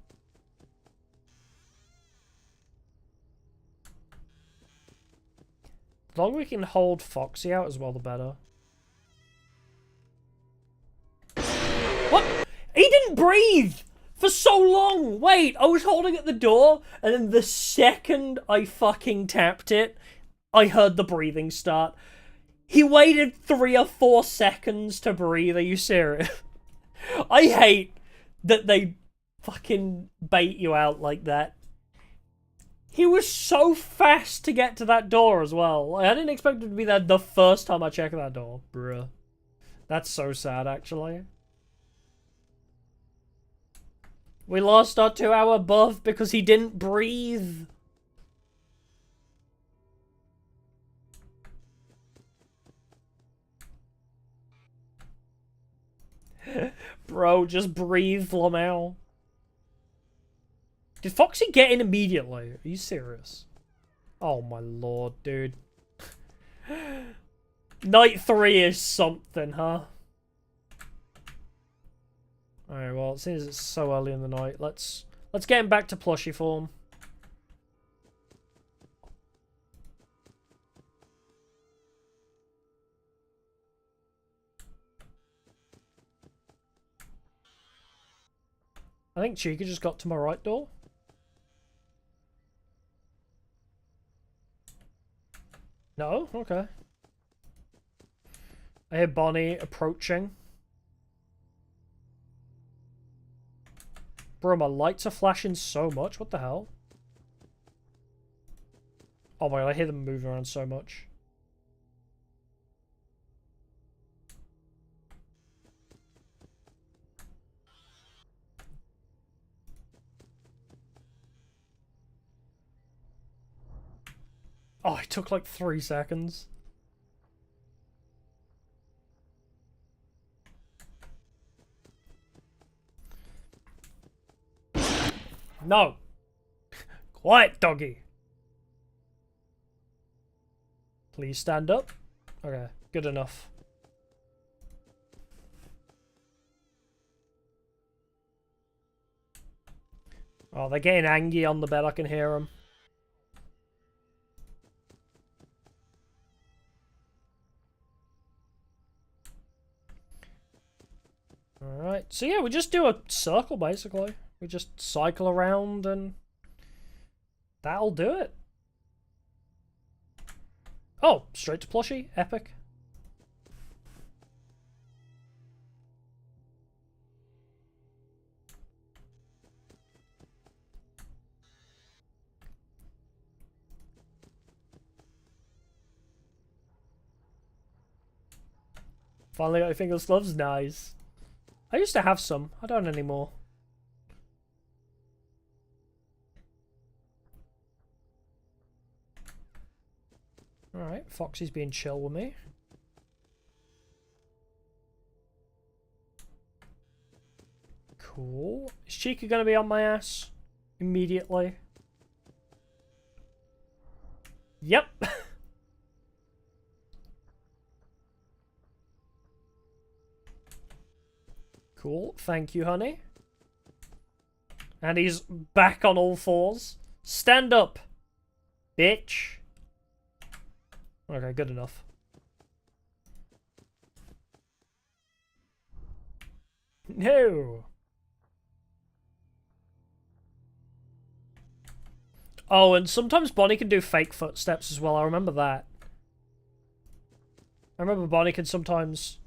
The longer we can hold Foxy out as well, the better. What? He didn't breathe! For so long! Wait, I was holding at the door, and then the second I fucking tapped it, I heard the breathing start. He waited 3 or 4 seconds to breathe, are you serious? I hate that they fucking bait you out like that. He was so fast to get to that door as well. Like, I didn't expect him to be there the first time I checked that door. Bruh. That's so sad, actually. We lost our 2-hour buff because he didn't breathe. Bro, just breathe, Lamau. Did Foxy get in immediately? Are you serious? Oh my lord, dude. Night 3 is something, huh? Alright, well, it seems it's so early in the night. Let's get him back to plushie form. I think Chica just got to my right door. No? Okay. I hear Bonnie approaching. Bro, my lights are flashing so much. What the hell? Oh my god, I hear them moving around so much. Oh, it took like 3 seconds. No. Quiet, doggy. Please stand up. Okay, good enough. Oh, they're getting angry on the bed. I can hear them. Alright, so yeah, we just do a circle, basically. We just cycle around and that'll do it. Oh, straight to plushie. Epic. Finally got your fingerless gloves. Nice. I used to have some. I don't anymore. Alright, Foxy's being chill with me. Cool. Is Chica gonna be on my ass immediately? Yep. Cool. Thank you, honey. And he's back on all fours. Stand up, bitch. Okay, good enough. No. Oh, and sometimes Bonnie can do fake footsteps as well. I remember that. I remember Bonnie can sometimes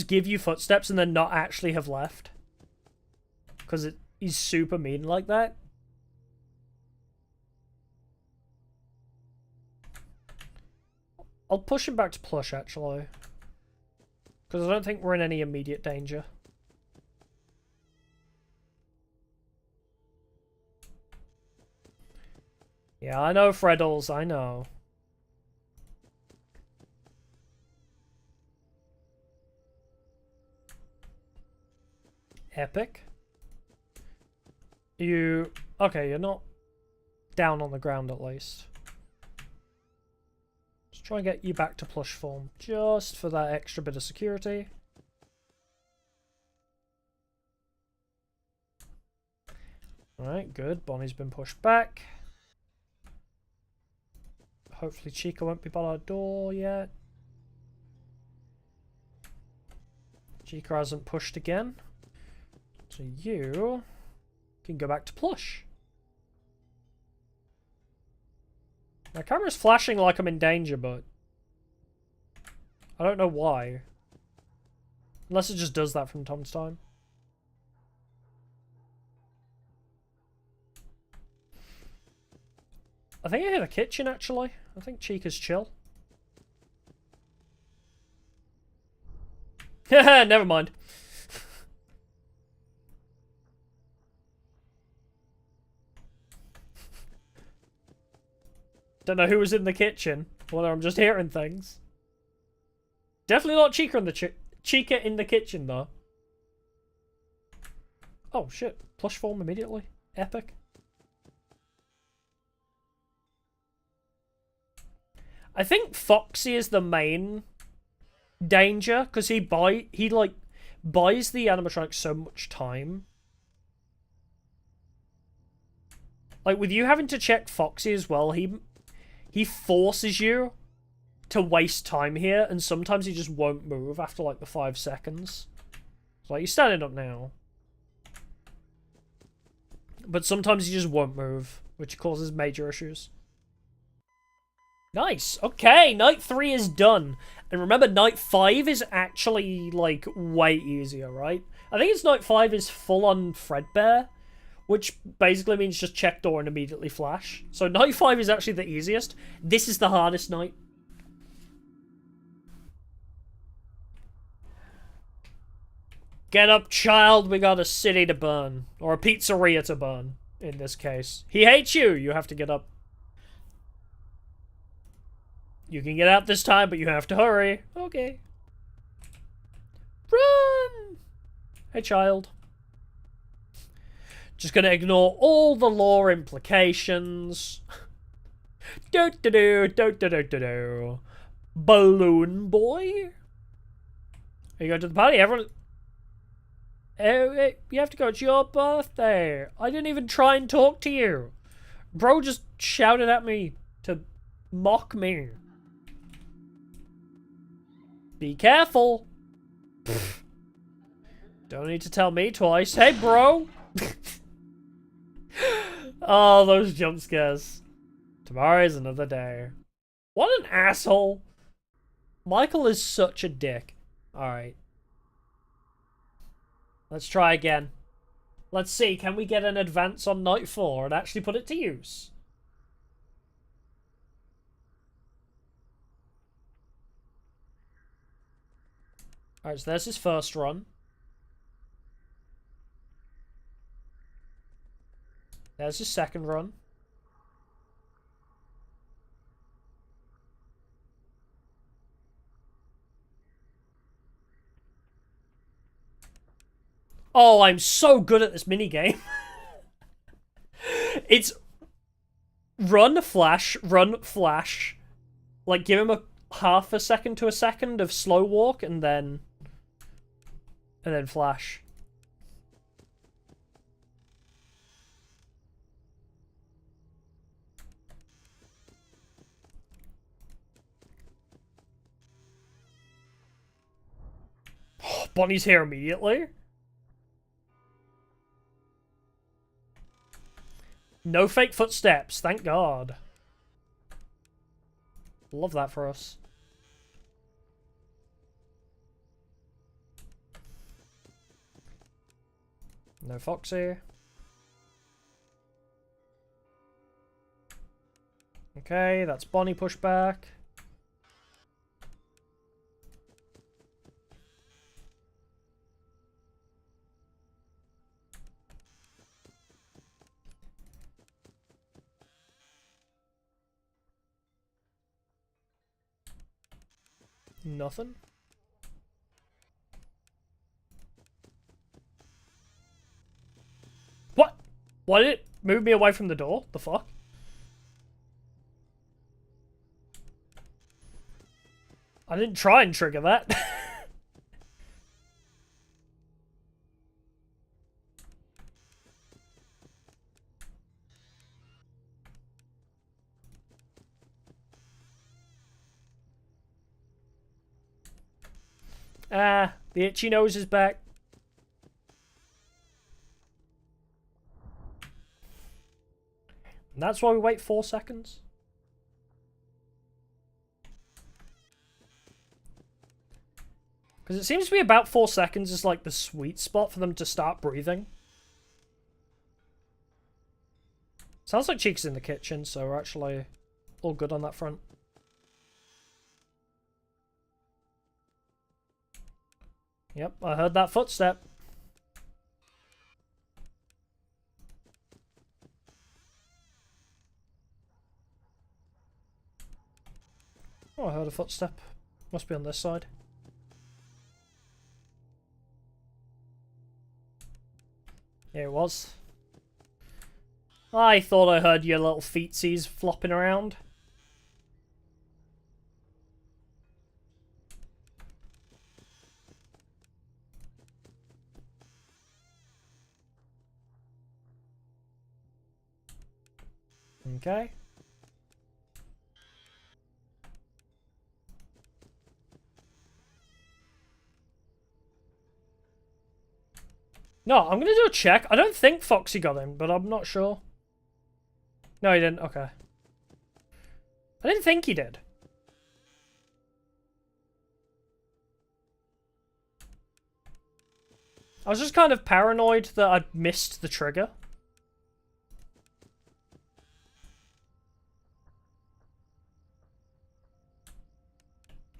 give you footsteps and then not actually have left. Because he's super mean like that. I'll push him back to plush, actually. Because I don't think we're in any immediate danger. Yeah, I know, Freddles, I know. Epic. Okay, you're not down on the ground at least. Let's try and get you back to plush form, just for that extra bit of security. Alright, good. Bonnie's been pushed back. Hopefully Chica won't be by our door yet. Chica hasn't pushed again. So you can go back to plush. My camera's flashing like I'm in danger, but I don't know why. Unless it just does that from time to time. I think I hear the kitchen, actually. I think Chica's chill. Never mind. Don't know who was in the kitchen. Whether I'm just hearing things. Definitely not Chica in the Chica in the kitchen, though. Oh, shit. Plush form immediately. Epic. I think Foxy is the main danger, because he buys the animatronic so much time. Like, with you having to check Foxy as well, he forces you to waste time here, and sometimes he just won't move after, like, the 5 seconds. It's like, you're standing up now. But sometimes he just won't move, which causes major issues. Nice. Okay, night 3 is done. And remember, night 5 is actually, like, way easier, right? I think it's night 5 is full-on Fredbear, which basically means just check door and immediately flash. So night 5 is actually the easiest. This is the hardest night. Get up, child. We got a city to burn. Or a pizzeria to burn, in this case. He hates you. You have to get up. You can get out this time, but you have to hurry. Okay. Run! Hey, child. Just gonna ignore all the lore implications. Do-do-do, Balloon boy? Are you going to the party? Everyone... Hey, you have to go. It's your birthday. I didn't even try and talk to you. Bro just shouted at me to mock me. Be careful. Don't need to tell me twice. Hey, bro. Oh, those jump scares. Tomorrow is another day. What an asshole. Michael is such a dick. Alright. Let's try again. Let's see, can we get an advance on night 4 and actually put it to use? Alright, so there's his first run. There's his second run. Oh, I'm so good at this minigame. It's run, flash, run, flash. Like, give him a half a second to a second of slow walk, and then flash. Oh, Bonnie's here immediately. No fake footsteps, thank God. Love that for us. No Foxy. Okay, that's Bonnie pushback. Nothing. What? Why did it move me away from the door? The fuck? I didn't try and trigger that. Ah, the itchy nose is back. And that's why we wait 4 seconds. Because it seems to be about 4 seconds is like the sweet spot for them to start breathing. Sounds like Cheek's in the kitchen, so we're actually all good on that front. Yep, I heard that footstep. Oh, I heard a footstep. Must be on this side. Yeah, it was. I thought I heard your little feetsies flopping around. Okay. No, I'm gonna do a check. I don't think Foxy got him, but I'm not sure. No, he didn't. Okay. I didn't think he did. I was just kind of paranoid that I'd missed the trigger.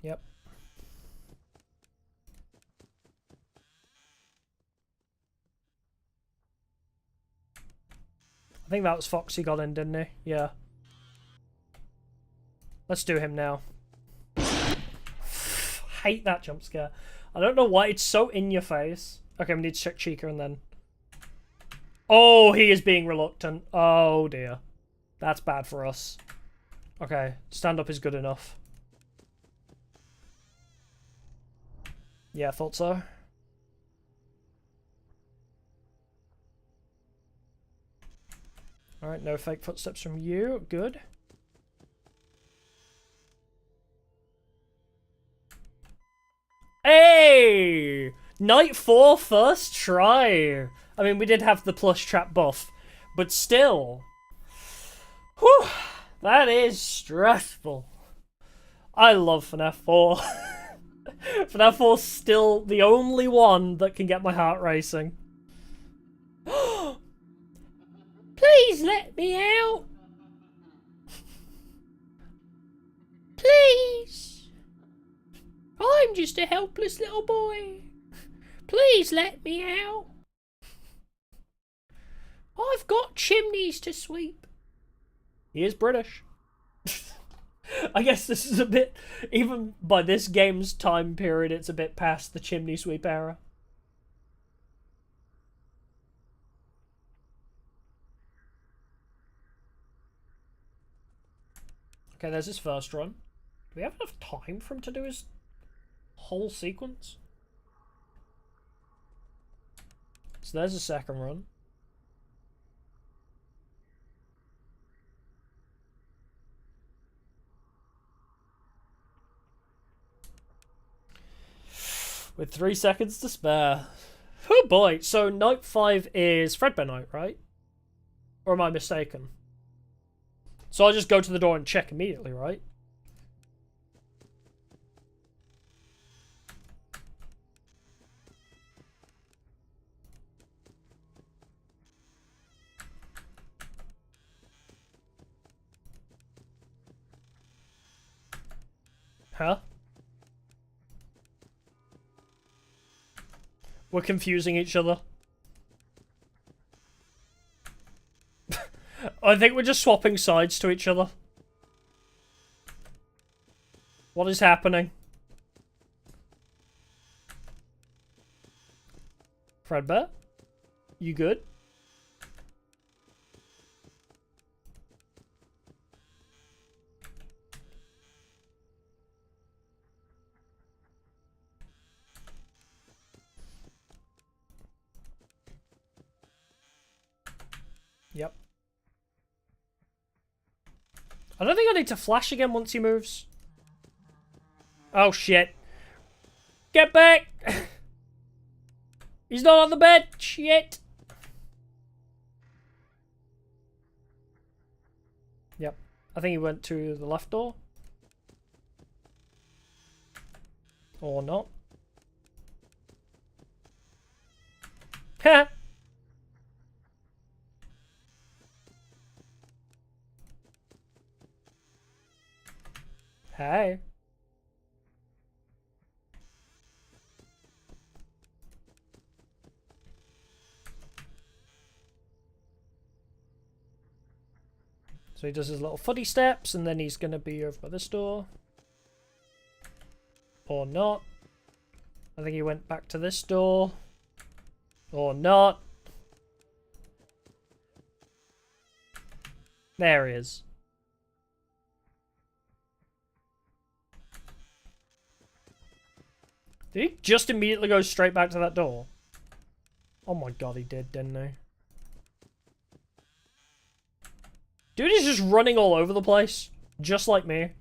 Yep. I think that was Foxy got in, didn't he? Yeah. Let's do him now. Hate that jump scare. I don't know why, it's so in your face. Okay, we need to check Chica and then... Oh, he is being reluctant. Oh dear. That's bad for us. Okay, stand up is good enough. Yeah, I thought so. Alright, no fake footsteps from you. Good. Hey! Night 4 first try. I mean, we did have the plush trap buff, but still. Whew, that is stressful. I love Fnaf 4. Fnaf 4's still the only one that can get my heart racing. Please let me out. Please. I'm I'm just a helpless little boy. Please let me out. I've got chimneys to sweep. He is British. I guess this is a bit, even by this game's time period, it's a bit past the chimney sweep era. Okay, there's his first run. Do we have enough time for him to do his whole sequence? So there's a second run. With 3 seconds to spare. Oh boy, so night 5 is Fredbear night, right? Or am I mistaken? So I'll just go to the door and check immediately, right? Huh? We're confusing each other. I think we're just swapping sides to each other. What is happening? Fredbear? You good? Yep. I don't think I need to flash again once he moves. Oh shit. Get back! He's not on the bed! Shit! Yep. I think he went to the left door. Or not. Ha! Hey. So he does his little footy steps, and then he's going to be over by this door. Or not. I think he went back to this door. Or not. There he is. Did he just immediately go straight back to that door? Oh my god, he did, didn't he? Dude is just running all over the place. Just like me.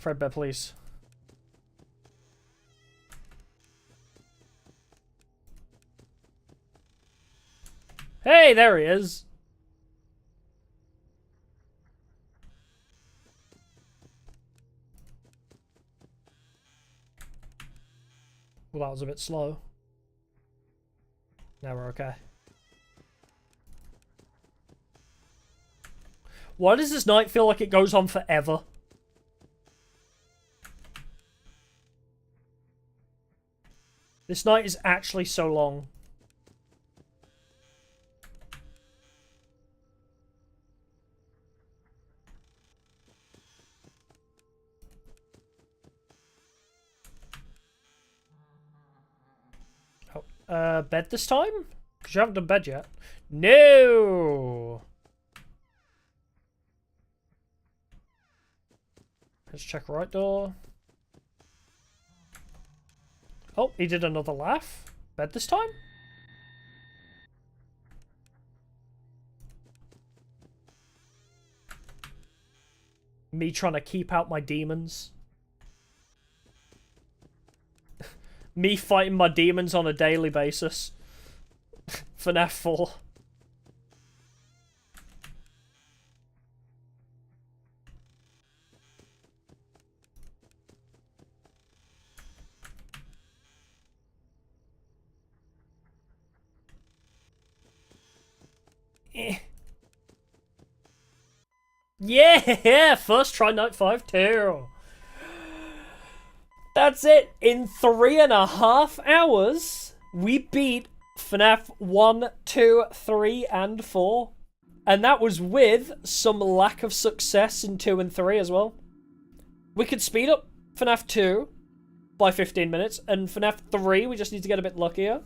Fredbear, please. Hey, there he is. Well, that was a bit slow. Now we're okay. Why does this night feel like it goes on forever? This night is actually so long. Bed this time? Because you haven't done bed yet. No! Let's check right door. Oh, he did another laugh. Bed this time? Me trying to keep out my demons. Me fighting my demons on a daily basis. Fnaf 4. Yeah! First try night 5 too. That's it. In 3.5 hours, we beat FNAF 1, 2, 3, and 4. And that was with some lack of success in 2 and 3 as well. We could speed up FNAF 2 by 15 minutes, and FNAF 3, we just need to get a bit luckier.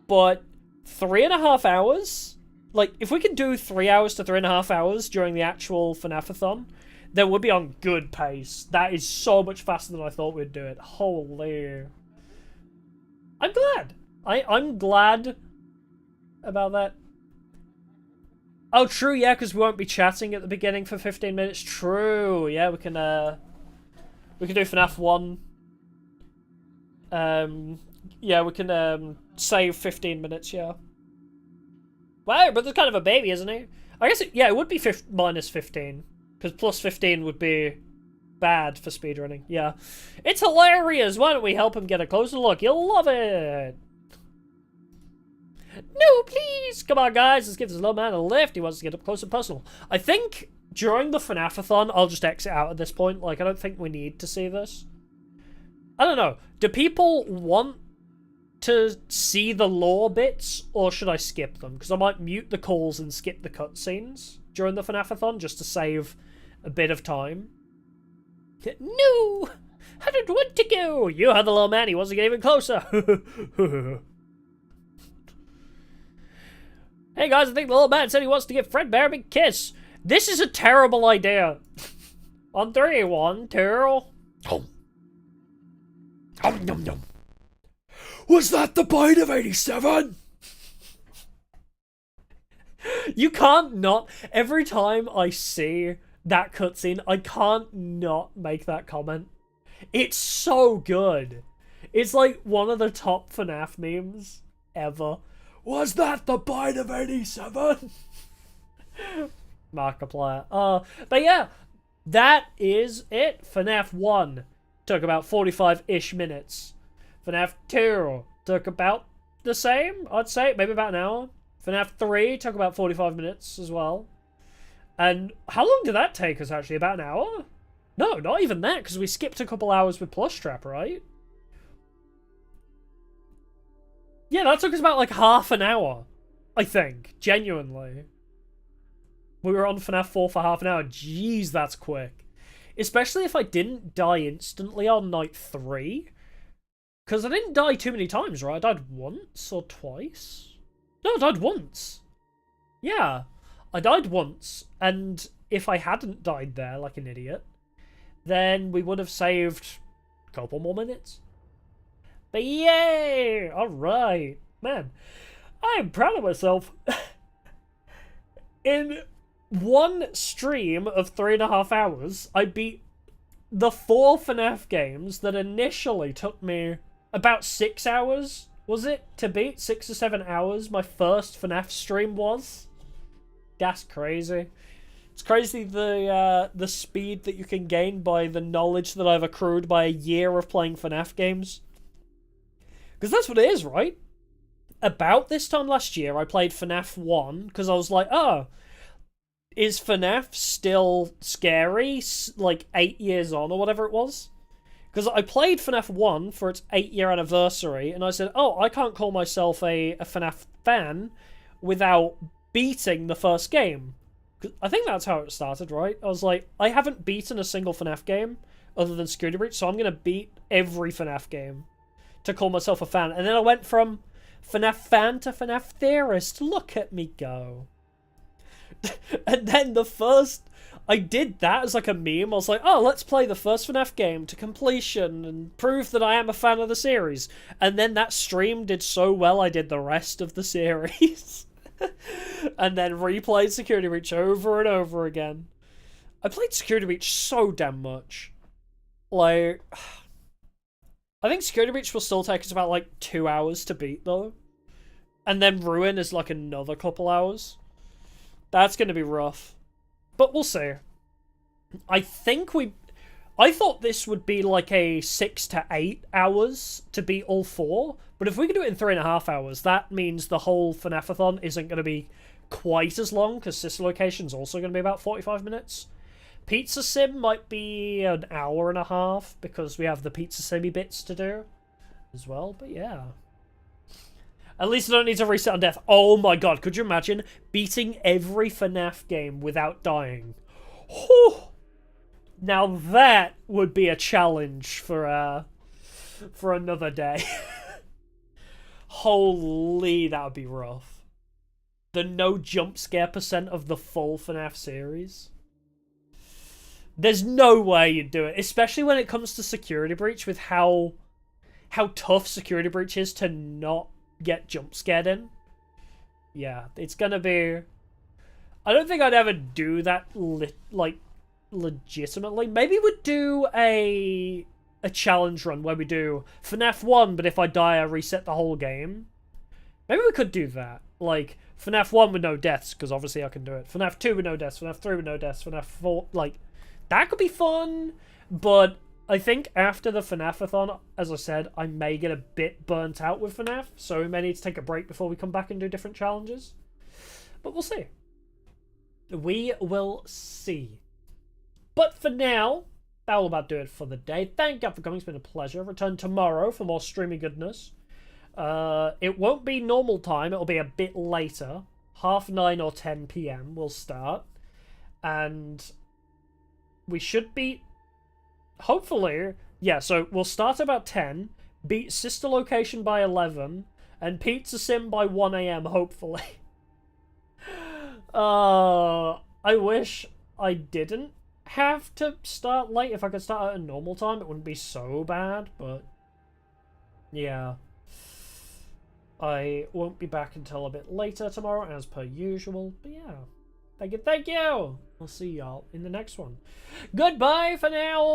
But 3.5 hours? Like, if we could do 3 hours to 3.5 hours during the actual Fnafathon, then we'll be on good pace. That is so much faster than I thought we'd do it. Holy. I'm glad. I'm glad about that. Oh, true, yeah, because we won't be chatting at the beginning for 15 minutes. True, yeah, we can do FNAF 1. Yeah, we can save 15 minutes, yeah. Wow, but there's kind of a baby, isn't he? I guess, it would be minus 15. Because plus 15 would be bad for speedrunning, yeah. It's hilarious! Why don't we help him get a closer look? You'll love it! No, please! Come on, guys, let's give this little man a lift. He wants to get up close and personal. I think during the Fnafathon, I'll just exit out at this point. Like, I don't think we need to see this. I don't know. Do people want to see the lore bits, or should I skip them? Because I might mute the calls and skip the cutscenes during the Fnafathon just to save a bit of time. No! I don't want to go! You had the little man, he wants to get even closer! Hey guys, I think the little man said he wants to give Fredbear a big kiss. This is a terrible idea. On 3, 1, 2... Oh. Nom nom. Was that the bite of 87? You can't not. Every time I see that cutscene, I can't not make that comment. It's so good. It's like one of the top FNAF memes ever. Was that the bite of 87? Markiplier. But yeah, that is it. FNAF 1 took about 45-ish minutes. FNAF 2 took about the same, I'd say, maybe about an hour. FNAF 3 took about 45 minutes as well. And how long did that take us, actually? About an hour? No, not even that, because we skipped a couple hours with Plushtrap, right? Yeah, that took us about, like, half an hour, I think. Genuinely. We were on FNAF 4 for half an hour. Jeez, that's quick. Especially if I didn't die instantly on night 3. Because I didn't die too many times, right? I died once or twice? No, I died once. Yeah, I died once. And if I hadn't died there like an idiot, then we would have saved a couple more minutes. But yay! Alright. Man, I am proud of myself. In one stream of 3.5 hours, I beat the 4 FNAF games that initially took me about 6 hours, was it, to beat? 6 or 7 hours my first FNAF stream was. That's crazy. It's crazy the speed that you can gain by the knowledge that I've accrued by a year of playing FNAF games. Because that's what it is, right? About this time last year, I played FNAF 1, because I was like, oh, is FNAF still scary, like 8 years on, or whatever it was? Because I played FNAF 1 for its 8-year anniversary, and I said, oh, I can't call myself a FNAF fan without beating the first game. I think that's how it started, right? I was like, I haven't beaten a single FNAF game other than Security Breach, so I'm going to beat every FNAF game to call myself a fan. And then I went from FNAF fan to FNAF theorist. Look at me go. And then I did that as like a meme. I was like, oh, let's play the first FNAF game to completion and prove that I am a fan of the series. And then that stream did so well, I did the rest of the series. And then replayed Security Breach over and over again. I played Security Breach so damn much. Like, I think Security Breach will still take us about like 2 hours to beat though. And then Ruin is like another couple hours. That's going to be rough. But we'll see. I thought this would be like a 6 to 8 hours to beat all 4. But if we can do it in 3.5 hours, that means the whole Fnafathon isn't going to be quite as long, because Sister Location's also going to be about 45 minutes. Pizza Sim might be an hour and a half because we have the Pizza Simmy bits to do as well. But yeah. At least I don't need to reset on death. Oh my god, could you imagine beating every FNAF game without dying? Whew. Now that would be a challenge for another day. Holy, that would be rough. The no jump scare percent of the full FNAF series. There's no way you'd do it, especially when it comes to Security Breach, with how tough Security Breach is to not get jump scared in. Yeah, it's gonna be... I don't think I'd ever do that, legitimately. Maybe we'd do a challenge run where we do FNAF 1, but if I die, I reset the whole game. Maybe we could do that. Like, FNAF 1 with no deaths, because obviously I can do it. FNAF 2 with no deaths, FNAF 3 with no deaths, FNAF 4, like... That could be fun, but I think after the Fnafathon, as I said, I may get a bit burnt out with FNAF, so we may need to take a break before we come back and do different challenges. But we'll see. We will see. But for now, that will about do it for the day. Thank you for coming. It's been a pleasure. Return tomorrow for more streaming goodness. It won't be normal time. It'll be a bit later. 9:30 or 10 p.m. we'll start. And... we should beat, hopefully, yeah, so we'll start about 10, beat Sister Location by 11, and Pizza Sim by 1 a.m, hopefully. I wish I didn't have to start late. If I could start at a normal time, it wouldn't be so bad, but yeah. I won't be back until a bit later tomorrow, as per usual, but yeah. Thank you. I'll see y'all in the next one. Goodbye for now.